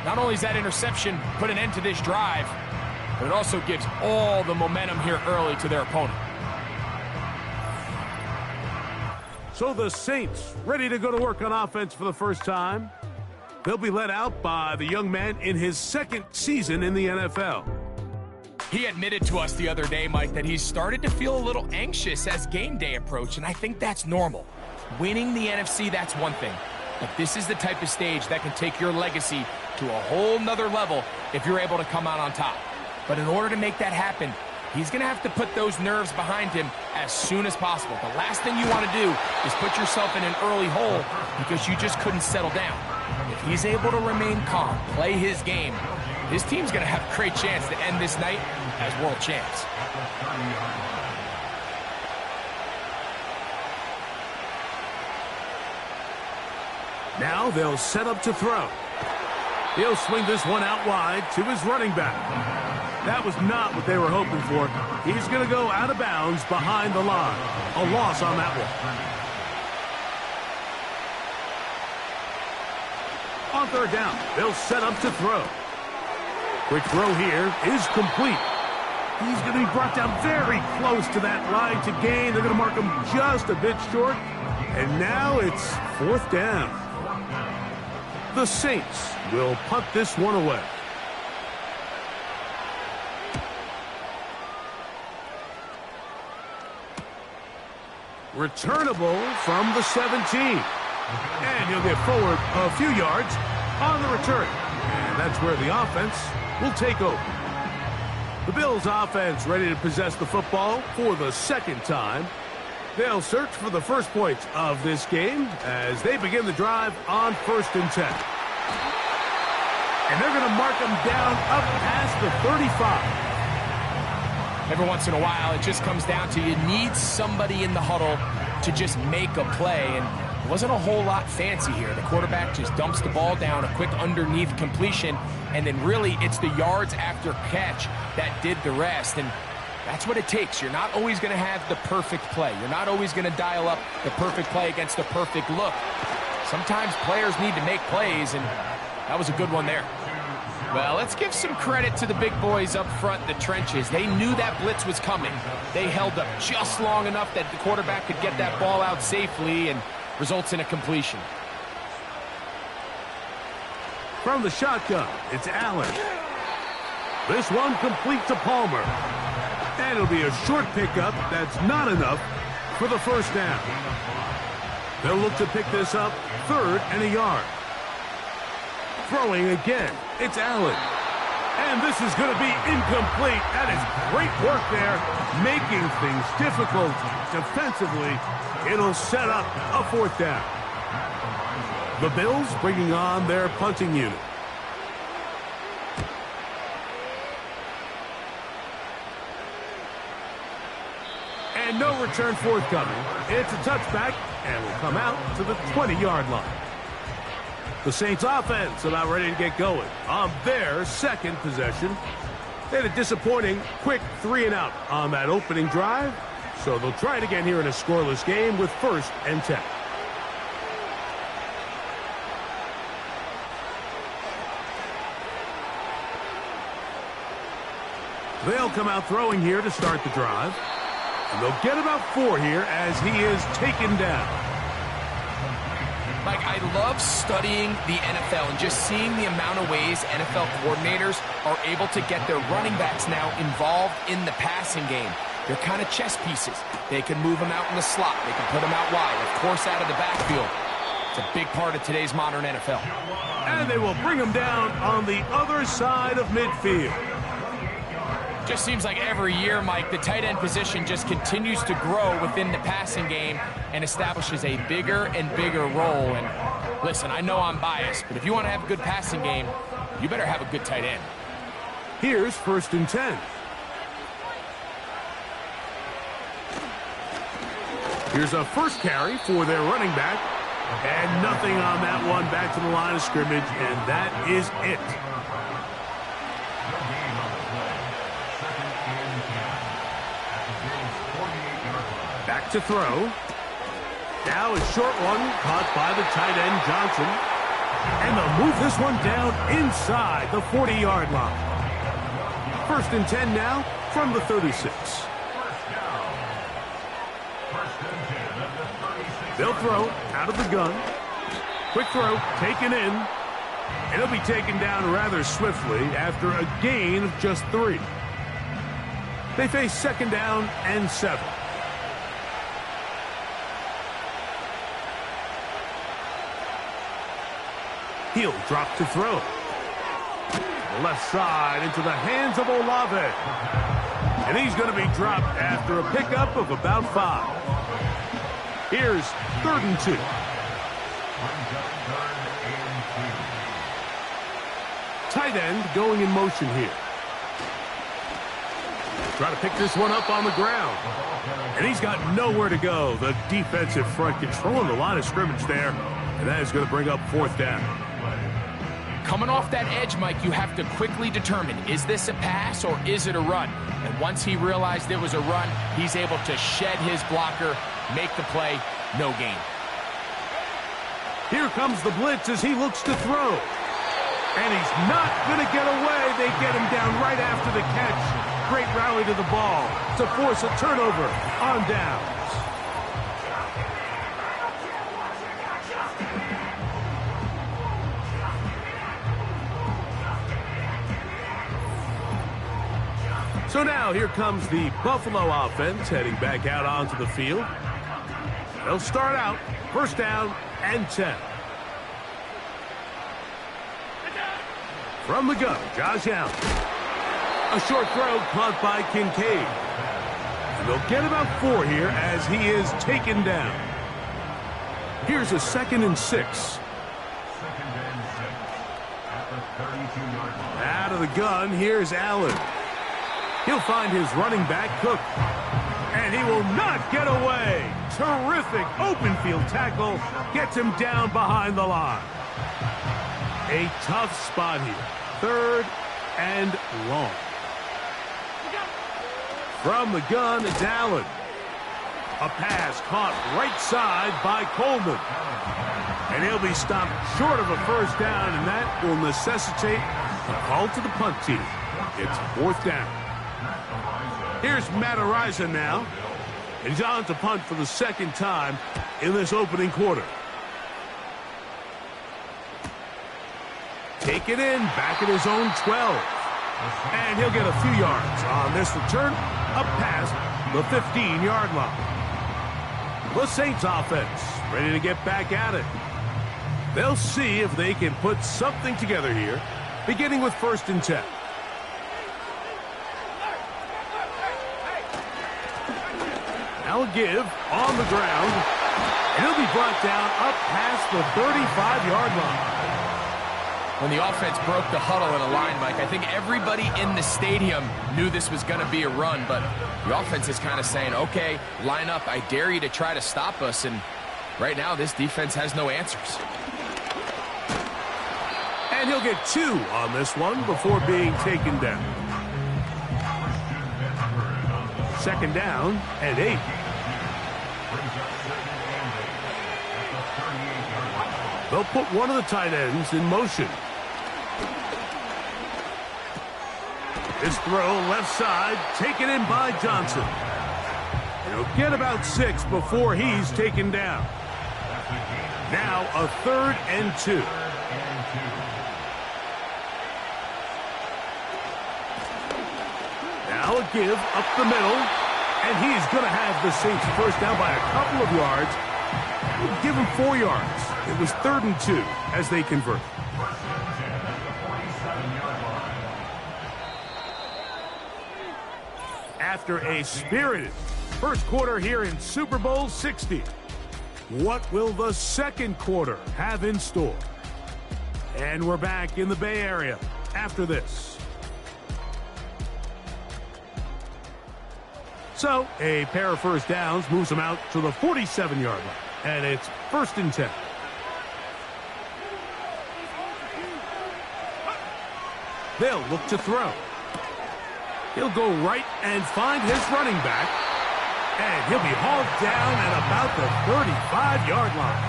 Not only does that interception put an end to this drive, but it also gives all the momentum here early to their opponent. So the Saints ready to go to work on offense for the first time. They'll be led out by the young man in his 2nd season in the NFL. He admitted to us the other day, Mike, that he's started to feel a little anxious as game day approached, and I think that's normal. Winning the NFC, that's one thing. But this is the type of stage that can take your legacy to a whole nother level if you're able to come out on top. But in order to make that happen, he's going to have to put those nerves behind him as soon as possible. The last thing you want to do is put yourself in an early hole because you just couldn't settle down. If he's able to remain calm, play his game, his team's going to have a great chance to end this night as world champs. Now they'll set up to throw. He'll swing this one out wide to his running back. That was not what they were hoping for. He's going to go out of bounds behind the line. A loss on that one. On 3rd down, they'll set up to throw. Quick throw here is complete. He's going to be brought down very close to that line to gain. They're going to mark him just a bit short. And now it's 4th down. The Saints will punt this one away. Returnable from the 17. And he'll get forward a few yards on the return. And that's where the offense will take over. The Bills offense ready to possess the football for the second time. They'll search for the first points of this game as they begin the drive on 1st and 10. And they're going to mark them down up past the 35. Every once in a while, it just comes down to you need somebody in the huddle to just make a play. And it wasn't a whole lot fancy here. The quarterback just dumps the ball down, a quick underneath completion, and then really it's the yards after catch that did the rest. And that's what it takes. You're not always going to have the perfect play. You're not always going to dial up the perfect play against the perfect look. Sometimes players need to make plays, and that was a good one there. Well, let's give some credit to the big boys up front, the trenches. They knew that blitz was coming. They held up just long enough that the quarterback could get that ball out safely and results in a completion. From the shotgun, it's Allen. This one complete to Palmer. And it'll be a short pickup that's not enough for the first down. They'll look to pick this up 3rd and a yard. Throwing again, it's Allen. And this is going to be incomplete. That is great work there, making things difficult defensively. It'll set up a 4th down. The Bills bringing on their punting unit. And no return forthcoming. It's a touchback and will come out to the 20-yard line. The Saints offense about ready to get going on their second possession. They had a disappointing quick 3-and-out on that opening drive. So they'll try it again here in a scoreless game with 1st and 10. They'll come out throwing here to start the drive. And they'll get about 4 here as he is taken down. Mike, I love studying the NFL and just seeing the amount of ways NFL coordinators are able to get their running backs now involved in the passing game. They're kind of chess pieces. They can move them out in the slot. They can put them out wide, of course, out of the backfield. It's a big part of today's modern NFL. And they will bring him down on the other side of midfield. Just seems like every year, Mike, the tight end position just continues to grow within the passing game and establishes a bigger and bigger role. And listen, I know I'm biased, but if you want to have a good passing game, you better have a good tight end. Here's 1st and 10. Here's a first carry for their running back. And nothing on that one, back to the line of scrimmage, and that is it. Back to throw. Now a short one caught by the tight end Johnson. And they'll move this one down inside the 40-yard line. 1st and 10 now from the 36. They'll throw out of the gun. Quick throw taken in. And it'll be taken down rather swiftly after a gain of just 3. They face 2nd down and 7. He'll drop to throw. The left side into the hands of Olave. And he's going to be dropped after a pickup of about 5. Here's 3rd and 2. Tight end going in motion here. Try to pick this one up on the ground. And he's got nowhere to go. The defensive front controlling the line of scrimmage there. And that is going to bring up 4th down. Coming off that edge, Mike, you have to quickly determine, is this a pass or is it a run? And once he realized it was a run, he's able to shed his blocker, make the play, no gain. Here comes the blitz as he looks to throw. And he's not going to get away. They get him down right after the catch. Great rally to the ball to force a turnover on downs. So now here comes the Buffalo offense heading back out onto the field. They'll start out first down and 10. From the gun, Josh Allen. A short throw caught by Kincaid. And they'll get about 4 here as he is taken down. Here's a 2nd and 6. Out of the gun, here's Allen. He'll find his running back, Cook. And he will not get away. Terrific open field tackle. Gets him down behind the line. A tough spot here. 3rd and long. From the gun, it's Allen. A pass caught right side by Coleman. And he'll be stopped short of a first down, and that will necessitate a call to the punt team. It's 4th down. Here's Matt Araiza now. He's on to punt for the 2nd time in this opening quarter. Take it in, back at his own 12. And he'll get a few yards on this return, up past the 15-yard line. The Saints offense ready to get back at it. They'll see if they can put something together here, beginning with 1st and 10. Now a give on the ground. And he'll be brought down up past the 35-yard line. When the offense broke the huddle in a line, Mike, I think everybody in the stadium knew this was going to be a run, but the offense is kind of saying, okay, line up, I dare you to try to stop us, and right now this defense has no answers. And he'll get 2 on this one before being taken down. 2nd down and 8. They'll put one of the tight ends in motion. This throw left side, taken in by Johnson. And he'll get about 6 before he's taken down. Now a 3rd and 2. Now a give up the middle. And he's going to have the Saints first down by a couple of yards. We'll give him 4 yards. It was 3rd and 2 as they convert. After a spirited first quarter here in Super Bowl 60, what will the 2nd quarter have in store? And we're back in the Bay Area after this. So, a pair of first downs moves them out to the 47-yard line. And it's 1st and 10. They'll look to throw. He'll go right and find his running back. And he'll be hauled down at about the 35-yard line.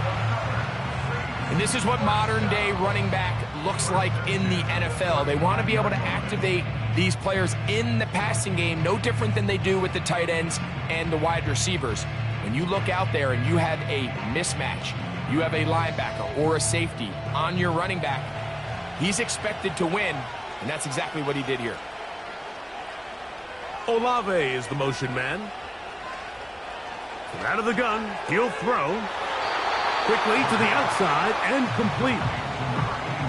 And this is what modern-day running back looks like in the NFL. They want to be able to activate these players in the passing game, no different than they do with the tight ends and the wide receivers. When you look out there and you have a mismatch, you have a linebacker or a safety on your running back, he's expected to win, and that's exactly what he did here. Olave is the motion man. From out of the gun, he'll throw. Quickly to the outside and complete.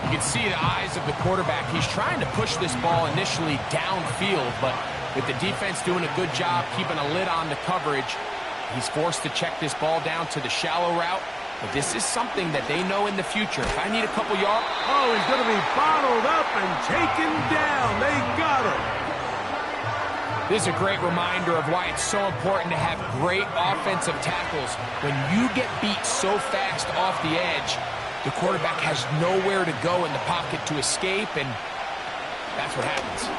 You can see the eyes of the quarterback. He's trying to push this ball initially downfield, but with the defense doing a good job keeping a lid on the coverage, he's forced to check this ball down to the shallow route. But this is something that they know in the future. If I need a couple yards... Oh, he's going to be bottled up and taken down. They got him. This is a great reminder of why it's so important to have great offensive tackles. When you get beat so fast off the edge, the quarterback has nowhere to go in the pocket to escape, and that's what happens.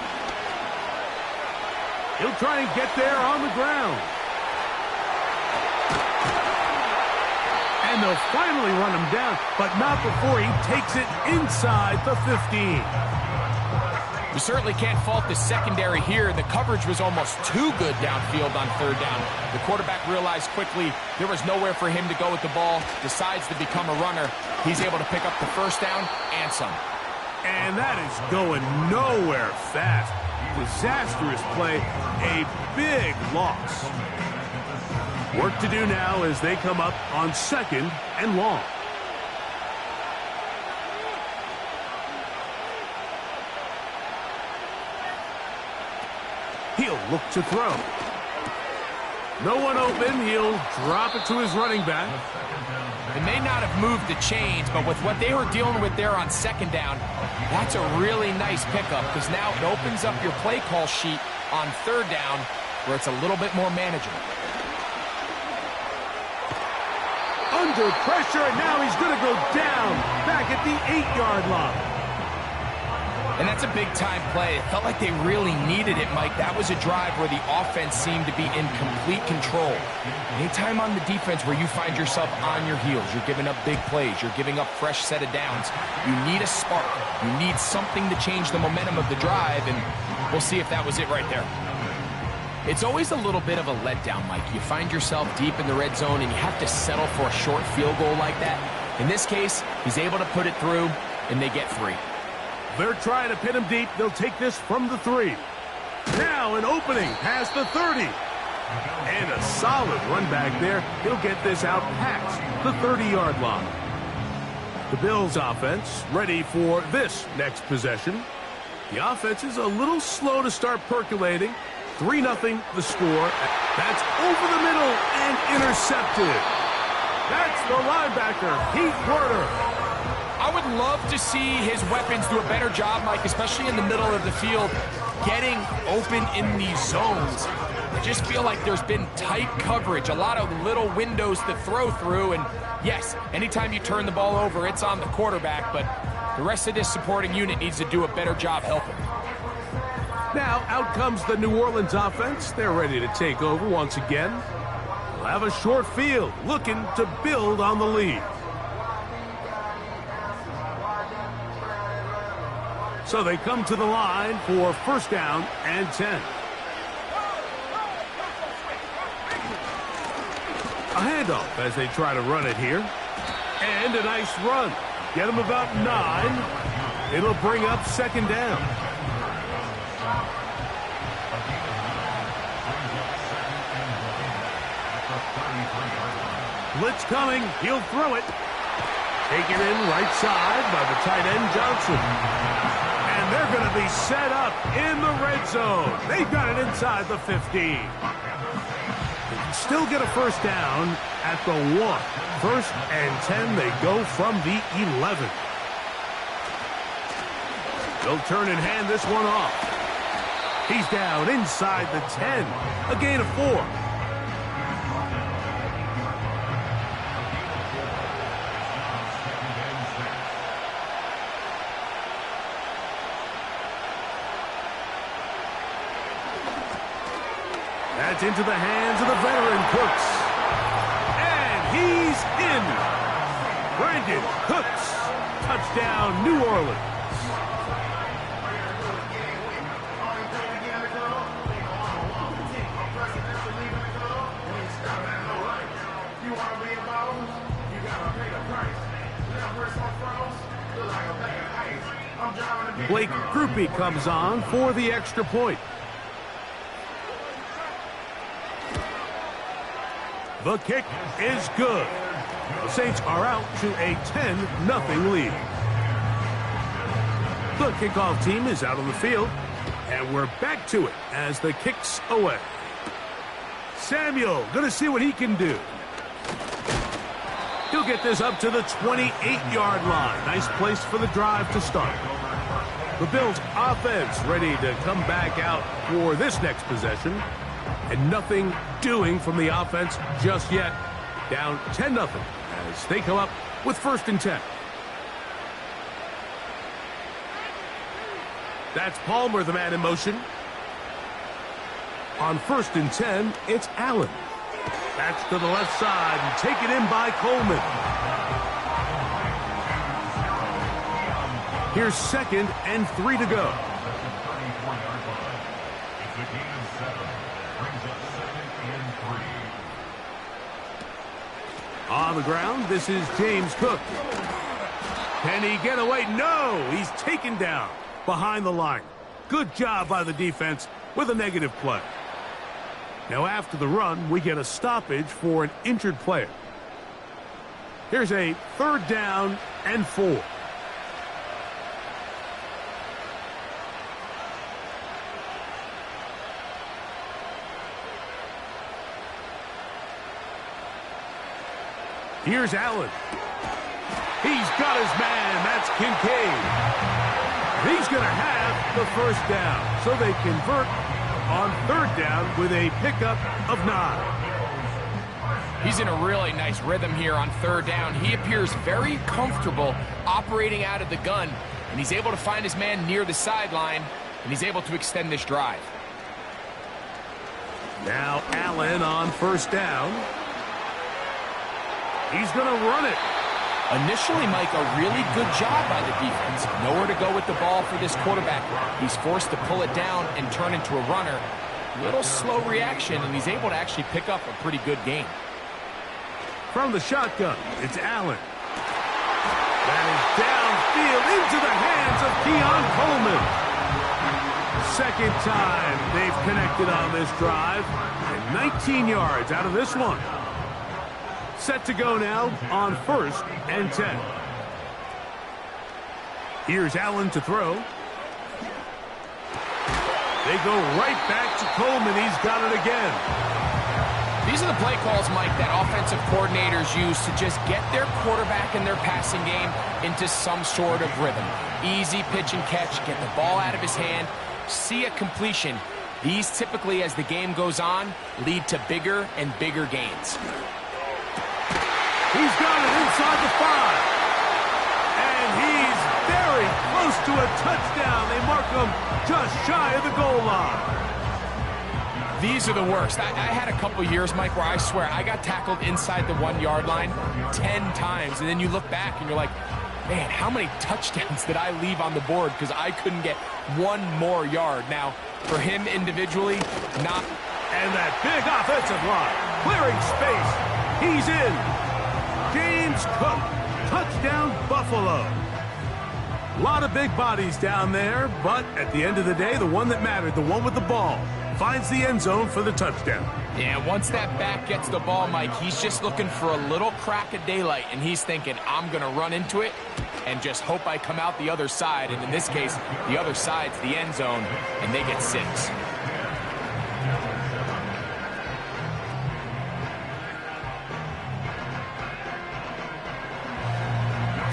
He'll try and get there on the ground. And they'll finally run him down, but not before he takes it inside the 15. You certainly can't fault the secondary here. The coverage was almost too good downfield on 3rd down. The quarterback realized quickly there was nowhere for him to go with the ball, decides to become a runner. He's able to pick up the first down and some. And that is going nowhere fast. Disastrous play, a big loss. Work to do now as they come up on 2nd and long. He'll look to throw. No one open. He'll drop it to his running back. They may not have moved the chains, but with what they were dealing with there on 2nd down, that's a really nice pickup because now it opens up your play call sheet on 3rd down where it's a little bit more manageable. Under pressure, and now he's going to go down back at the 8-yard line. And that's a big-time play. It felt like they really needed it, Mike. That was a drive where the offense seemed to be in complete control. Anytime on the defense where you find yourself on your heels, you're giving up big plays, you're giving up fresh set of downs, you need a spark. You need something to change the momentum of the drive, and we'll see if that was it right there. It's always a little bit of a letdown, Mike. You find yourself deep in the red zone, and you have to settle for a short field goal like that. In this case, he's able to put it through, and they get 3. They're trying to pin him deep. They'll take this from the 3. Now an opening past the 30. And a solid run back there. He'll get this out past the 30-yard line. The Bills offense ready for this next possession. The offense is a little slow to start percolating. 3-0 the score. That's over the middle and intercepted. That's the linebacker, Heath Werner. I would love to see his weapons do a better job, Mike, especially in the middle of the field, getting open in these zones. I just feel like there's been tight coverage, a lot of little windows to throw through, and yes, anytime you turn the ball over, it's on the quarterback, but the rest of this supporting unit needs to do a better job helping. Now out comes the New Orleans offense. They're ready to take over once again. They'll have a short field, looking to build on the lead. So they come to the line for 1st down and 10. A handoff as they try to run it here. And a nice run. Get them about 9. It'll bring up 2nd down. Blitz coming. He'll throw it. Taken in right side by the tight end Johnson. And they're going to be set up in the red zone. They've got it inside the 15. They can still get a 1st down at the 1. 1st and 10, they go from the 11. They'll turn and hand this one off. He's down inside the 10. A gain of 4. That's into the hands of the veteran Cooks. And he's in. Brandon Cooks. Touchdown, New Orleans. Blake Grupe comes on for the extra point. The kick is good. The Saints are out to a 10-0 lead. The kickoff team is out on the field, and we're back to it as the kick's away. Samuel going to see what he can do. He'll get this up to the 28-yard line. Nice place for the drive to start. The Bills offense ready to come back out for this next possession. And nothing doing from the offense just yet. Down 10-0 as they come up with 1st and 10. That's Palmer, the man in motion. On 1st and 10, it's Allen. That's to the left side and taken in by Coleman. Here's 2nd and 3 to go. On the ground, this is James Cook. Can he get away? No, he's taken down behind the line. Good job by the defense with a negative play. Now after the run, we get a stoppage for an injured player. Here's a 3rd down and 4. Here's Allen. He's got his man. That's Kincaid. He's going to have the 1st down. So they convert on 3rd down with a pickup of 9. He's in a really nice rhythm here on 3rd down. He appears very comfortable operating out of the gun, and he's able to find his man near the sideline, and he's able to extend this drive. Now Allen on 1st down. He's going to run it. Initially, Mike, a really good job by the defense. Nowhere to go with the ball for this quarterback. He's forced to pull it down and turn into a runner. Little slow reaction, and he's able to actually pick up a pretty good gain. From the shotgun, it's Allen. That is downfield into the hands of Keon Coleman. Second time they've connected on this drive, and 19 yards out of this one. Set to go now on 1st and 10. Here's Allen to throw. They go right back to Coleman. He's got it again. These are the play calls, Mike, that offensive coordinators use to just get their quarterback and their passing game into some sort of rhythm. Easy pitch and catch, get the ball out of his hand, see a completion. These typically, as the game goes on, lead to bigger and bigger gains. He's got it inside the 5. And he's very close to a touchdown. They mark him just shy of the goal line. These are the worst. I had a couple years, Mike, where I swear I got tackled inside the 1-yard line 10 times. And then you look back and you're like, man, how many touchdowns did I leave on the board because I couldn't get one more yard? Now, for him individually, not. And that big offensive line, clearing space. He's in. James Cook, touchdown Buffalo. A lot of big bodies down there, but at the end of the day, the one that mattered, the one with the ball, finds the end zone for the touchdown. Yeah, once that back gets the ball, Mike, he's just looking for a little crack of daylight, and he's thinking, I'm going to run into it and just hope I come out the other side. And in this case, the other side's the end zone, and they get 6.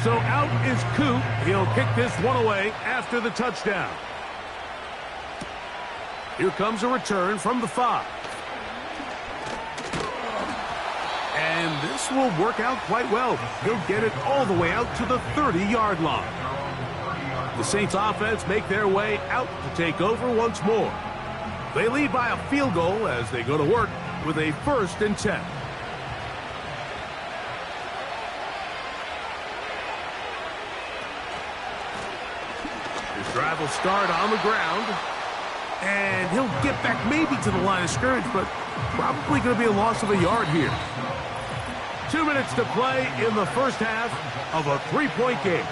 So out is Coop. He'll kick this one away after the touchdown. Here comes a return from the 5. And this will work out quite well. He'll get it all the way out to the 30-yard line. The Saints offense make their way out to take over once more. They lead by a field goal as they go to work with a 1st and 10. Drive will start on the ground. And he'll get back maybe to the line of scrimmage, but probably going to be a loss of a yard here. 2 minutes to play in the first half of a 3-point game.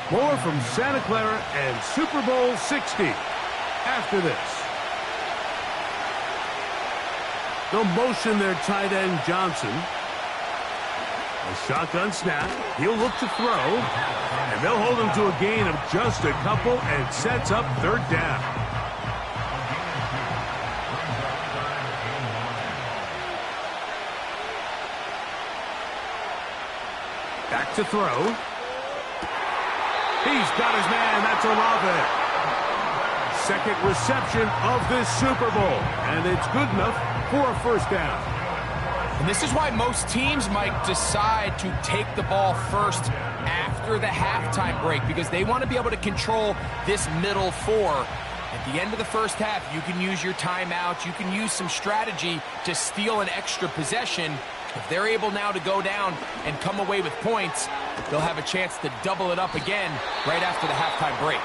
More from Santa Clara and Super Bowl 60 after this. They'll motion their tight end Johnson. A shotgun snap. He'll look to throw. And they'll hold him to a gain of just a couple and sets up 3rd down. Back to throw. He's got his man. That's Olave. Second reception of this Super Bowl. And it's good enough for a 1st down. And this is why most teams might decide to take the ball first after the halftime break, because they want to be able to control this middle 4. At the end of the first half, you can use your timeout. You can use some strategy to steal an extra possession. If they're able now to go down and come away with points, they'll have a chance to double it up again right after the halftime break.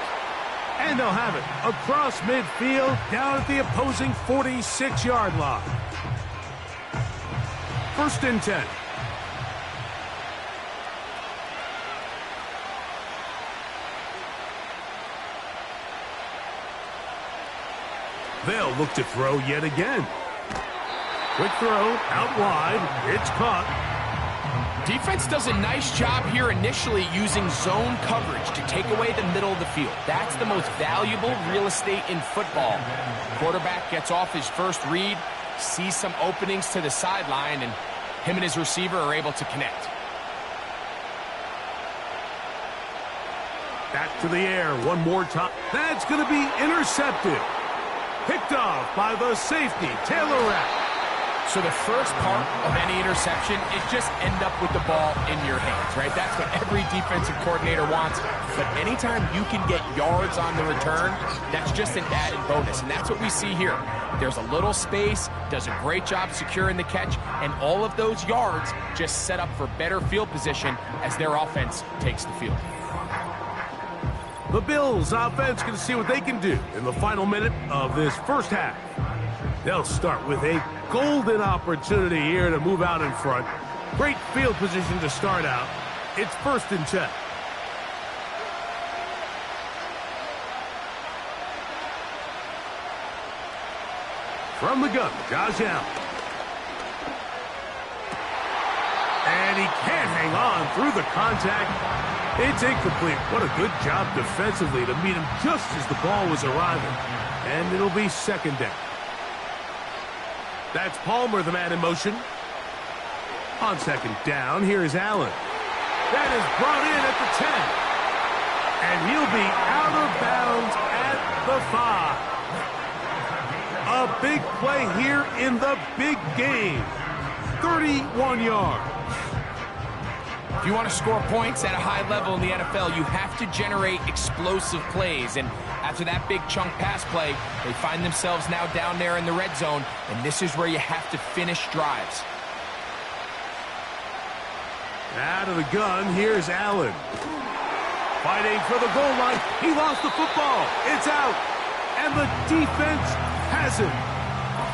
And they'll have it across midfield down at the opposing 46-yard line. 1st and 10. They'll look to throw yet again. Quick throw, out wide, it's caught. Defense does a nice job here initially using zone coverage to take away the middle of the field. That's the most valuable real estate in football. Quarterback gets off his first read, sees some openings to the sideline, and him and his receiver are able to connect. Back to the air one more time. That's going to be intercepted. Picked off by the safety, Taylor Rapp. So the first part of any interception is just end up with the ball in your hands, right? That's what every defensive coordinator wants. But anytime you can get yards on the return, that's just an added bonus. And that's what we see here. There's a little space, does a great job securing the catch, and all of those yards just set up for better field position as their offense takes the field. The Bills offense going to see what they can do in the final minute of this first half. They'll start with a golden opportunity here to move out in front. Great field position to start out. It's 1st and 10. From the gun, Josh Allen. And he can't hang on through the contact. It's incomplete. What a good job defensively to meet him just as the ball was arriving. And it'll be 2nd down. That's Palmer, the man in motion. On 2nd down, here's Allen. That is brought in at the 10. And he'll be out of bounds at the 5. A big play here in the big game. 31 yards. If you want to score points at a high level in the NFL, you have to generate explosive plays. And after that big chunk pass play, they find themselves now down there in the red zone, and this is where you have to finish drives. Out of the gun, here's Allen. Fighting for the goal line. He lost the football. It's out. And the defense has it.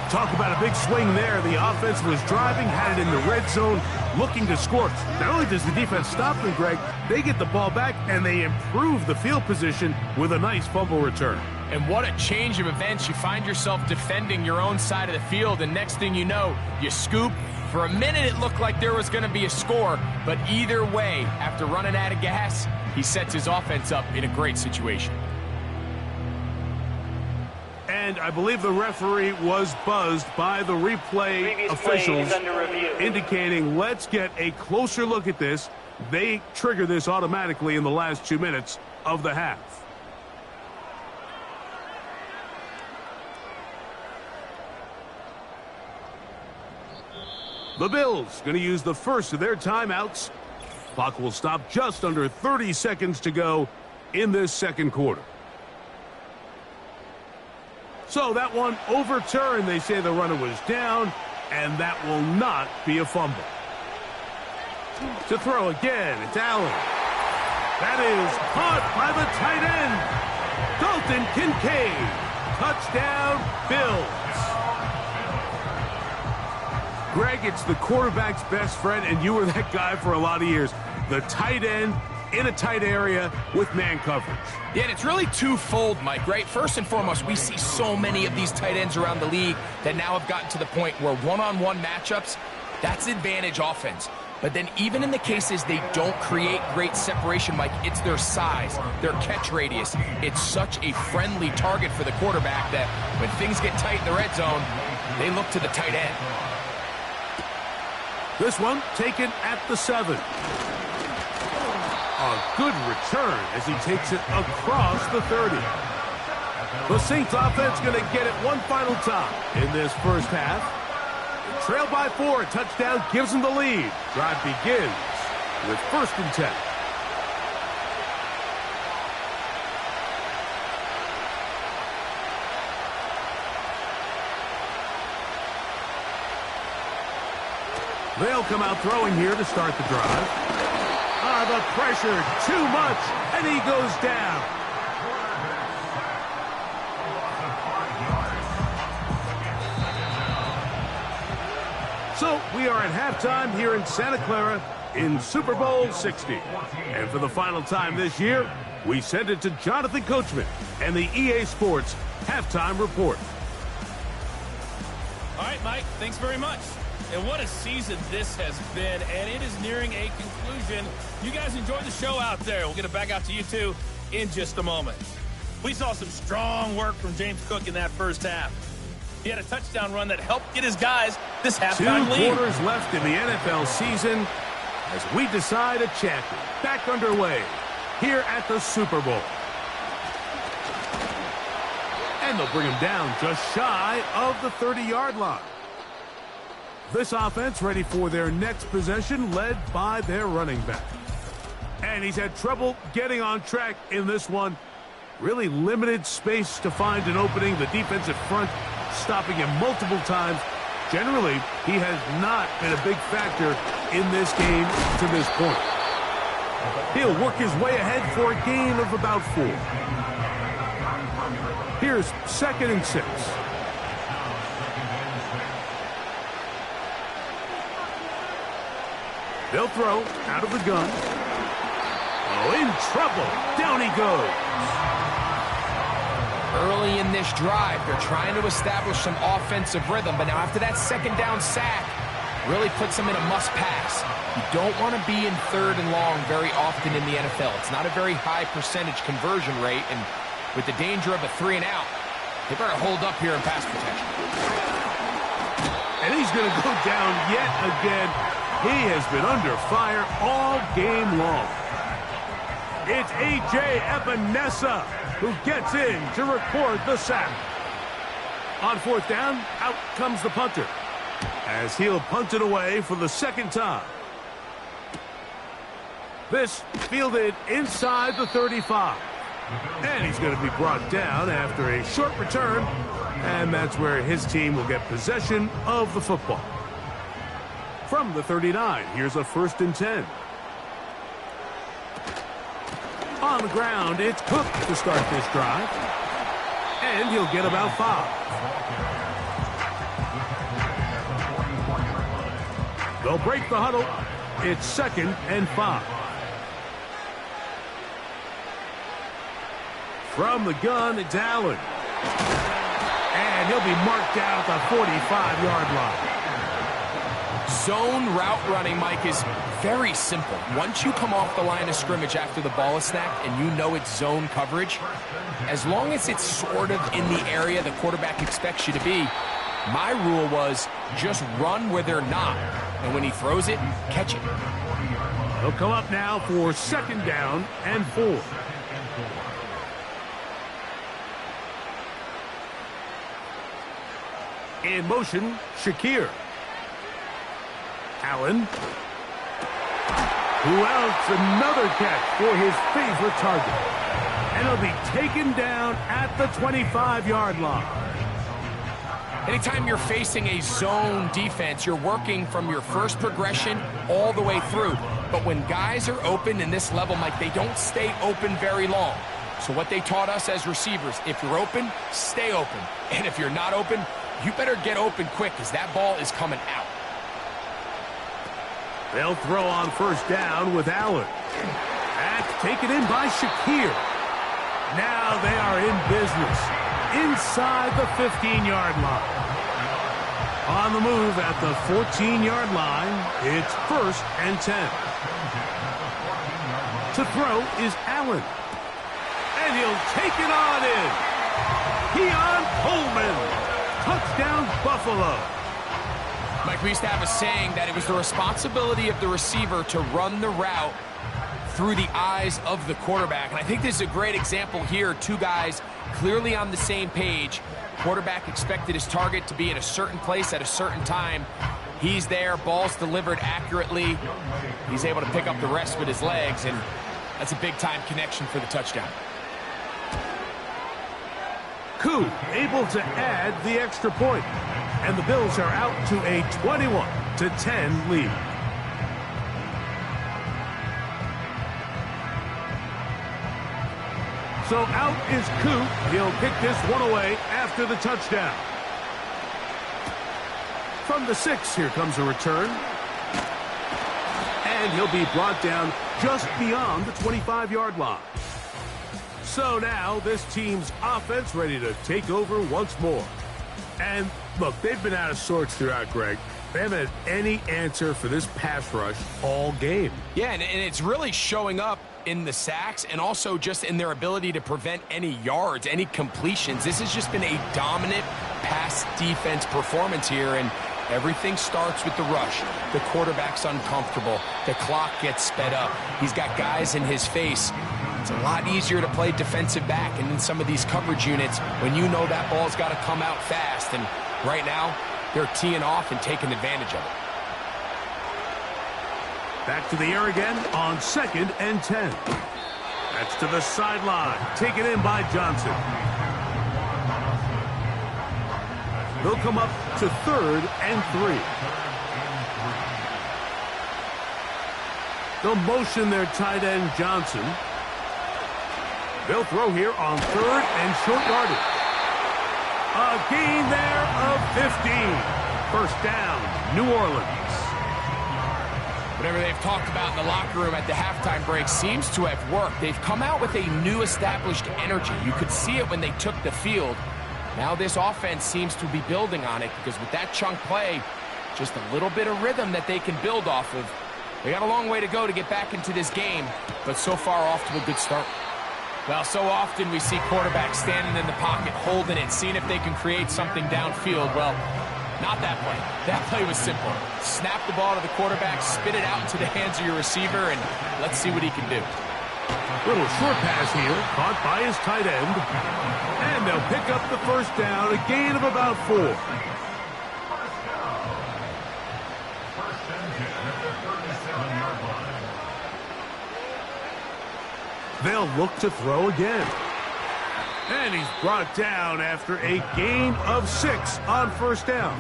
Talk about a big swing there. The offense was driving, had it in the red zone, looking to score. Not only does the defense stop them, Greg, they get the ball back, and they improve the field position with a nice fumble return. And what a change of events. You find yourself defending your own side of the field, and next thing you know, you scoop. For a minute, it looked like there was going to be a score, but either way, after running out of gas, he sets his offense up in a great situation. And I believe the referee was buzzed by the replay officials, indicating let's get a closer look at this. They trigger this automatically in the last 2 minutes of the half. The Bills going to use the first of their timeouts. Clock will stop just under 30 seconds to go in this 2nd quarter. So that one overturned. They say the runner was down, and that will not be a fumble. To throw again, it's Allen. That is caught by the tight end, Dalton Kincaid. Touchdown, Bills. Greg, it's the quarterback's best friend, and you were that guy for a lot of years. The tight end in a tight area with man coverage. Yeah, and it's really twofold, Mike, right? First and foremost, we see so many of these tight ends around the league that now have gotten to the point where one-on-one matchups, that's advantage offense. But then even in the cases they don't create great separation, Mike, it's their size, their catch radius. It's such a friendly target for the quarterback that when things get tight in the red zone, they look to the tight end. This one taken at the 7. A good return as he takes it across the 30. The Saints offense going to get it one final time in this first half. Trail by 4, a touchdown gives them the lead. Drive begins with 1st and 10. They'll come out throwing here to start the drive. The pressure, too much, and he goes down. So we are at halftime here in Santa Clara in Super Bowl 60. And for the final time this year, we send it to Jonathan Coachman and the EA Sports Halftime Report. All right, Mike, thanks very much. And what a season this has been, and it is nearing a conclusion. You guys enjoy the show out there. We'll get it back out to you two in just a moment. We saw some strong work from James Cook in that first half. He had a touchdown run that helped get his guys this halftime lead. 2 quarters left in the NFL season as we decide a champion. Back underway here at the Super Bowl. And they'll bring him down just shy of the 30-yard line. This offense ready for their next possession, led by their running back. And he's had trouble getting on track in this one. Really limited space to find an opening. The defensive front stopping him multiple times. Generally, he has not been a big factor in this game to this point. He'll work his way ahead for a gain of about 4. Here's 2nd and 6. They'll throw out of the gun. Oh, in trouble. Down he goes. Early in this drive, they're trying to establish some offensive rhythm, but now after that 2nd down sack, really puts them in a must-pass. You don't want to be in 3rd and long very often in the NFL. It's not a very high percentage conversion rate, and with the danger of a 3 and out, they better hold up here in pass protection. And he's going to go down yet again. He has been under fire all game long. It's A.J. Epinesa who gets in to record the sack. On 4th down, out comes the punter, as he'll punt it away for the 2nd time. This fielded inside the 35. And he's going to be brought down after a short return, and that's where his team will get possession of the football. From the 39, here's a 1st and 10. On the ground, it's Cook to start this drive. And he'll get about 5. They'll break the huddle. It's 2nd and 5. From the gun, it's Allen. And he'll be marked down at the 45-yard line. Zone route running, Mike, is very simple. Once you come off the line of scrimmage after the ball is snapped and you know it's zone coverage, as long as it's sort of in the area the quarterback expects you to be, my rule was just run where they're not. And when he throws it, catch it. They'll come up now for 2nd down and 4. In motion, Shakir. Allen. Who else? Another catch for his favorite target. And he'll be taken down at the 25-yard line. Anytime you're facing a zone defense, you're working from your first progression all the way through. But when guys are open in this level, Mike, they don't stay open very long. So what they taught us as receivers, if you're open, stay open. And if you're not open, you better get open quick because that ball is coming out. They'll throw on 1st down with Allen. That's taken in by Shakir. Now they are in business inside the 15-yard line. On the move at the 14-yard line, it's 1st and 10. To throw is Allen. And he'll take it on in. Keon Coleman. Touchdown, Buffalo. Mike, we used to have a saying that it was the responsibility of the receiver to run the route through the eyes of the quarterback. And I think this is a great example here. 2 guys clearly on the same page. Quarterback expected his target to be at a certain place at a certain time. He's there, ball's delivered accurately. He's able to pick up the rest with his legs, and that's a big-time connection for the touchdown. Koo able to add the extra point. And the Bills are out to a 21-10 lead. So out is Koo. He'll kick this one away after the touchdown. From the 6, here comes a return. And he'll be brought down just beyond the 25-yard line. So now this team's offense ready to take over once more. And look, they've been out of sorts throughout, Greg. They haven't had any answer for this pass rush all game. Yeah, and it's really showing up in the sacks and also just in their ability to prevent any yards, any completions. This has just been a dominant pass defense performance here, and everything starts with the rush. The quarterback's uncomfortable. The clock gets sped up. He's got guys in his face. It's a lot easier to play defensive back and in some of these coverage units when you know that ball's got to come out fast. And right now, they're teeing off and taking advantage of it. Back to the air again on 2nd and 10. That's to the sideline. Taken in by Johnson. They'll come up to 3rd and 3. They'll motion their tight end Johnson. They'll throw here on 3rd and short yardage. A gain there of 15. First down, New Orleans. Whatever they've talked about in the locker room at the halftime break seems to have worked. They've come out with a new established energy. You could see it when they took the field. Now this offense seems to be building on it because with that chunk play, just a little bit of rhythm that they can build off of. They got a long way to go to get back into this game, but so far off to a good start. Well, so often we see quarterbacks standing in the pocket, holding it, seeing if they can create something downfield. Well, not that play. That play was simple. Snap the ball to the quarterback, spit it out into the hands of your receiver, and let's see what he can do. Little short pass here, caught by his tight end. And they'll pick up the first down, a gain of about 4. They'll look to throw again. And he's brought down after a gain of 6 on first down.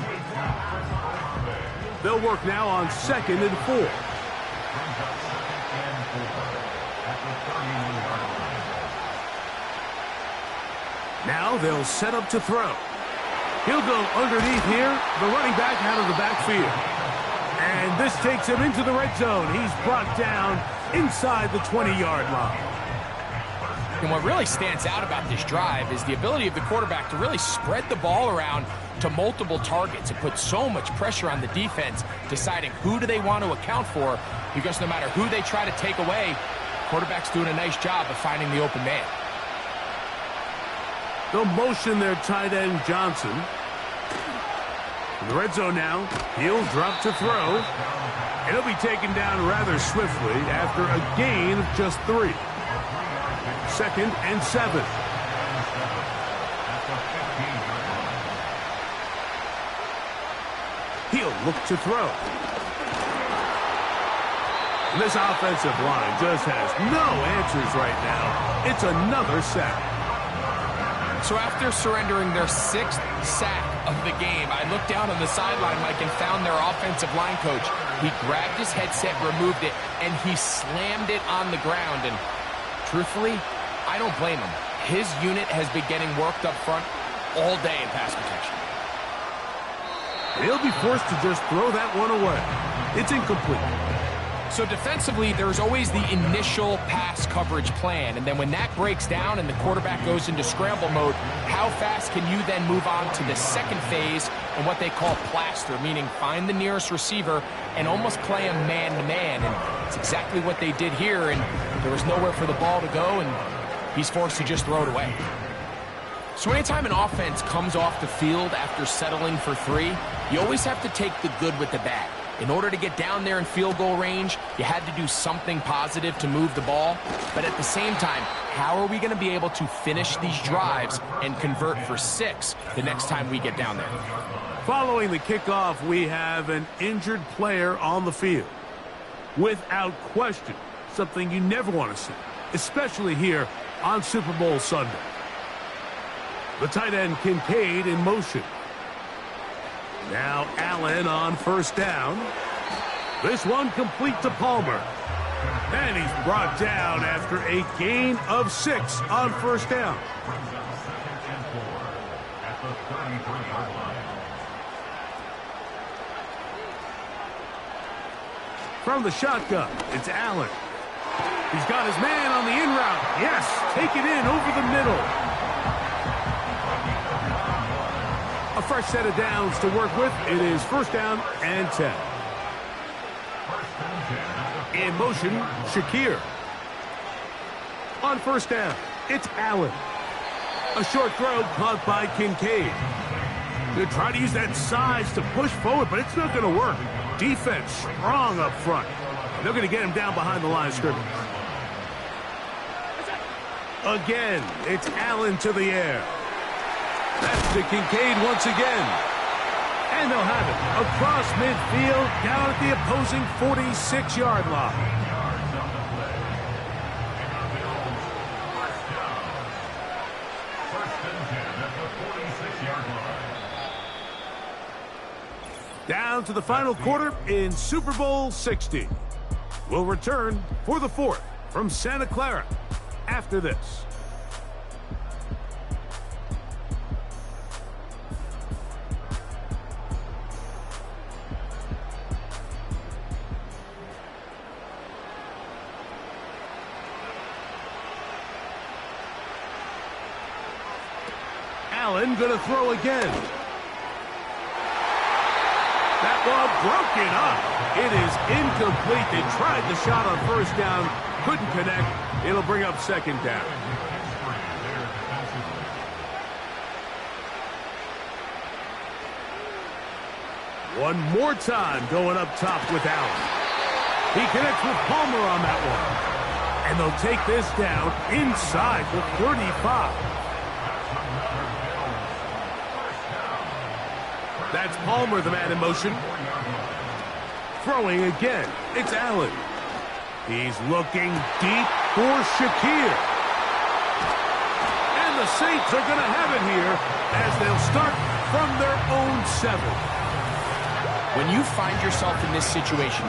They'll work now on 2nd and 4. Now they'll set up to throw. He'll go underneath here, the running back out of the backfield. And this takes him into the red zone. He's brought down inside the 20-yard line. And what really stands out about this drive is the ability of the quarterback to really spread the ball around to multiple targets and put so much pressure on the defense, deciding who do they want to account for, because no matter who they try to take away, quarterback's doing a nice job of finding the open man. They'll motion their tight end Johnson. In the red zone now, he'll drop to throw. And he'll be taken down rather swiftly after a gain of just 3. 2nd and 7. He'll look to throw. And this offensive line just has no answers right now. It's another sack. So after surrendering their 6th sack of the game, I looked down on the sideline, Mike, and found their offensive line coach. He grabbed his headset, removed it, and he slammed it on the ground. And truthfully, I don't blame him. His unit has been getting worked up front all day in pass protection. He'll be forced to just throw that one away. It's incomplete. So defensively, there's always the initial pass coverage plan, and then when that breaks down and the quarterback goes into scramble mode, how fast can you then move on to the second phase and what they call plaster, meaning find the nearest receiver and almost play him man-to-man, and it's exactly what they did here, and there was nowhere for the ball to go, and he's forced to just throw it away. So anytime an offense comes off the field after settling for 3, you always have to take the good with the bad. In order to get down there in field goal range, you had to do something positive to move the ball. But at the same time, how are we going to be able to finish these drives and convert for 6 the next time we get down there? Following the kickoff, we have an injured player on the field. Without question, something you never want to see, especially here on Super Bowl Sunday. The tight end Kincaid in motion. Now Allen on first down. This one complete to Palmer. And he's brought down after a gain of 6 on first down. From the shotgun, it's Allen. He's got his man on the in route. Yes, take it in over the middle. A fresh set of downs to work with. It is first down and 10. In motion, Shakir. On first down, it's Allen. A short throw caught by Kincaid. They try to use that size to push forward, but it's not going to work. Defense strong up front. They're going to get him down behind the line of scrimmage. Again, it's Allen to the air. That's to Kincaid once again. And they'll have it across midfield, down at the opposing 46-yard line. Down to the final quarter in Super Bowl 60. We'll return for the fourth from Santa Clara after this. Allen going to throw again. That ball broken up. It is incomplete. They tried the shot on first down, couldn't connect. It'll bring up second down. One more time going up top with Allen. He connects with Palmer on that one. And they'll take this down inside the 35. That's Palmer, the man in motion. Throwing again. It's Allen. He's looking deep for Shakir. And the Saints are going to have it here as they'll start from their own 7. When you find yourself in this situation,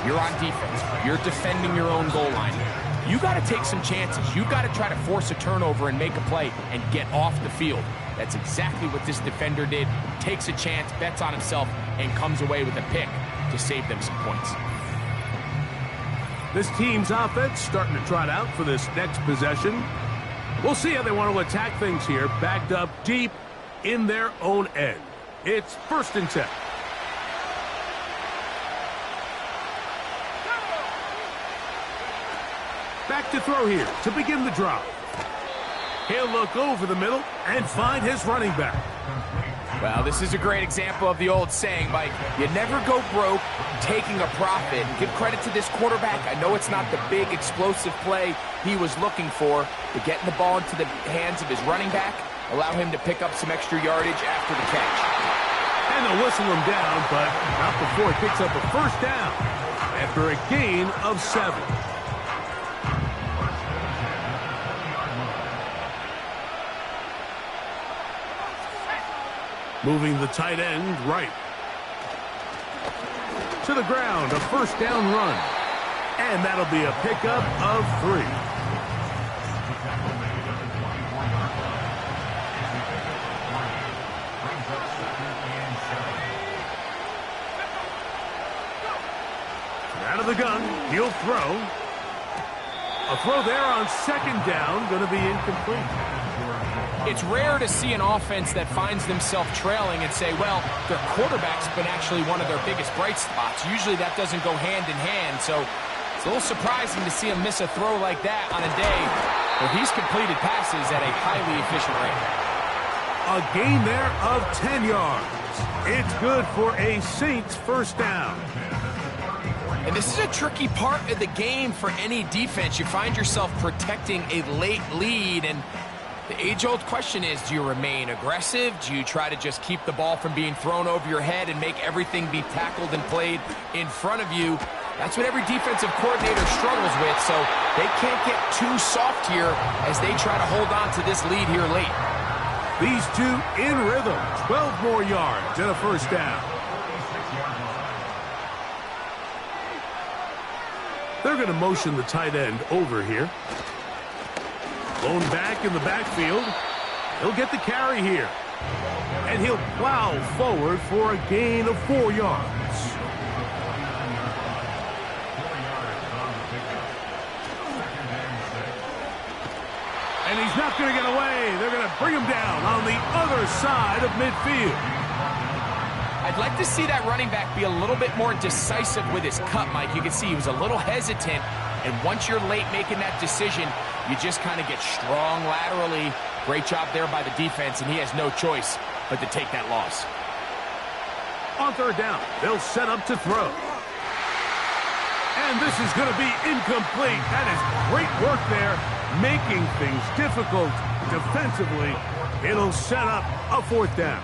you're on defense, you're defending your own goal line, you got to take some chances. You got to try to force a turnover and make a play and get off the field. That's exactly what this defender did. Takes a chance, bets on himself, and comes away with a pick to save them some points. This team's offense starting to trot out for this next possession. We'll see how they want to attack things here, backed up deep in their own end. It's first and 10. Back to throw here to begin the drive. He'll look over the middle and find his running back. Well, this is a great example of the old saying, Mike. You never go broke taking a profit. Give credit to this quarterback. I know it's not the big explosive play he was looking for, but getting the ball into the hands of his running back, allow him to pick up some extra yardage after the catch. And they'll whistle him down, but not before he picks up a first down after a gain of 7. Moving the tight end right. To the ground, a first down run. And that'll be a pickup of 3. Out of the gun, he'll throw. A throw there on second down, going to be incomplete. It's rare to see an offense that finds themselves trailing and say, well, their quarterback's been actually one of their biggest bright spots. Usually that doesn't go hand in hand, so it's a little surprising to see him miss a throw like that on a day where he's completed passes at a highly efficient rate. A gain there of 10 yards. It's good for a Saints first down. And this is a tricky part of the game for any defense. You find yourself protecting a late lead, and the age-old question is, do you remain aggressive? Do you try to just keep the ball from being thrown over your head and make everything be tackled and played in front of you? That's what every defensive coordinator struggles with, so they can't get too soft here as they try to hold on to this lead here late. These two in rhythm, 12 more yards and a first down. They're going to motion the tight end over here. Blown back in the backfield. He'll get the carry here. And he'll plow forward for a gain of 4 yards. And he's not going to get away. They're going to bring him down on the other side of midfield. I'd like to see that running back be a little bit more decisive with his cut, Mike. You can see he was a little hesitant, and once you're late making that decision, you just kind of get strong laterally. Great job there by the defense, and he has no choice but to take that loss. On third down, they'll set up to throw. And this is going to be incomplete. That is great work there, making things difficult defensively. It'll set up a fourth down.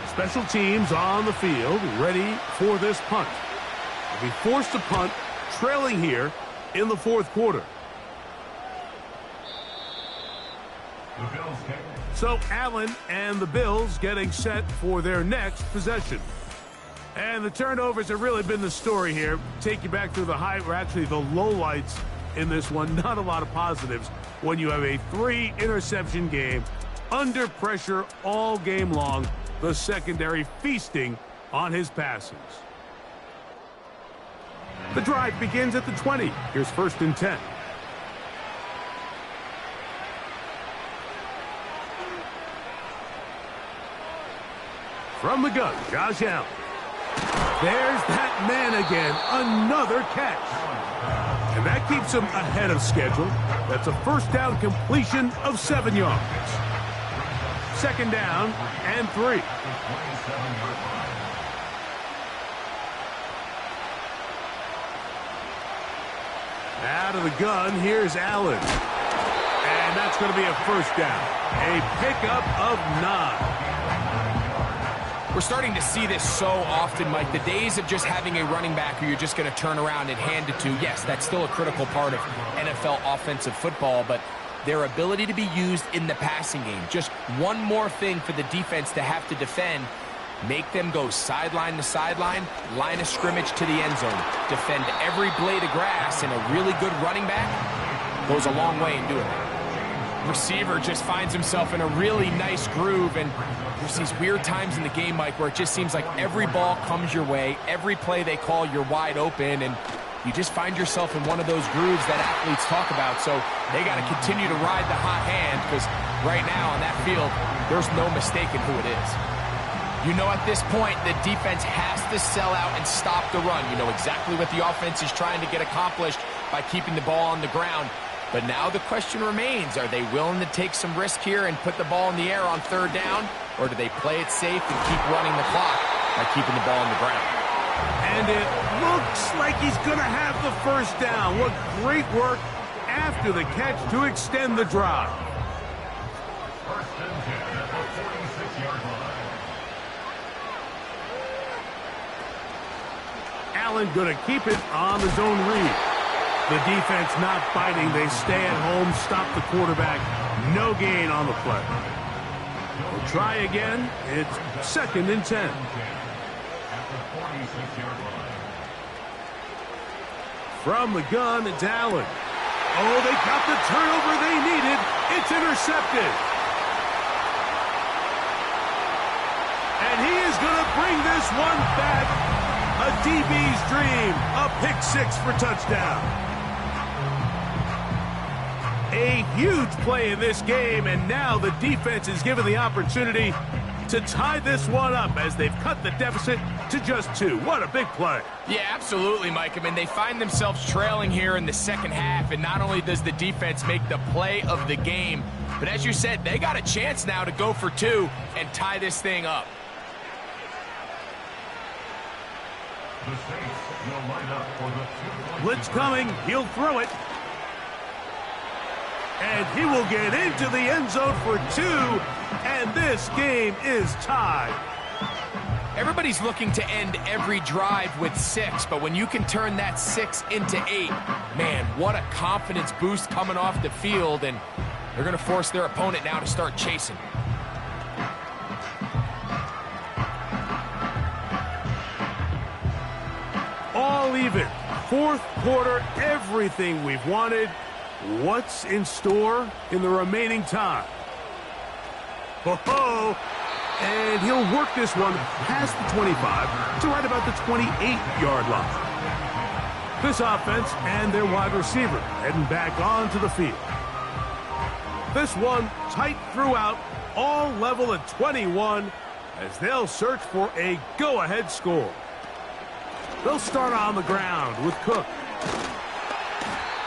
Special teams on the field, ready for this punt. They'll be forced to punt, trailing here in the fourth quarter. So Allen and the Bills getting set for their next possession. And the turnovers have really been the story here. Take you back through the the lowlights in this one. Not a lot of positives when you have a 3-interception game under pressure all game long. The secondary feasting on his passes. The drive begins at the 20. Here's 1st and 10. From the gun, Josh Allen. There's that man again. Another catch. And that keeps him ahead of schedule. That's a first down completion of 7 yards. 2nd down and 3. Out of the gun, here's Allen. And that's going to be a first down. A pickup of 9. We're starting to see this so often, Mike. The days of just having a running back who you're just going to turn around and hand it to, yes, that's still a critical part of NFL offensive football, but their ability to be used in the passing game, just one more thing for the defense to have to defend, make them go sideline to sideline, line of scrimmage to the end zone, defend every blade of grass, and a really good running back goes a long way in doing that. Receiver just finds himself in a really nice groove, and there's these weird times in the game, Mike, where it just seems like every ball comes your way, every play they call, you're wide open, and you just find yourself in one of those grooves that athletes talk about. So they got to continue to ride the hot hand, because right now on that field, there's no mistaking who it is. You know at this point, the defense has to sell out and stop the run. You know exactly what the offense is trying to get accomplished by keeping the ball on the ground. But now the question remains, are they willing to take some risk here and put the ball in the air on 3rd down? Or do they play it safe and keep running the clock by keeping the ball on the ground? And it looks like he's going to have the first down. What great work after the catch to extend the drive. 1st and 10 at the 46-yard line. Allen going to keep it on the zone read. The defense not fighting. They stay at home, stop the quarterback. No gain on the play. We'll try again. It's 2nd and 10. From the gun, it's Allen. Oh, they got the turnover they needed. It's intercepted. And he is going to bring this one back. A DB's dream. A pick 6 for touchdown. A huge play in this game, and now the defense is given the opportunity to tie this one up as they've cut the deficit to just 2. What a big play. Yeah, absolutely, Mike. I mean, they find themselves trailing here in the second half, and not only does the defense make the play of the game, but as you said, they got a chance now to go for 2 and tie this thing up. The Saints will line up for the 2-point Blitz coming. He'll throw it. And he will get into the end zone for 2, and this game is tied. Everybody's looking to end every drive with 6, but when you can turn that 6 into 8, man, what a confidence boost coming off the field, and they're going to force their opponent now to start chasing. All even. 4th quarter, everything we've wanted. What's in store in the remaining time? Ho-ho! And he'll work this one past the 25 to right about the 28-yard line. This offense and their wide receiver heading back onto the field. This one tight throughout, all level at 21. as they'll search for a go-ahead score. They'll start on the ground with Cook.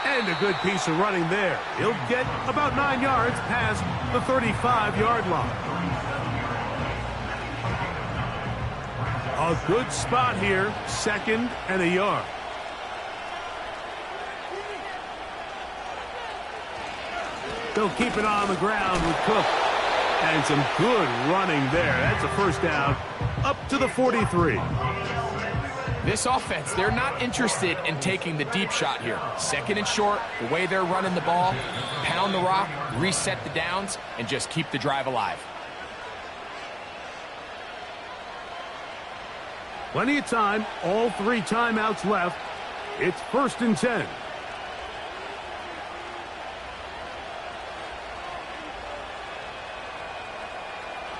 And a good piece of running there. He'll get about 9 yards past the 35-yard line. A good spot here, 2nd and a yard. They'll keep it on the ground with Cook. And some good running there. That's a first down up to the 43. This offense, they're not interested in taking the deep shot here. 2nd and short, the way they're running the ball, pound the rock, reset the downs, and just keep the drive alive. Plenty of time, all 3 timeouts left. It's 1st and 10.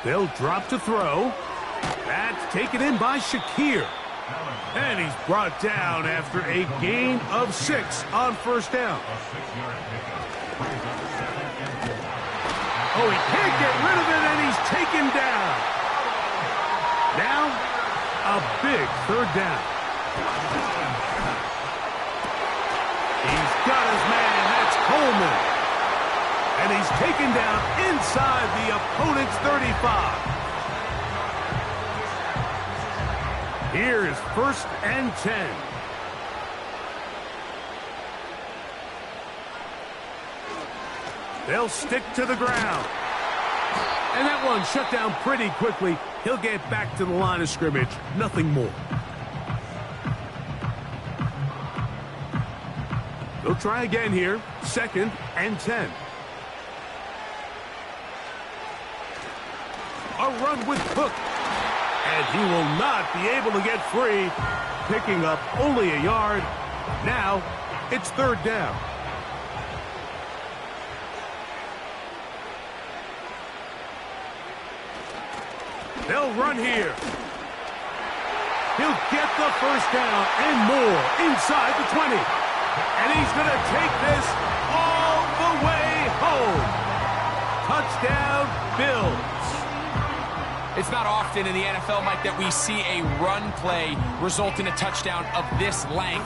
They'll drop to throw. That's taken in by Shakir. And he's brought down after a gain of 6 on 1st down. Oh, he can't get rid of it, and he's taken down. Now, a big 3rd down. He's got his man. That's Coleman. And he's taken down inside the opponent's 35. Here is 1st and 10. They'll stick to the ground. And that one shut down pretty quickly. He'll get back to the line of scrimmage. Nothing more. They'll try again here. 2nd and 10. A run with Cook. And he will not be able to get free. Picking up only a yard. Now, it's 3rd down. They'll run here. He'll get the 1st down and more inside the 20. And he's going to take this all the way home. Touchdown, Bills. It's not often in the NFL, Mike, that we see a run play result in a touchdown of this length.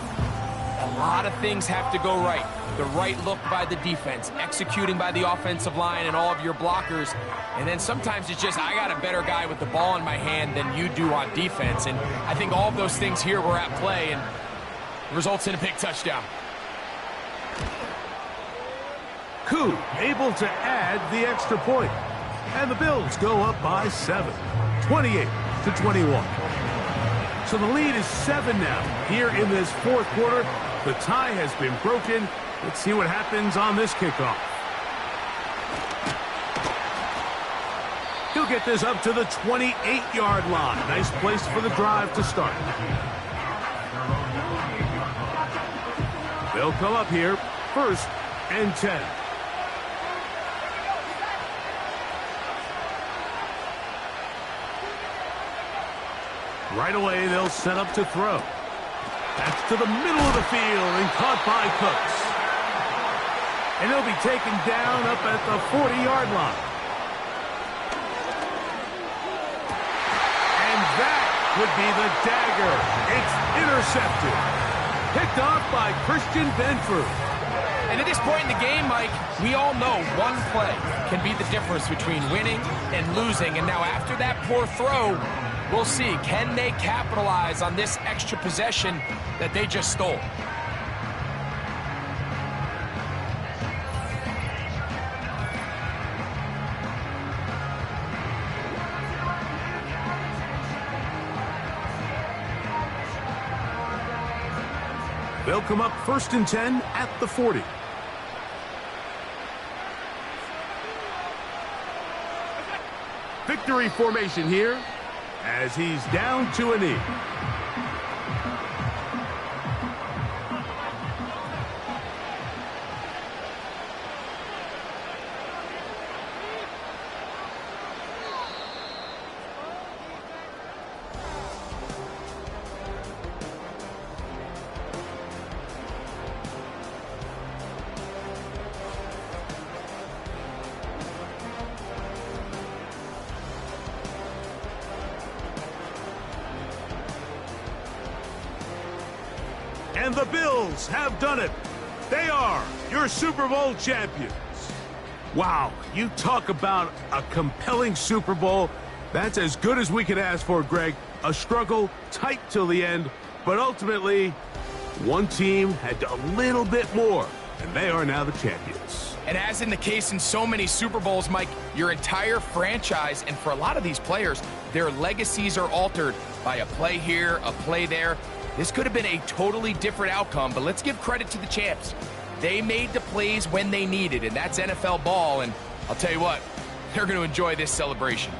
A lot of things have to go right. The right look by the defense, executing by the offensive line and all of your blockers. And then sometimes it's just, I got a better guy with the ball in my hand than you do on defense. And I think all of those things here were at play and results in a big touchdown. Koo able to add the extra point. And the Bills go up by 7, 28-21. So the lead is 7 now here in this 4th quarter. The tie has been broken. Let's see what happens on this kickoff. He'll get this up to the 28-yard line. Nice place for the drive to start. They'll come up here, 1st and 10. Right away, they'll set up to throw. That's to the middle of the field and caught by Cooks. And they'll be taken down up at the 40-yard line. And that would be the dagger. It's intercepted. Picked off by Christian Benford. And at this point in the game, Mike, we all know one play can be the difference between winning and losing. And now after that poor throw, we'll see, can they capitalize on this extra possession that they just stole? They'll come up 1st and 10 at the 40. Victory formation here as he's down to a knee. And the Bills have done it. They are your Super Bowl champions. Wow, you talk about a compelling Super Bowl. That's as good as we could ask for, Greg. A struggle, tight till the end, but ultimately, one team had a little bit more, and they are now the champions. And as in the case in so many Super Bowls, Mike, your entire franchise, and for a lot of these players, their legacies are altered by a play here, a play there. This could have been a totally different outcome, but let's give credit to the champs. They made the plays when they needed, and that's NFL ball, and I'll tell you what, they're going to enjoy this celebration.